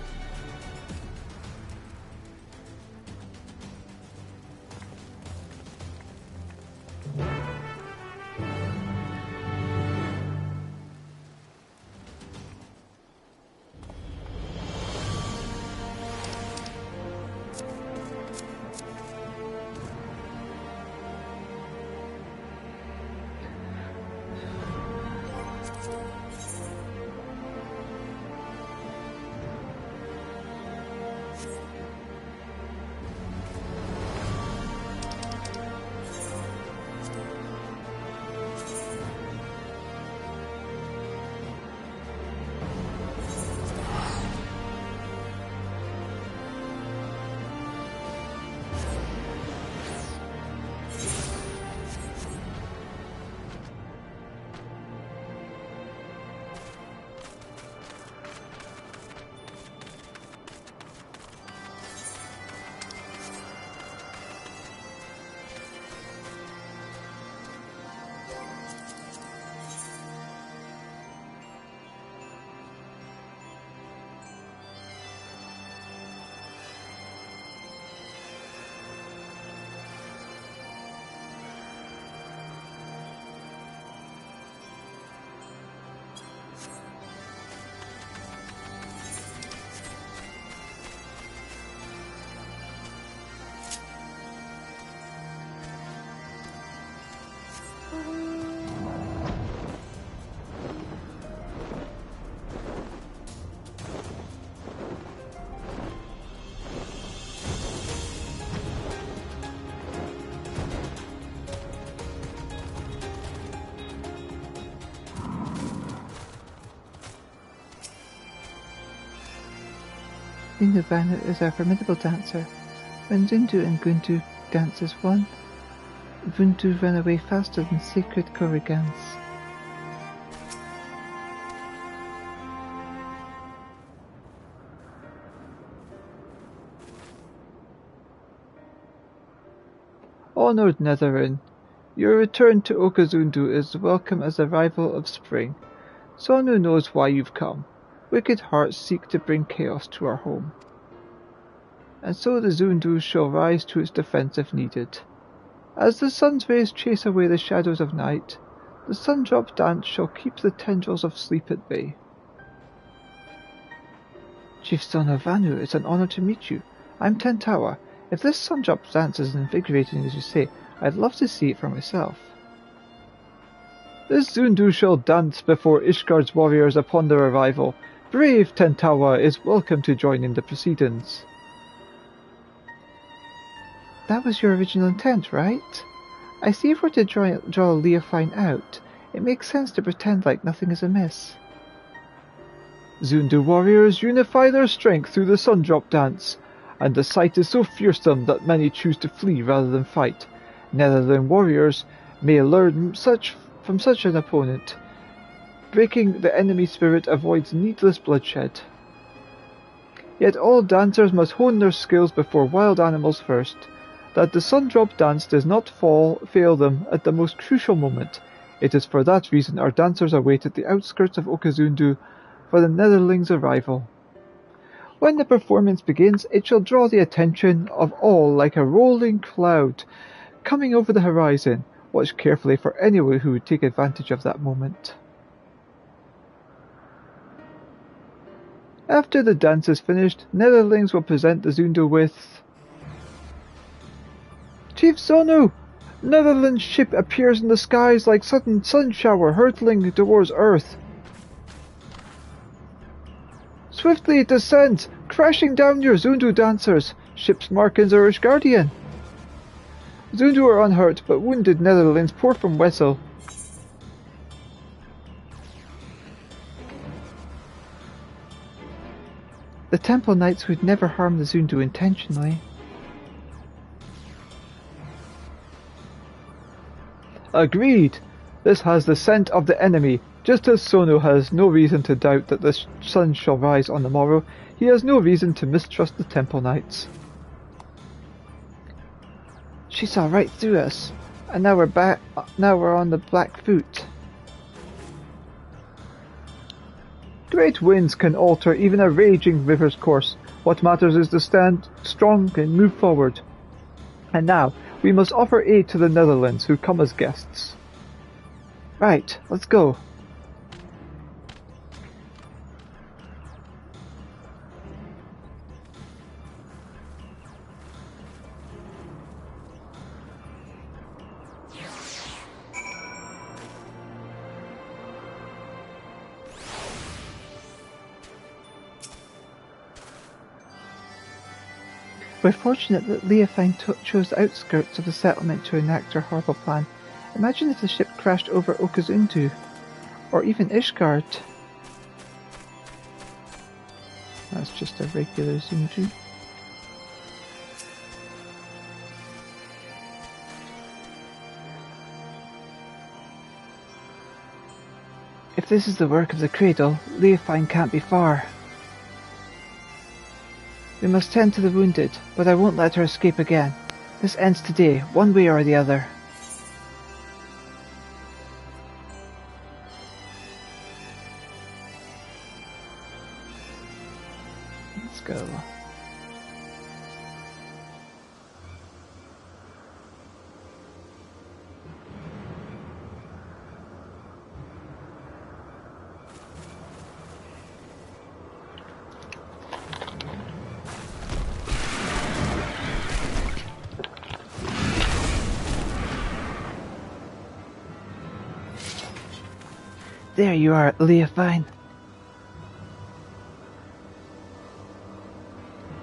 Vanu is a formidable dancer. When Zundu and Gundu dance as one, Vundu run away faster than sacred Korrigans. Honoured Netherin, your return to Okazundu is welcome as the arrival of spring. Sonu knows why you've come. Wicked hearts seek to bring chaos to our home. And so the Zundu shall rise to its defence if needed. As the sun's rays chase away the shadows of night, the Sundrop dance shall keep the tendrils of sleep at bay. Chief Sonu Vanu, it's an honour to meet you. I'm Tentawa. If this Sundrop dance is invigorating as you say, I'd love to see it for myself. This Zundu shall dance before Ishgard's warriors upon their arrival. Brave Tentawa is welcome to join in the proceedings. That was your original intent, right? I see if we're to draw Leofine out, it makes sense to pretend like nothing is amiss. Zundu warriors unify their strength through the Sundrop dance, and the sight is so fearsome that many choose to flee rather than fight. Netherland warriors may learn from such an opponent. Breaking the enemy spirit avoids needless bloodshed. Yet all dancers must hone their skills before wild animals first, that the Sundrop dance does not fail them at the most crucial moment. It is for that reason our dancers await at the outskirts of Okazundu for the Netherlings' arrival. When the performance begins, it shall draw the attention of all like a rolling cloud coming over the horizon. Watch carefully for anyone who would take advantage of that moment. After the dance is finished, Netherlings will present the Zundu with... Chief Sonu! Netherland's ship appears in the skies like sudden sun shower hurtling towards Earth. Swiftly it descends, crashing down your Zundu dancers. Ship's markings are Ishgardian. Zundu are unhurt, but wounded Netherlands pour from Wessel. The Temple Knights would never harm the Zundu intentionally. Agreed. This has the scent of the enemy. Just as Sono has no reason to doubt that the sun shall rise on the morrow, he has no reason to mistrust the Temple Knights. She saw right through us, and now we're back. Now we're on the black foot. Great winds can alter even a raging river's course. What matters is to stand strong and move forward. And now, we must offer aid to the Netherlands, who come as guests. Right, let's go. We're fortunate that Leofine chose the outskirts of the settlement to enact her horrible plan. Imagine if the ship crashed over Okazundu, or even Ishgard. That's just a regular Zundu. If this is the work of the Cradle, Leofine can't be far. We must tend to the wounded, but I won't let her escape again. This ends today, one way or the other. Let's go. There you are, Leofine.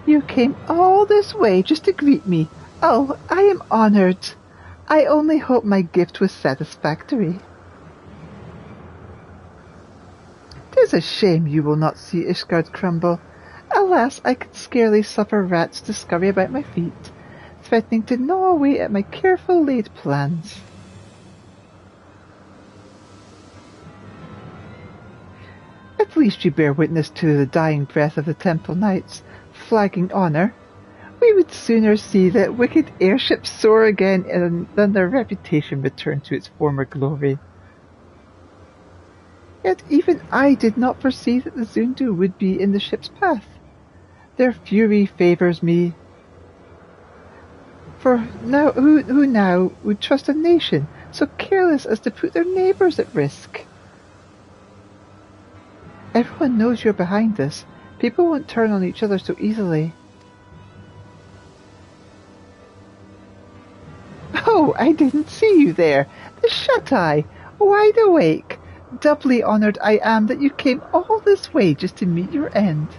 You came all this way just to greet me. Oh, I am honored. I only hope my gift was satisfactory. 'Tis a shame you will not see Ishgard crumble. Alas, I could scarcely suffer rats to scurry about my feet, threatening to gnaw away at my careful laid plans. At least you bear witness to the dying breath of the Temple Knights, flagging honour. We would sooner see that wicked airships soar again than their reputation return to its former glory. Yet even I did not foresee that the Zundu would be in the ship's path. Their fury favours me. For now, who now would trust a nation so careless as to put their neighbours at risk? Everyone knows you're behind this. People won't turn on each other so easily. Oh, I didn't see you there. The shut-eye, wide awake. Doubly honoured I am that you came all this way just to meet your end.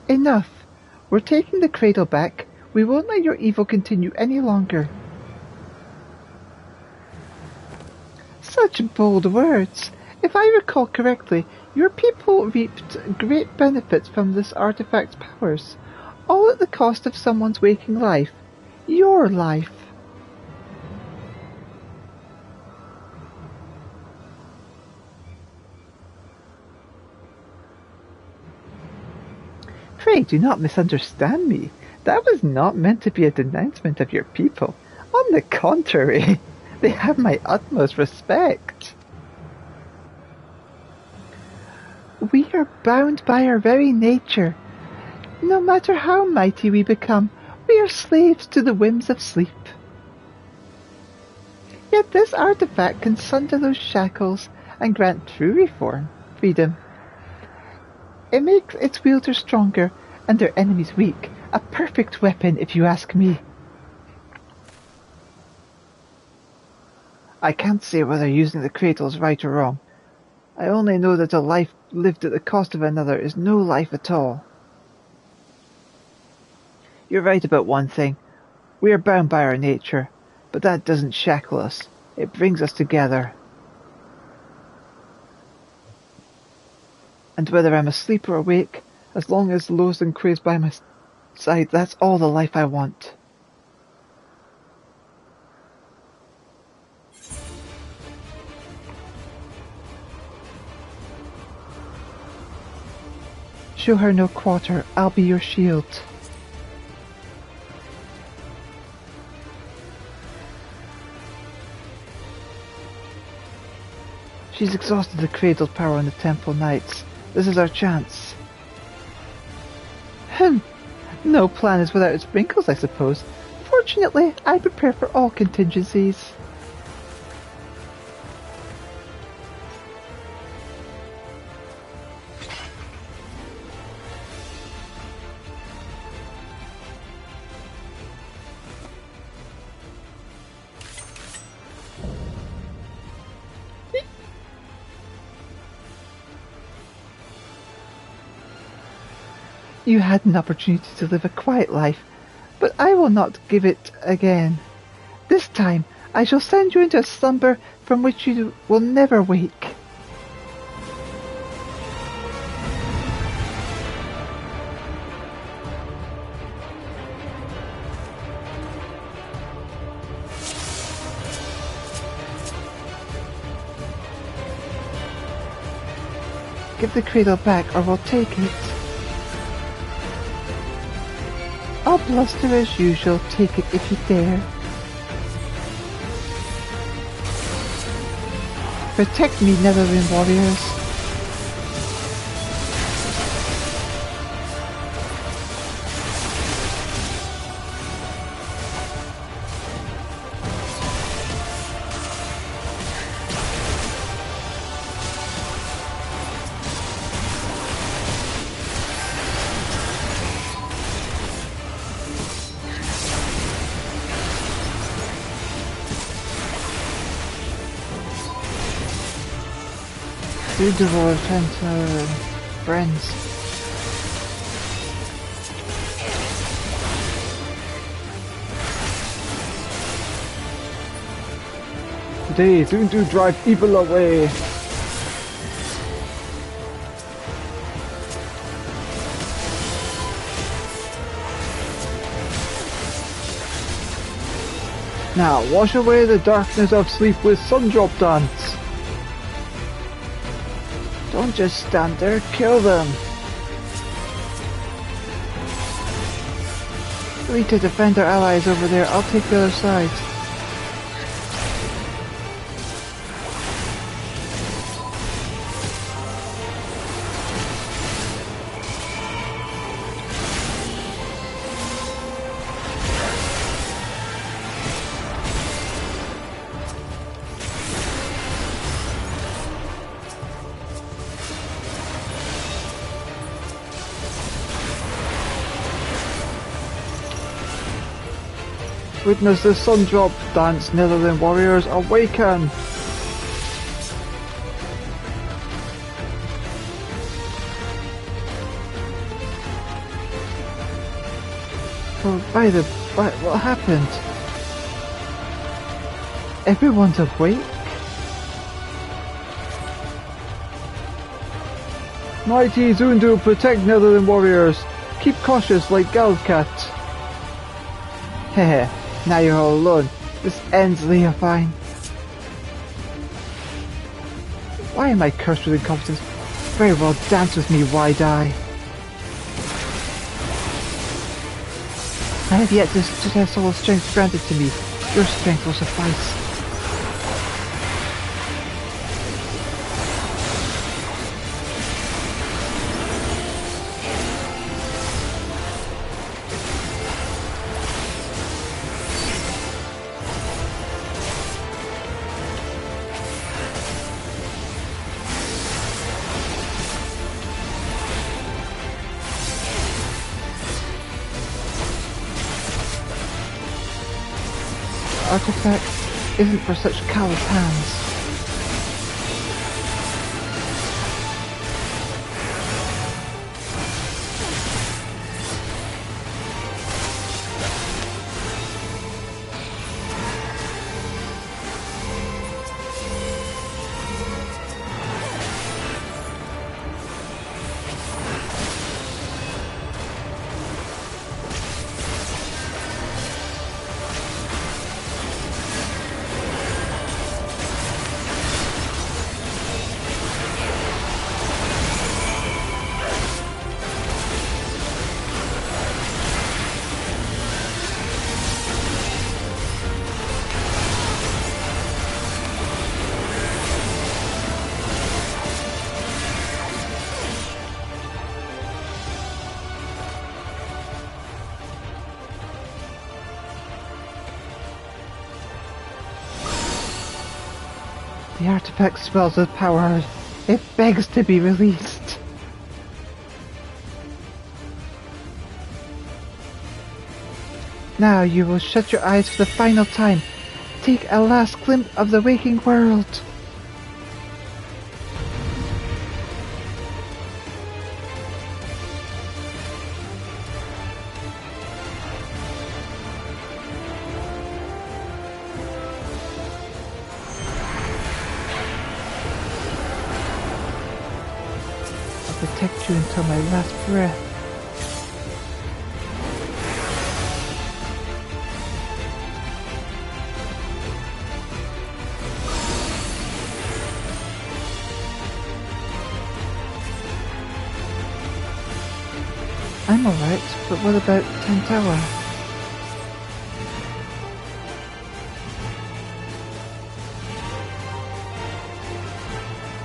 Enough. We're taking the cradle back. We won't let your evil continue any longer. Such bold words. If I recall correctly, your people reaped great benefits from this artifact's powers, all at the cost of someone's waking life. Your life. Pray do not misunderstand me. That was not meant to be a denouncement of your people. On the contrary, they have my utmost respect. We are bound by our very nature. No matter how mighty we become, we are slaves to the whims of sleep. Yet this artifact can sunder those shackles and grant true freedom. It makes its wielder stronger and their enemies weak. A perfect weapon, if you ask me. I can't say whether using the cradle is right or wrong. I only know that a life lived at the cost of another is no life at all. You're right about one thing. We are bound by our nature, but that doesn't shackle us. It brings us together. And whether I'm asleep or awake, as long as Lozen craves by my side, that's all the life I want. Show her no quarter, I'll be your shield. She's exhausted the cradled power on the temple knights. This is our chance. No plan is without its wrinkles, I suppose. Fortunately, I prepare for all contingencies. You had an opportunity to live a quiet life, but I will not give it again. This time, I shall send you into a slumber from which you will never wake. Give the cradle back or we'll take it. I'll bluster as usual, take it if you dare. Protect me, Netherland warriors. Suitable and friends. Today, Zundu drive evil away. Now, wash away the darkness of sleep with Sundrop Dance. Don't just stand there, kill them! We need to defend our allies over there, I'll take the other side. Witness the Sundrop Dance, Netherland warriors, awaken! By what happened? Everyone's awake? Mighty Zundu, protect Netherland warriors! Keep cautious like Galdcat! Heh, now you're all alone. This ends, Leofine. Why am I cursed with incompetence? Very well, dance with me, Wide-Eye. I have yet to test all the strength granted to me. Your strength will suffice. Artifact isn't for such callous hands. The artifact swells with power. It begs to be released. Now you will shut your eyes for the final time. Take a last glimpse of the waking world. I'll protect you until my last breath. I'm alright, but what about Tantawa?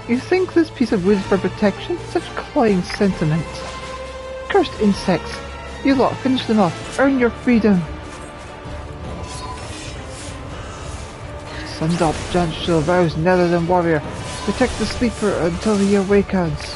You think this piece of wood for protection? Such cloying sentiment. Cursed insects! You lot, finish them off. Earn your freedom! Sundop Judge shall rouse nether than warrior. Protect the sleeper until he awakens.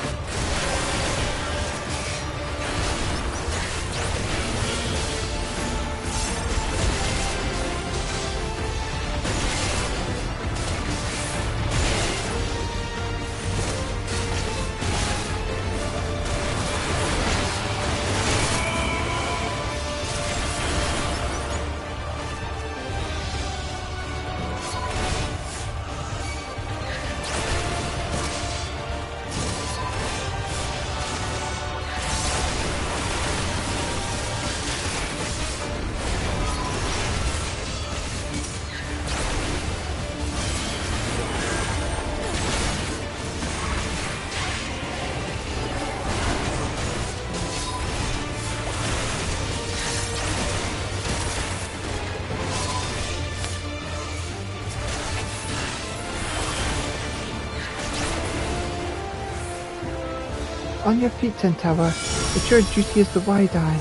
On your feet, Centaur. It's your duty as the Wide Eye.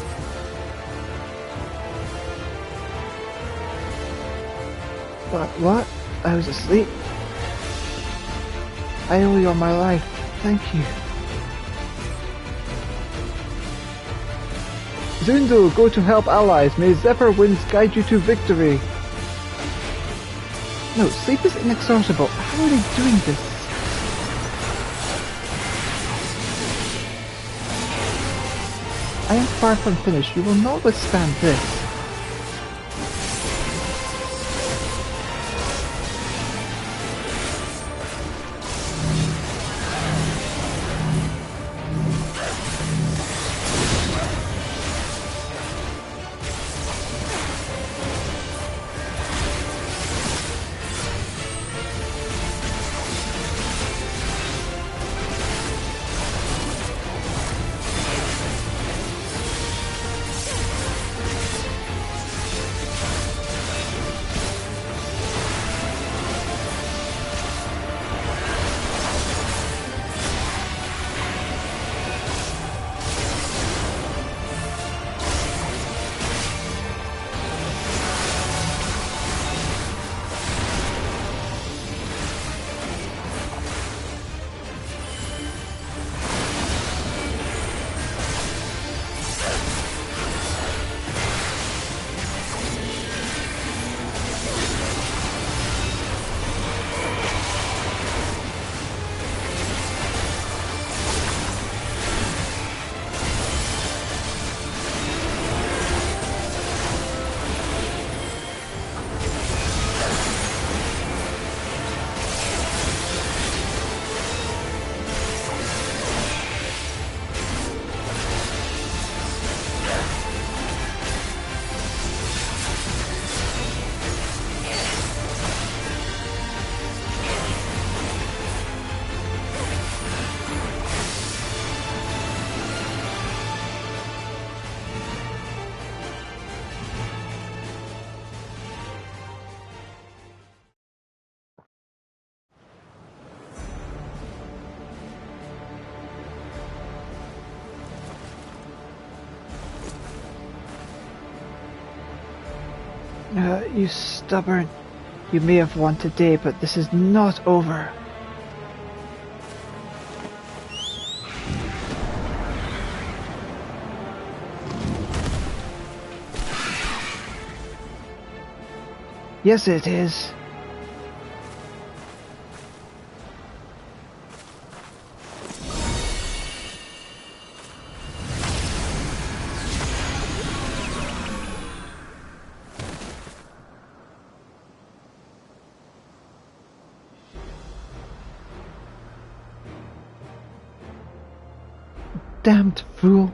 What? I was asleep? I owe you all my life. Thank you. Zundu, go to help allies. May Zephyr winds guide you to victory. No, sleep is inexhaustible. How are they doing this? I am far from finished. You will not withstand this. You stubborn. You may have won today, but this is not over. Yes, it is. Damned fool.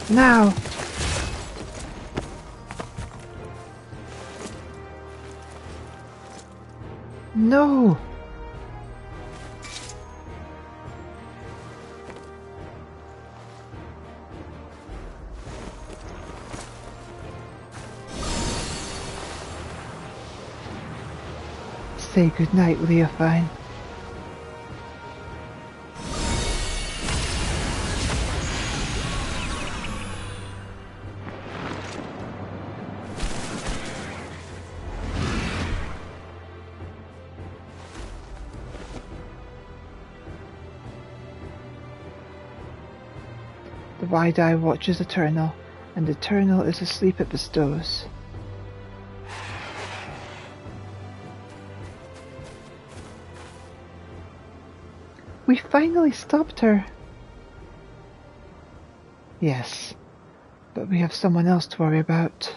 Now! No! Say goodnight, Leofine. The wide eye watches eternal, and eternal is the sleep it bestows. We finally stopped her. Yes, but we have someone else to worry about.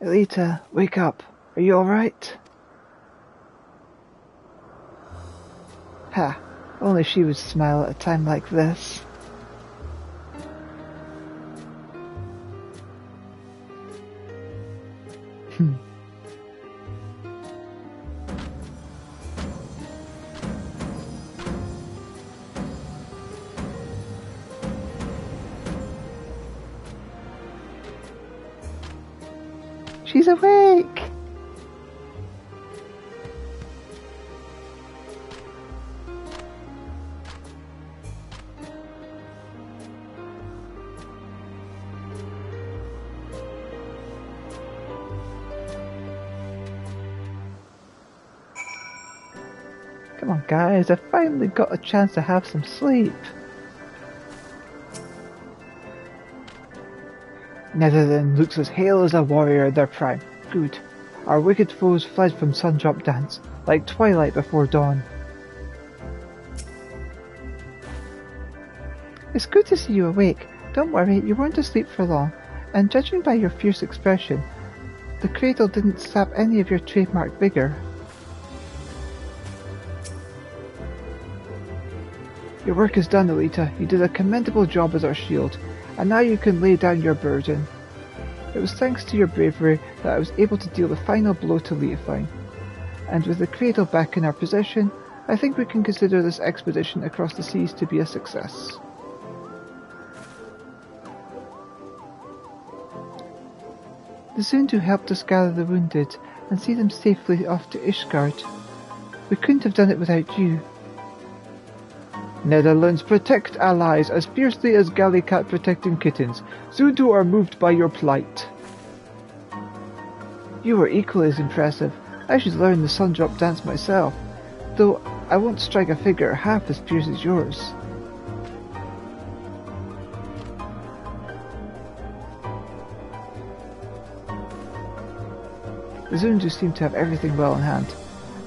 Elita, wake up. Are you alright? Ha, only she would smile at a time like this. She's awake! Come on guys, I finally got a chance to have some sleep. Netherland looks as hale as a warrior at their prime. Good. Our wicked foes fled from Sundrop Dance, like twilight before dawn. It's good to see you awake. Don't worry, you weren't asleep for long, and judging by your fierce expression, the cradle didn't sap any of your trademark vigour. Your work is done, Elita. You did a commendable job as our shield, and now you can lay down your burden. It was thanks to your bravery that I was able to deal the final blow to Leofine, and with the cradle back in our possession, I think we can consider this expedition across the seas to be a success. The Zundu helped us gather the wounded and see them safely off to Ishgard. We couldn't have done it without you. Netherlands protect allies as fiercely as Gallicat protecting kittens. Zundu are moved by your plight. You were equally as impressive. I should learn the Sundrop Dance myself, though I won't strike a figure half as fierce as yours. The Zundu seem to have everything well in hand,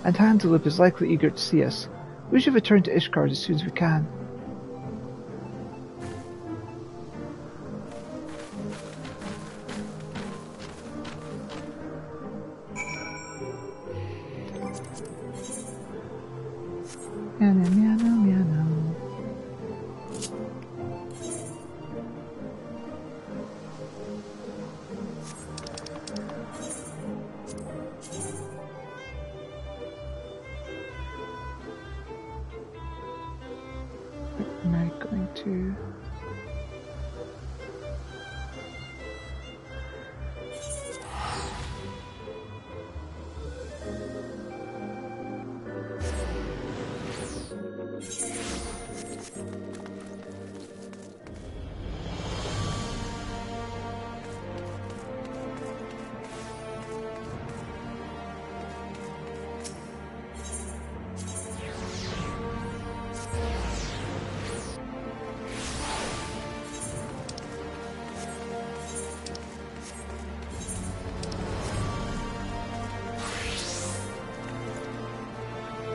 and Handalup is likely eager to see us. We should return to Ishgard as soon as we can. Meow, meow, meow, meow, meow. Am I going to...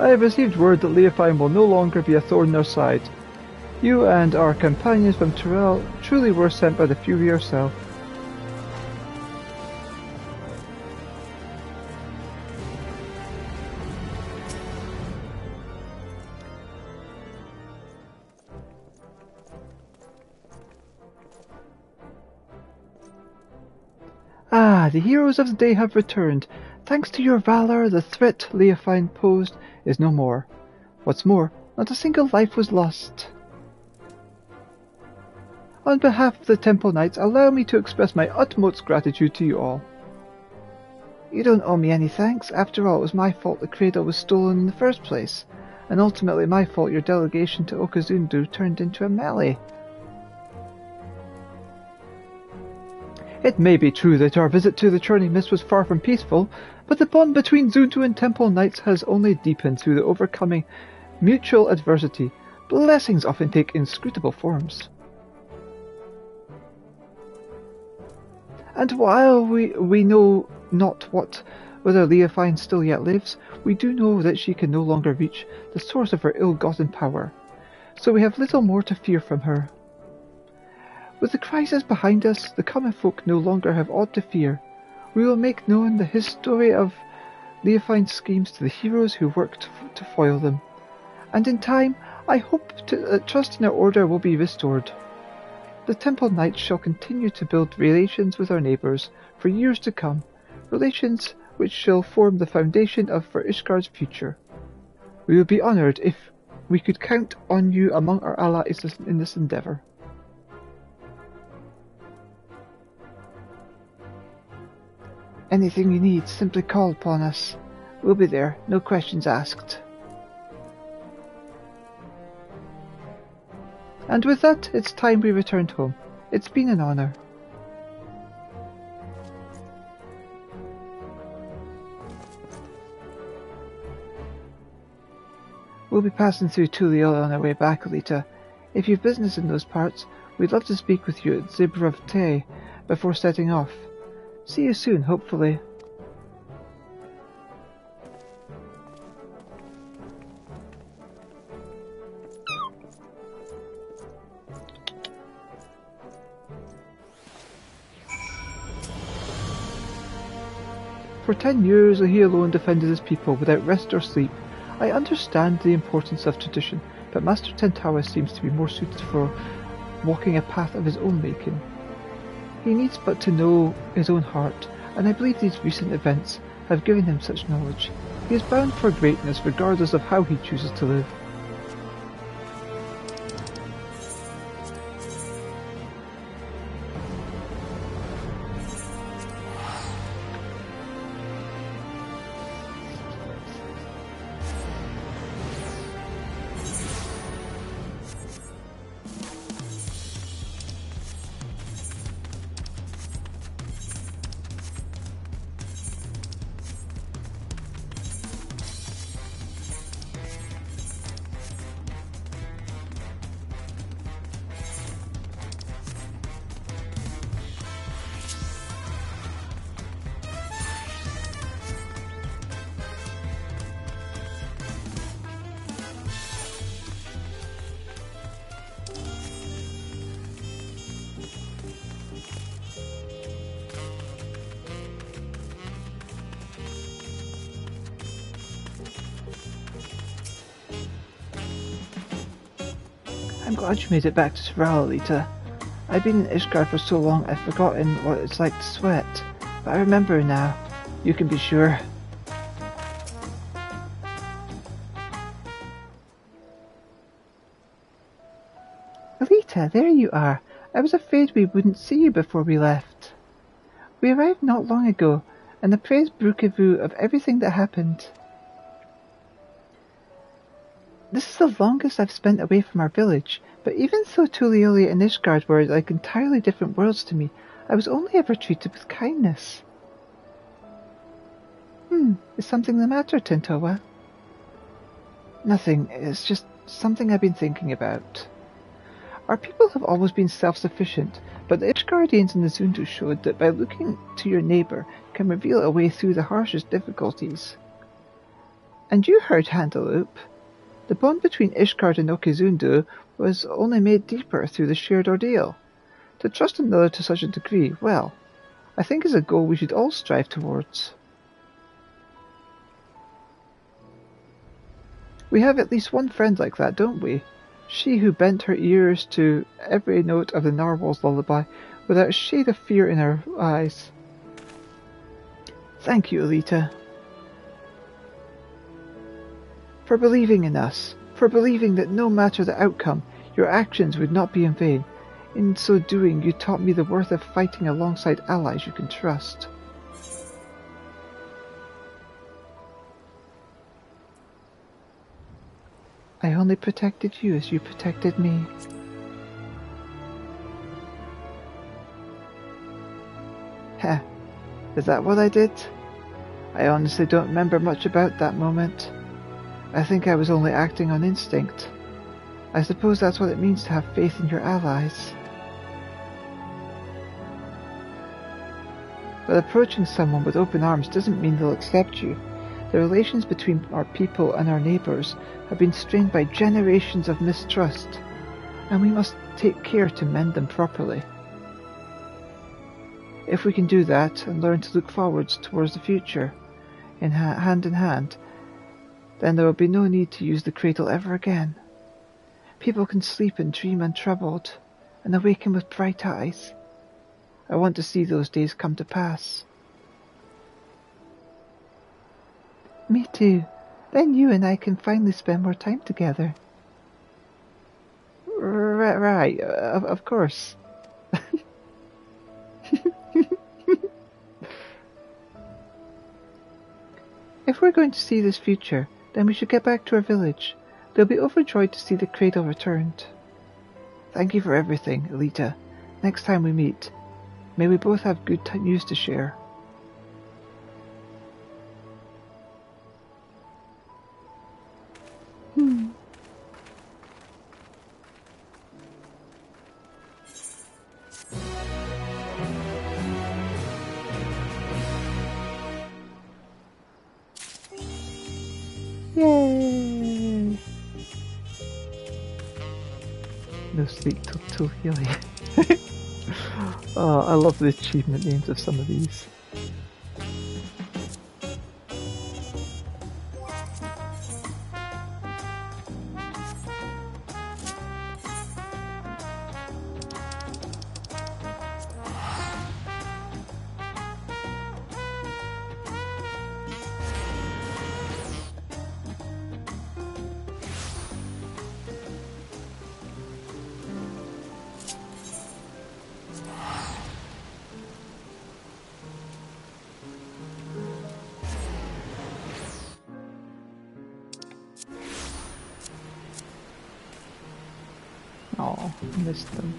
I have received word that Leofine will no longer be a thorn in our side. You and our companions from Tyrell truly were sent by the Fury herself. Ah, the heroes of the day have returned. Thanks to your valor, the threat Leofine posed is no more. What's more, not a single life was lost. On behalf of the Temple Knights, allow me to express my utmost gratitude to you all. You don't owe me any thanks. After all, it was my fault the cradle was stolen in the first place, and ultimately my fault your delegation to Okazundu turned into a melee. It may be true that our visit to the Churning Mist was far from peaceful, but the bond between Zundu and Temple Knights has only deepened through the overcoming mutual adversity. Blessings often take inscrutable forms. And while we know not whether Leofine still yet lives, we do know that she can no longer reach the source of her ill-gotten power, so we have little more to fear from her. With the crisis behind us, the common folk no longer have aught to fear. We will make known the history of Leofine's schemes to the heroes who worked to foil them, and in time I hope that trust in our order will be restored. The Temple Knights shall continue to build relations with our neighbours for years to come, relations which shall form the foundation for Ishgard's future. We would be honoured if we could count on you among our allies in this endeavour. Anything you need, simply call upon us. We'll be there, no questions asked. And with that, it's time we returned home. It's been an honour. We'll be passing through Tuliel on our way back, Elita. If you've business in those parts, we'd love to speak with you at Zibravte before setting off. See you soon, hopefully. For 10 years he alone defended his people without rest or sleep. I understand the importance of tradition, but Master Tentawa seems to be more suited for walking a path of his own making. He needs but to know his own heart, and I believe these recent events have given him such knowledge. He is bound for greatness regardless of how he chooses to live. I'm glad you made it back to Tyrell, Elita. I've been in Ishgard for so long I've forgotten what it's like to sweat, but I remember now. You can be sure. Elita, there you are. I was afraid we wouldn't see you before we left. We arrived not long ago, and appraised Brukevu of everything that happened. This is the longest I've spent away from our village, but even though Tulioli and Ishgard were like entirely different worlds to me, I was only ever treated with kindness. Is something the matter, Tintowa? Nothing, it's just something I've been thinking about. Our people have always been self-sufficient, but the Ishgardians and the Zundu showed that by looking to your neighbour can reveal a way through the harshest difficulties. And you heard Handeloop. The bond between Ishgard and Okizundu was only made deeper through the shared ordeal. To trust another to such a degree, well, I think is a goal we should all strive towards. We have at least one friend like that, don't we? She who bent her ears to every note of the narwhal's lullaby without a shade of fear in her eyes. Thank you, Elita. For believing in us, for believing that no matter the outcome, your actions would not be in vain. In so doing, you taught me the worth of fighting alongside allies you can trust. I only protected you as you protected me. Heh, is that what I did? I honestly don't remember much about that moment. I think I was only acting on instinct. I suppose that's what it means to have faith in your allies. But approaching someone with open arms doesn't mean they'll accept you. The relations between our people and our neighbours have been strained by generations of mistrust, and we must take care to mend them properly. If we can do that and learn to look forwards towards the future, hand in hand, then there will be no need to use the cradle ever again. People can sleep and dream untroubled, and awaken with bright eyes. I want to see those days come to pass. Me too. Then you and I can finally spend more time together. Right, of course. If we're going to see this future, then we should get back to our village. They'll be overjoyed to see the cradle returned. Thank you for everything, Elita. Next time we meet, may we both have good news to share. Yay! No sleep till healing. Oh, I love the achievement names of some of these. Oh, missed them.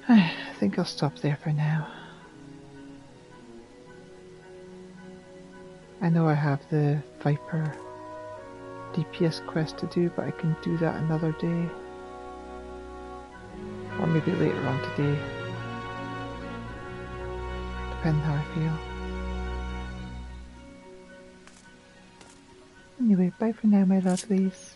I think I'll stop there for now. I know I have the Viper DPS quest to do, but I can do that another day. Or maybe later on today. Depending how I feel. Anyway, bye for now, my lovelies.